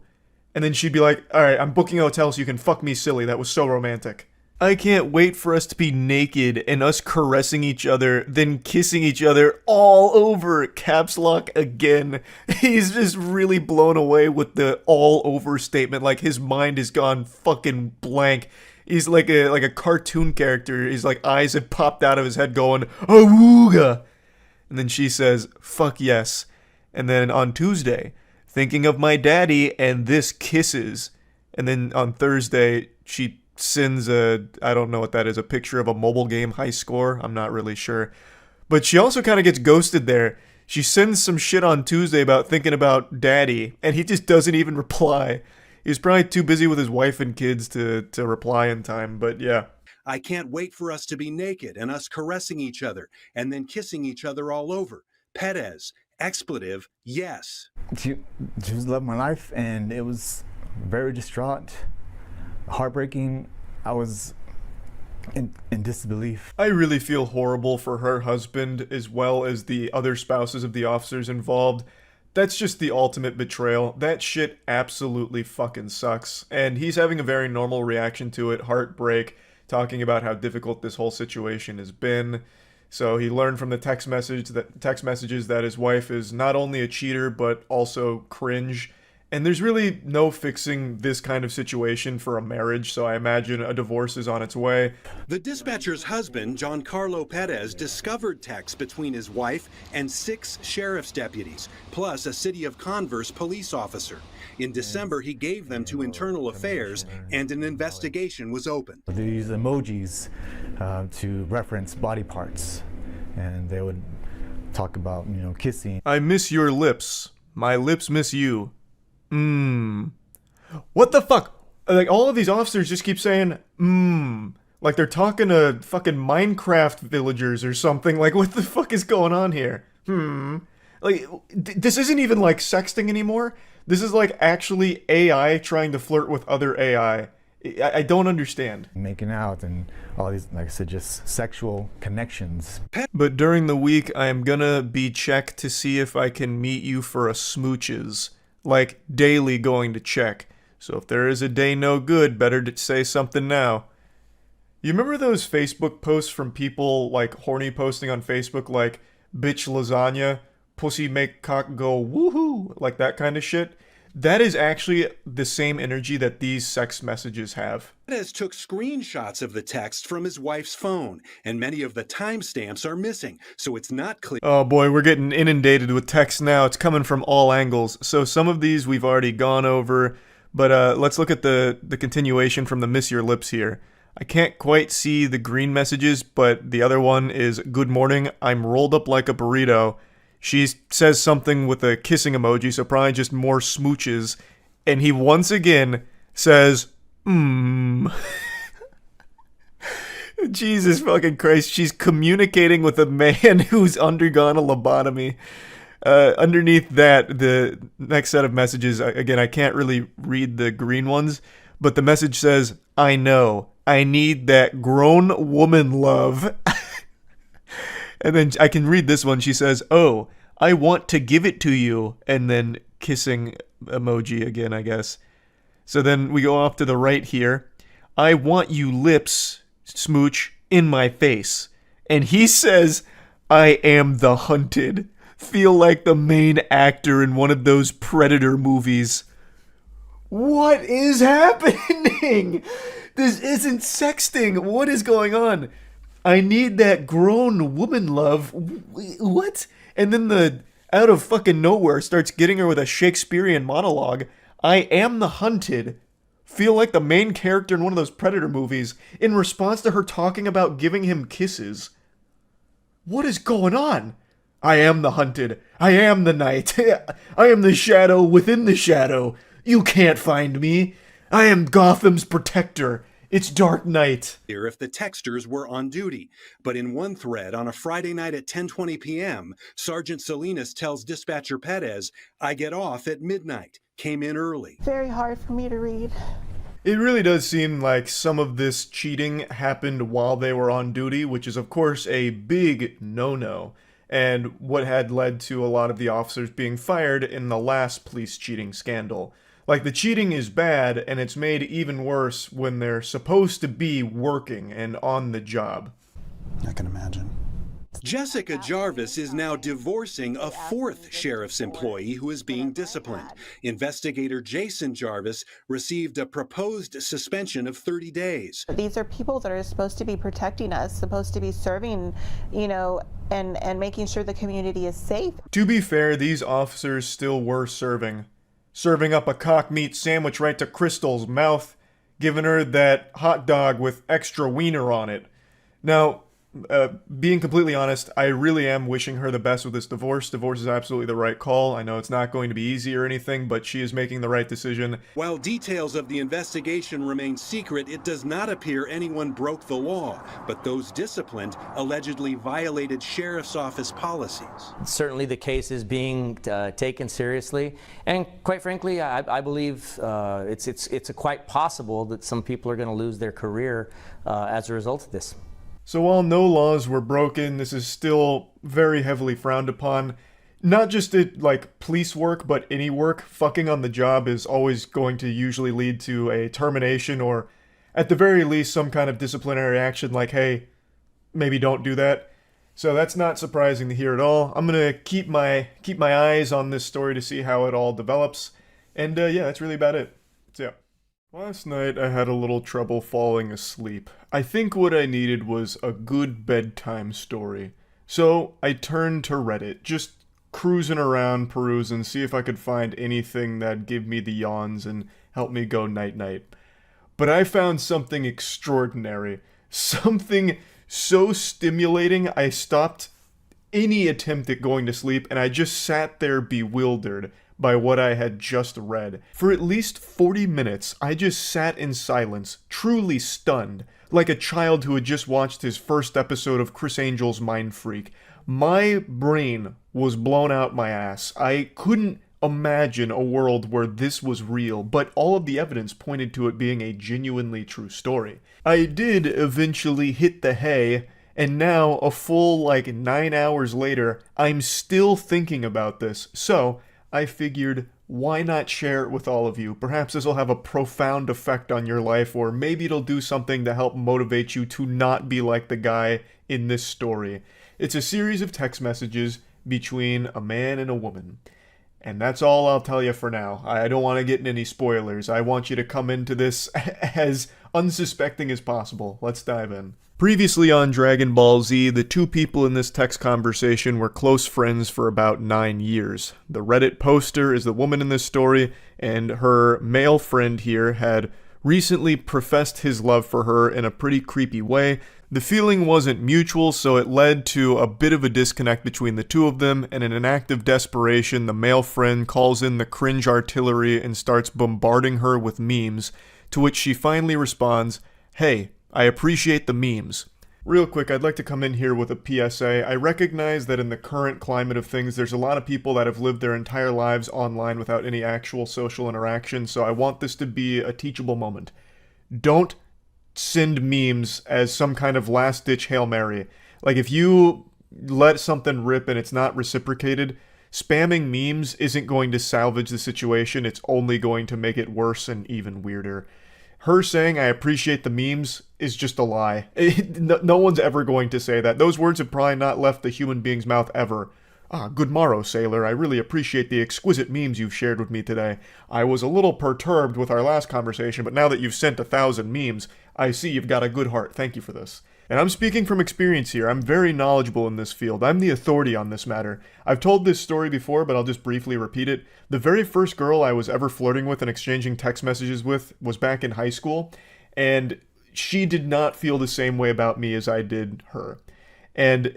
[SPEAKER 1] And then she'd be like, alright, I'm booking a hotel so you can fuck me silly. That was so romantic. I can't wait for us to be naked and us caressing each other, then kissing each other all over. Caps lock again. He's just really blown away with the all over statement. Like his mind has gone fucking blank. He's like a cartoon character. His like eyes have popped out of his head going, awooga. And then she says, fuck yes. And then on Tuesday, thinking of my daddy and this kisses. And then on Thursday, she sends I don't know what that is, a picture of a mobile game high score. I'm not really sure. But she also kind of gets ghosted there. She sends some shit on Tuesday about thinking about daddy, and he just doesn't even reply. He's probably too busy with his wife and kids to reply in time, but yeah.
[SPEAKER 5] I can't wait for us to be naked and us caressing each other and then kissing each other all over. Perez, expletive, yes.
[SPEAKER 6] She was loving my life, and it was very distraught, heartbreaking. I was in disbelief.
[SPEAKER 1] I really feel horrible for her husband as well as the other spouses of the officers involved. That's just the ultimate betrayal. That shit absolutely fucking sucks. And he's having a very normal reaction to it, heartbreak, talking about how difficult this whole situation has been. So he learned from the text messages that his wife is not only a cheater but also cringe. And there's really no fixing this kind of situation for a marriage, so I imagine a divorce is on its way.
[SPEAKER 5] The dispatcher's husband, Giancarlo Perez, discovered texts between his wife and 6 sheriff's deputies, plus a City of Converse police officer. In December, he gave them to Internal Affairs, and an investigation was opened.
[SPEAKER 6] They use emojis to reference body parts, and they would talk about, kissing.
[SPEAKER 1] I miss your lips. My lips miss you. What the fuck? Like, all of these officers just keep saying, like they're talking to fucking Minecraft villagers or something. Like, what the fuck is going on here? Like, this isn't even like sexting anymore. This is like actually AI trying to flirt with other AI. I don't understand.
[SPEAKER 6] Making out and all these, like I said, just sexual connections.
[SPEAKER 1] But during the week, I am gonna be checked to see if I can meet you for a smooches. Like, daily going to check. So if there is a day no good, better to say something now. You remember those Facebook posts from people, like, horny posting on Facebook, like, bitch lasagna, pussy make cock go woohoo, like that kind of shit? That is actually the same energy that these sex messages have.
[SPEAKER 5] Perez took screenshots of the text from his wife's phone, and many of the timestamps are missing, so it's not clear.
[SPEAKER 1] Oh boy, we're getting inundated with text now. It's coming from all angles. So some of these we've already gone over, but let's look at the continuation from the Miss Your Lips here. I can't quite see the green messages, but the other one is, good morning, I'm rolled up like a burrito. She says something with a kissing emoji, so probably just more smooches. And he once again says, Jesus fucking Christ, she's communicating with a man who's undergone a lobotomy. Underneath that, the next set of messages, again, I can't really read the green ones, but the message says, I know, I need that grown woman love. And then I can read this one. She says, oh, I want to give it to you. And then kissing emoji again, I guess. So then we go off to the right here. I want you lips, smooch, in my face. And he says, I am the hunted. Feel like the main actor in one of those Predator movies. What is happening? This isn't sexting. What is going on? I need that grown woman love. What? And then the out of fucking nowhere starts getting her with a Shakespearean monologue. I am the hunted. Feel like the main character in one of those Predator movies in response to her talking about giving him kisses. What is going on? I am the hunted. I am the night. I am the shadow within the shadow. You can't find me. I am Gotham's protector. It's dark night.
[SPEAKER 5] If the texters were on duty. But in one thread on a Friday night at 10:20 p.m., Sergeant Salinas tells dispatcher Perez, I get off at midnight. Came in early.
[SPEAKER 7] Very hard for me to read.
[SPEAKER 1] It really does seem like some of this cheating happened while they were on duty, which is of course a big no-no, and what had led to a lot of the officers being fired in the last police cheating scandal. Like, the cheating is bad, and it's made even worse when they're supposed to be working and on the job.
[SPEAKER 8] I can imagine.
[SPEAKER 5] Jessica Jarvis is now divorcing a fourth sheriff's employee who is being disciplined. Investigator Jason Jarvis received a proposed suspension of 30 days.
[SPEAKER 7] These are people that are supposed to be protecting us, supposed to be serving, and making sure the community is safe.
[SPEAKER 1] To be fair, these officers still were serving up a cock meat sandwich right to Crystal's mouth, giving her that hot dog with extra wiener on it. Now, being completely honest, I really am wishing her the best with this divorce. Divorce is absolutely the right call. I know it's not going to be easy or anything, but she is making the right decision.
[SPEAKER 5] While details of the investigation remain secret, it does not appear anyone broke the law, but those disciplined allegedly violated sheriff's office policies.
[SPEAKER 9] Certainly the case is being taken seriously, and quite frankly, I believe it's quite possible that some people are going to lose their career as a result of this.
[SPEAKER 1] So while no laws were broken, this is still very heavily frowned upon. Not just at, like, police work, but any work. Fucking on the job is always going to usually lead to a termination or, at the very least, some kind of disciplinary action like, hey, maybe don't do that. So that's not surprising to hear at all. I'm gonna keep my eyes on this story to see how it all develops. And yeah, that's really about it. So yeah. Last night I had a little trouble falling asleep. I think what I needed was a good bedtime story. So I turned to Reddit, just cruising around, perusing, see if I could find anything that'd give me the yawns and help me go night-night. But I found something extraordinary. Something so stimulating I stopped any attempt at going to sleep and I just sat there bewildered by what I had just read. For at least 40 minutes, I just sat in silence, truly stunned, like a child who had just watched his first episode of Chris Angel's Mind Freak. My brain was blown out my ass. I couldn't imagine a world where this was real, but all of the evidence pointed to it being a genuinely true story. I did eventually hit the hay, and now, a full, 9 hours later, I'm still thinking about this, so I figured, why not share it with all of you? Perhaps this will have a profound effect on your life, or maybe it'll do something to help motivate you to not be like the guy in this story. It's a series of text messages between a man and a woman. And that's all I'll tell you for now. I don't want to get in any spoilers. I want you to come into this as unsuspecting as possible. Let's dive in. Previously on Dragon Ball Z, the two people in this text conversation were close friends for about 9 years. The Reddit poster is the woman in this story, and her male friend here had recently professed his love for her in a pretty creepy way. The feeling wasn't mutual, so it led to a bit of a disconnect between the two of them, and in an act of desperation, the male friend calls in the cringe artillery and starts bombarding her with memes, to which she finally responds, "Hey, I appreciate the memes." Real quick, I'd like to come in here with a PSA. I recognize that in the current climate of things, there's a lot of people that have lived their entire lives online without any actual social interaction, so I want this to be a teachable moment. Don't send memes as some kind of last-ditch Hail Mary. Like, if you let something rip and it's not reciprocated, spamming memes isn't going to salvage the situation, it's only going to make it worse and even weirder. Her saying, "I appreciate the memes," is just a lie. No one's ever going to say that. Those words have probably not left the human being's mouth ever. "Ah, good morrow, sailor. I really appreciate the exquisite memes you've shared with me today. I was a little perturbed with our last conversation, but now that you've sent 1,000 memes, I see you've got a good heart. Thank you for this." And I'm speaking from experience here. I'm very knowledgeable in this field. I'm the authority on this matter. I've told this story before, but I'll just briefly repeat it. The very first girl I was ever flirting with and exchanging text messages with was back in high school, and she did not feel the same way about me as I did her. And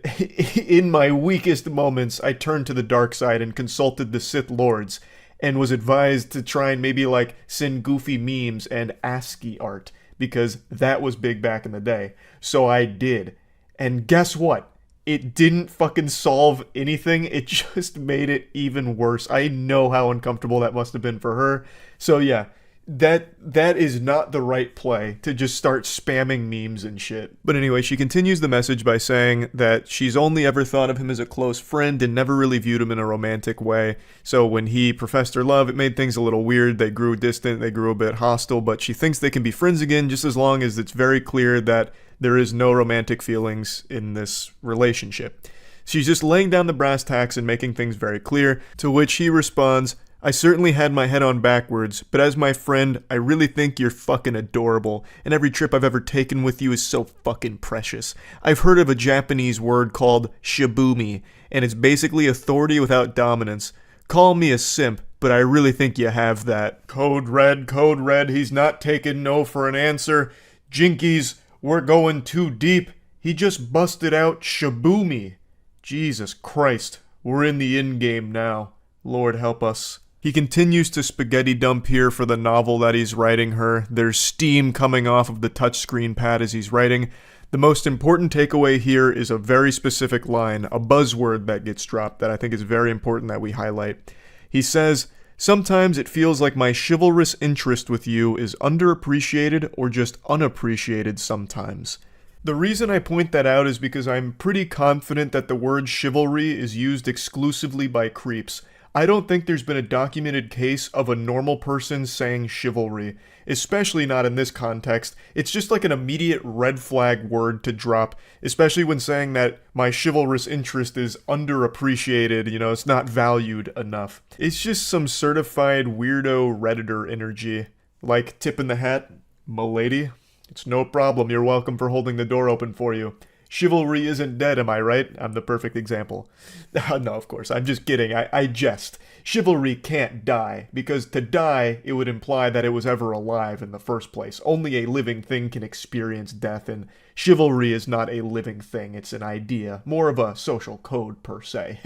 [SPEAKER 1] in my weakest moments, I turned to the dark side and consulted the Sith Lords, and was advised to try and maybe like send goofy memes and ASCII art, because that was big back in the day. So I did. And guess what? It didn't fucking solve anything. It just made it even worse. I know how uncomfortable that must have been for her. So yeah, that is not the right play, to just start spamming memes and shit. But anyway, she continues the message by saying that she's only ever thought of him as a close friend and never really viewed him in a romantic way. So when he professed her love, it made things a little weird. They grew distant, they grew a bit hostile, but she thinks they can be friends again just as long as it's very clear that there is no romantic feelings in this relationship. She's just laying down the brass tacks and making things very clear, to which he responds, "I certainly had my head on backwards, but as my friend, I really think you're fucking adorable, and every trip I've ever taken with you is so fucking precious. I've heard of a Japanese word called shibumi, and it's basically authority without dominance. Call me a simp, but I really think you have that." Code red, he's not taking no for an answer. Jinkies, we're going too deep. He just busted out shibumi. Jesus Christ, we're in the in-game now. Lord help us. He continues to spaghetti dump here for the novel that he's writing her. There's steam coming off of the touchscreen pad as he's writing. The most important takeaway here is a very specific line, a buzzword that gets dropped that I think is very important that we highlight. He says, "Sometimes it feels like my chivalrous interest with you is underappreciated or just unappreciated sometimes." The reason I point that out is because I'm pretty confident that the word chivalry is used exclusively by creeps. I don't think there's been a documented case of a normal person saying chivalry, especially not in this context. It's just like an immediate red flag word to drop, especially when saying that my chivalrous interest is underappreciated, it's not valued enough. It's just some certified weirdo Redditor energy. Like, tip in the hat, "M'lady, it's no problem, you're welcome for holding the door open for you. Chivalry isn't dead, am I right?" I'm the perfect example. No, of course, I'm just kidding. I jest. Chivalry can't die, because to die, it would imply that it was ever alive in the first place. Only a living thing can experience death, and chivalry is not a living thing. It's an idea, more of a social code, per se.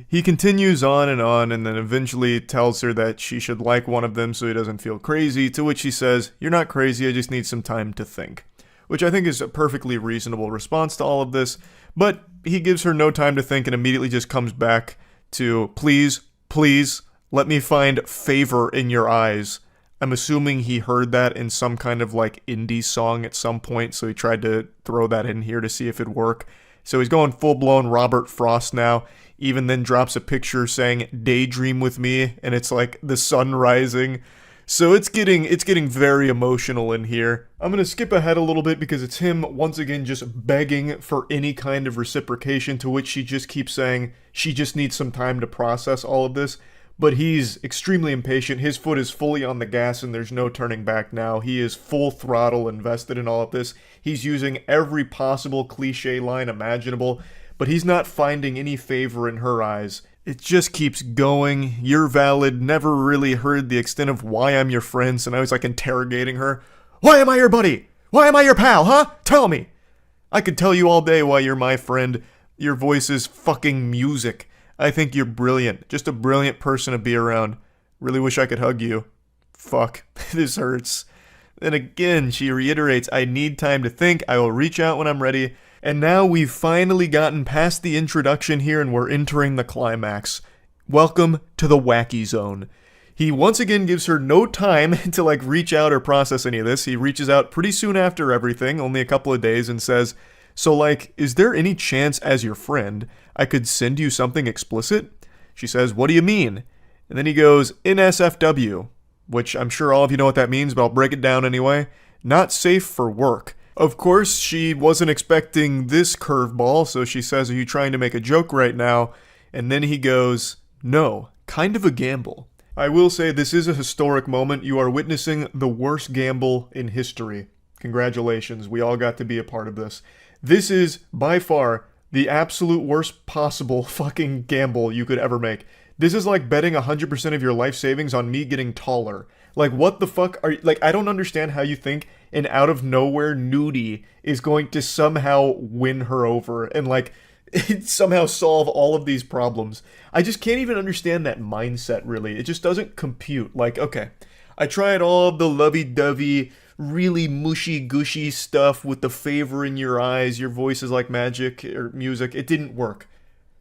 [SPEAKER 1] He continues on, and then eventually tells her that she should like one of them so he doesn't feel crazy, to which she says, "You're not crazy, I just need some time to think." Which I think is a perfectly reasonable response to all of this, but he gives her no time to think and immediately just comes back to, please, let me find favor in your eyes." I'm assuming he heard that in some kind of like indie song at some point, so he tried to throw that in here to see if it'd work. So he's going full-blown Robert Frost now, even then drops a picture saying, "Daydream with me," and it's like the sun rising. So it's getting very emotional in here. I'm going to skip ahead a little bit because it's him once again just begging for any kind of reciprocation, to which she just keeps saying she just needs some time to process all of this. But he's extremely impatient. His foot is fully on the gas and there's no turning back now. He is full throttle invested in all of this. He's using every possible cliche line imaginable, but he's not finding any favor in her eyes. It just keeps going. You're valid. Never really heard the extent of why I'm your friend, so now he's like interrogating her. Why am I your buddy? Why am I your pal, huh? Tell me. I could tell you all day why you're my friend. Your voice is fucking music. I think you're brilliant. Just a brilliant person to be around. Really wish I could hug you. Fuck. This hurts. Then again, she reiterates, I need time to think. I will reach out when I'm ready. And now we've finally gotten past the introduction here and we're entering the climax. Welcome to the wacky zone. He once again gives her no time to reach out or process any of this. He reaches out pretty soon after everything, only a couple of days, and says, so is there any chance as your friend I could send you something explicit? She says, what do you mean? And then he goes, NSFW, which I'm sure all of you know what that means, but I'll break it down anyway. Not safe for work. Of course, she wasn't expecting this curveball, so she says, are you trying to make a joke right now? And then he goes, no, kind of a gamble. I will say this is a historic moment. You are witnessing the worst gamble in history. Congratulations, we all got to be a part of this. This is, by far, the absolute worst possible fucking gamble you could ever make. This is like betting 100% of your life savings on me getting taller. What the fuck are you, I don't understand how you think an out-of-nowhere nudie is going to somehow win her over and, somehow solve all of these problems. I just can't even understand that mindset, really. It just doesn't compute. Okay, I tried all of the lovey-dovey, really mushy-gushy stuff with the favor in your eyes, your voice is like magic or music. It didn't work.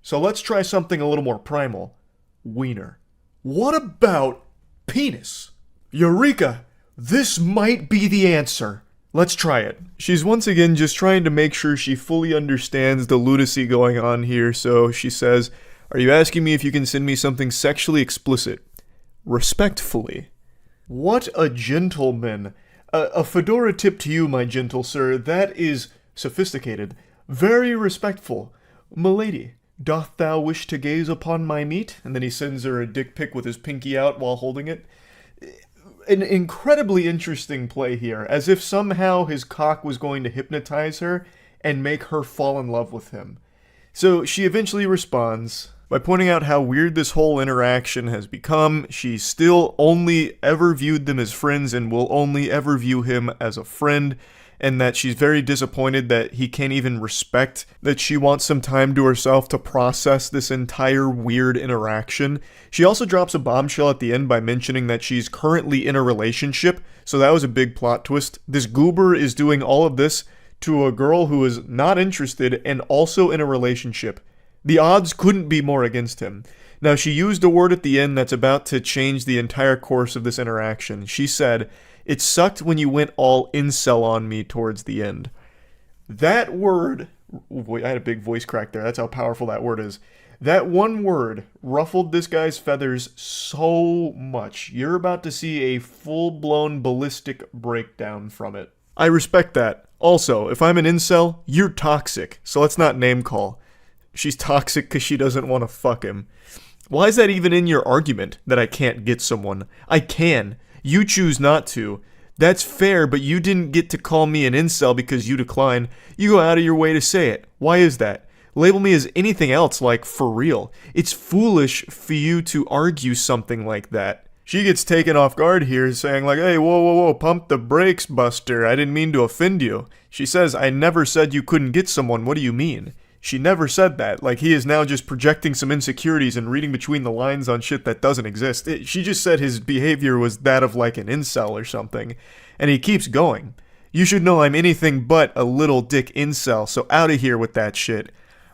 [SPEAKER 1] So let's try something a little more primal. Wiener. What about penis? Eureka! This might be the answer. Let's try it. She's once again just trying to make sure she fully understands the lunacy going on here, so she says, are you asking me if you can send me something sexually explicit? Respectfully. What a gentleman. A fedora tip to you, my gentle sir. That is sophisticated. Very respectful. Milady, doth thou wish to gaze upon my meat? And then he sends her a dick pic with his pinky out while holding it. An incredibly interesting play here, as if somehow his cock was going to hypnotize her and make her fall in love with him. So she eventually responds by pointing out how weird this whole interaction has become. She still only ever viewed them as friends and will only ever view him as a friend, and that she's very disappointed that he can't even respect that she wants some time to herself to process this entire weird interaction. She also drops a bombshell at the end by mentioning that she's currently in a relationship, so that was a big plot twist. This goober is doing all of this to a girl who is not interested and also in a relationship. The odds couldn't be more against him. Now, she used a word at the end that's about to change the entire course of this interaction. She said, it sucked when you went all incel on me towards the end. That word, I had a big voice crack there, that's how powerful that word is. That one word ruffled this guy's feathers so much. You're about to see a full-blown ballistic breakdown from it. I respect that. Also, if I'm an incel, you're toxic, so let's not name call. She's toxic because she doesn't want to fuck him. Why is that even in your argument, that I can't get someone? I can. You choose not to. That's fair, but you didn't get to call me an incel because you decline. You go out of your way to say it. Why is that? Label me as anything else, for real. It's foolish for you to argue something like that. She gets taken off guard here, saying hey, whoa, pump the brakes, Buster. I didn't mean to offend you. She says, I never said you couldn't get someone. What do you mean? She never said that. He is now just projecting some insecurities and reading between the lines on shit that doesn't exist. She just said his behavior was that of an incel or something. And he keeps going. You should know I'm anything but a little dick incel, so out of here with that shit.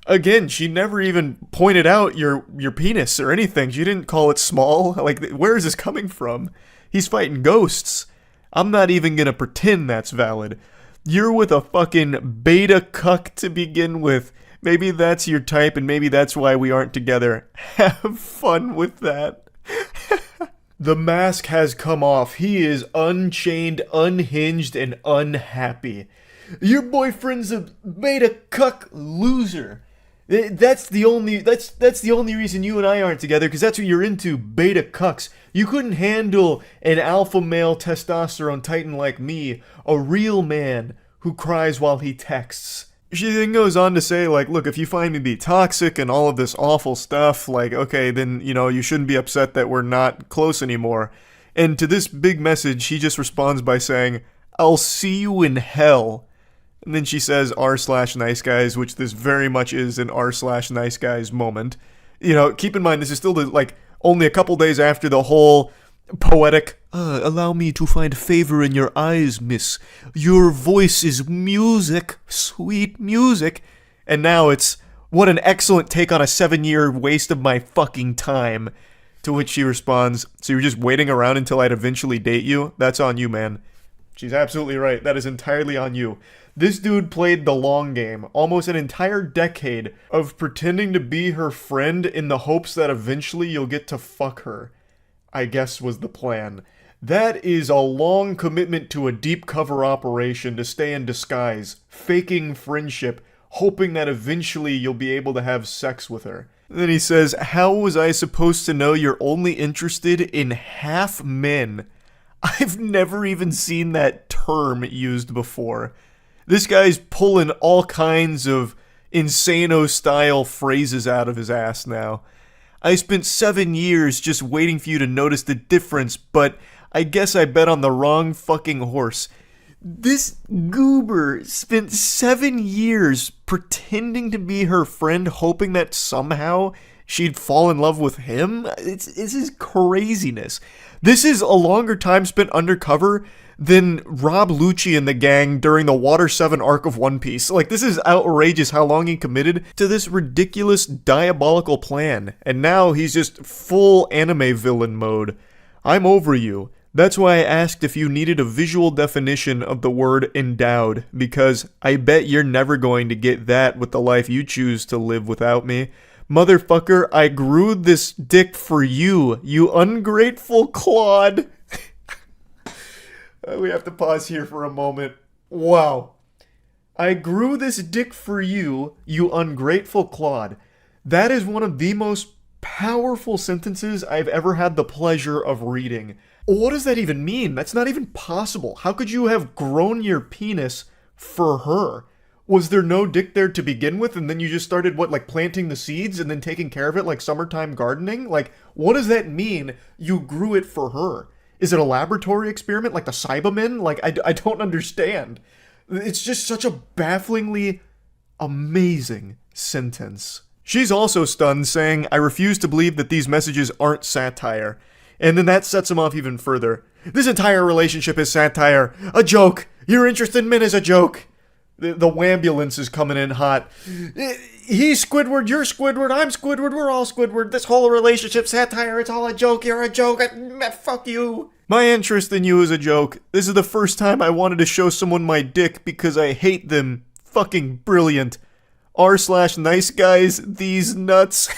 [SPEAKER 1] Again, she never even pointed out your penis or anything. She didn't call it small. Where is this coming from? He's fighting ghosts. I'm not even gonna pretend that's valid. You're with a fucking beta cuck to begin with. Maybe that's your type, and maybe that's why we aren't together. Have fun with that. The mask has come off. He is unchained, unhinged, and unhappy. Your boyfriend's a beta cuck loser. That's the only reason you and I aren't together, because that's what you're into, beta cucks. You couldn't handle an alpha male testosterone titan like me, a real man who cries while he texts. She then goes on to say, like, look, if you find me to be toxic and all of this awful stuff, like, okay, then, you know, you shouldn't be upset that we're not close anymore. And to this big message, he just responds by saying, I'll see you in hell. And then she says r/nice guys, which this very much is an r/nice guys moment. You know, keep in mind, this is still, like, only a couple days after the whole poetic, allow me to find favor in your eyes, miss. Your voice is music, sweet music. And now it's, what an excellent take on a 7-year waste of my fucking time. To which she responds, so you're just waiting around until I'd eventually date you? That's on you, man. She's absolutely right. That is entirely on you. This dude played the long game, almost an entire decade of pretending to be her friend in the hopes that eventually you'll get to fuck her. I guess was the plan. That is a long commitment to a deep cover operation to stay in disguise, faking friendship, hoping that eventually you'll be able to have sex with her. And then he says, how was I supposed to know you're only interested in half men? I've never even seen that term used before. This guy's pulling all kinds of Insano-style phrases out of his ass now. I spent 7 years just waiting for you to notice the difference, but I guess I bet on the wrong fucking horse. This goober spent 7 years pretending to be her friend, hoping that somehow she'd fall in love with him? This is craziness. This is a longer time spent undercover than Rob Lucci and the gang during the Water 7 arc of One Piece. Like, this is outrageous how long he committed to this ridiculous, diabolical plan. And now he's just full anime villain mode. I'm over you. That's why I asked if you needed a visual definition of the word endowed, because I bet you're never going to get that with the life you choose to live without me. Motherfucker, I grew this dick for you, you ungrateful clod. We have to pause here for a moment. Wow. I grew this dick for you, you ungrateful clod. That is one of the most powerful sentences I've ever had the pleasure of reading. What does that even mean? That's not even possible. How could you have grown your penis for her? Was there no dick there to begin with, and then you just started, like planting the seeds and then taking care of it like summertime gardening? Like, what does that mean, you grew it for her? Is it a laboratory experiment like the Cybermen? Like, I don't understand. It's just such a bafflingly amazing sentence. She's also stunned, saying, I refuse to believe that these messages aren't satire. And then that sets him off even further. This entire relationship is satire. A joke. Your interest in men is a joke. The wambulance is coming in hot. He's Squidward, you're Squidward, I'm Squidward, we're all Squidward. This whole relationship satire, it's all a joke, you're a joke. Fuck you. My interest in you is a joke. This is the first time I wanted to show someone my dick because I hate them. Fucking brilliant. r/nice guys, these nuts.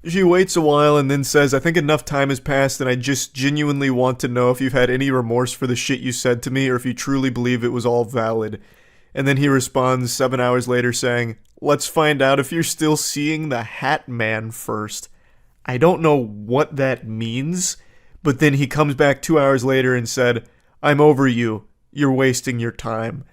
[SPEAKER 1] She waits a while and then says, I think enough time has passed and I just genuinely want to know if you've had any remorse for the shit you said to me or if you truly believe it was all valid. And then he responds 7 hours later saying, let's find out if you're still seeing the Hat Man first. I don't know what that means, but then he comes back 2 hours later and said, I'm over you. You're wasting your time.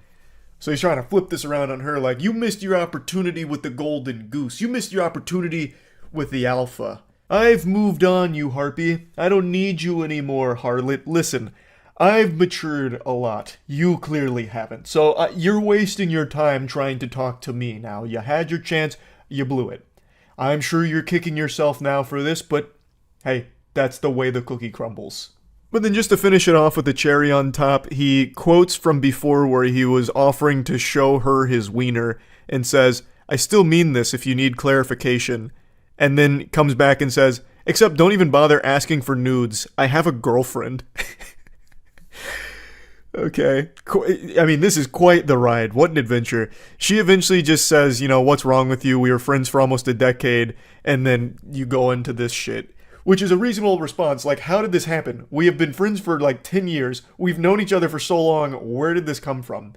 [SPEAKER 1] So he's trying to flip this around on her like, you missed your opportunity with the golden goose. You missed your opportunity with the alpha. I've moved on, you harpy. I don't need you anymore, harlot. Listen, I've matured a lot. You clearly haven't. So you're wasting your time trying to talk to me now. You had your chance, you blew it. I'm sure you're kicking yourself now for this, but hey, that's the way the cookie crumbles. But then just to finish it off with the cherry on top, he quotes from before where he was offering to show her his wiener and says, I still mean this if you need clarification. And then comes back and says, except don't even bother asking for nudes. I have a girlfriend. Okay. I mean, this is quite the ride. What an adventure. She eventually just says, you know, what's wrong with you? We were friends for almost a decade. And then you go into this shit. Which is a reasonable response. Like, how did this happen? We have been friends for like 10 years. We've known each other for so long. Where did this come from?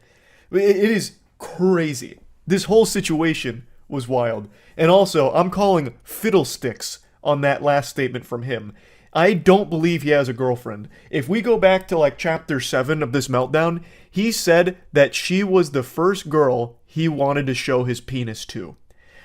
[SPEAKER 1] It is crazy. This whole situation was wild. And also, I'm calling fiddlesticks on that last statement from him. I don't believe he has a girlfriend. If we go back to like chapter 7 of this meltdown, he said that she was the first girl he wanted to show his penis to.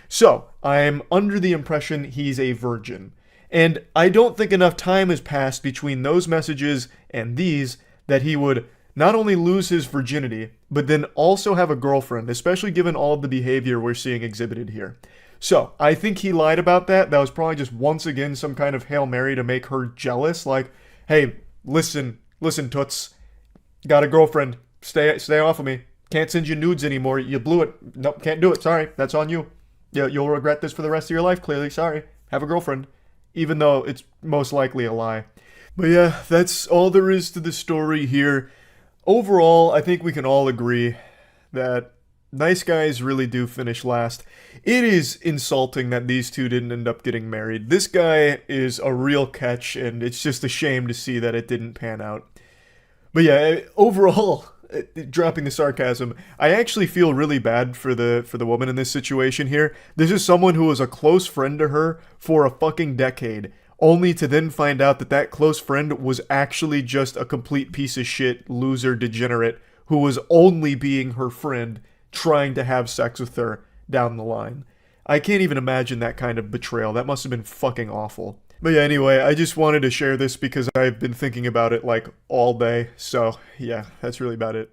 [SPEAKER 1] So, I'm under the impression he's a virgin. And I don't think enough time has passed between those messages and these that he would not only lose his virginity, but then also have a girlfriend, especially given all of the behavior we're seeing exhibited here. So, I think he lied about that. That was probably just once again some kind of Hail Mary to make her jealous. Like, hey, listen, Toots. Got a girlfriend. Stay off of me. Can't send you nudes anymore. You blew it. Nope, can't do it. Sorry. That's on you. Yeah, you'll regret this for the rest of your life, clearly. Sorry. Have a girlfriend. Even though it's most likely a lie. But yeah, that's all there is to the story here. Overall, I think we can all agree that nice guys really do finish last. It is insulting that these two didn't end up getting married. This guy is a real catch, and it's just a shame to see that it didn't pan out. But yeah, overall, dropping the sarcasm, I actually feel really bad for the woman in this situation here. This is someone who was a close friend to her for a fucking decade, only to then find out that that close friend was actually just a complete piece of shit, loser, degenerate, who was only being her friend, trying to have sex with her down the line. I can't even imagine that kind of betrayal. That must have been fucking awful. But yeah, anyway, I just wanted to share this because I've been thinking about it like all day. So yeah, that's really about it.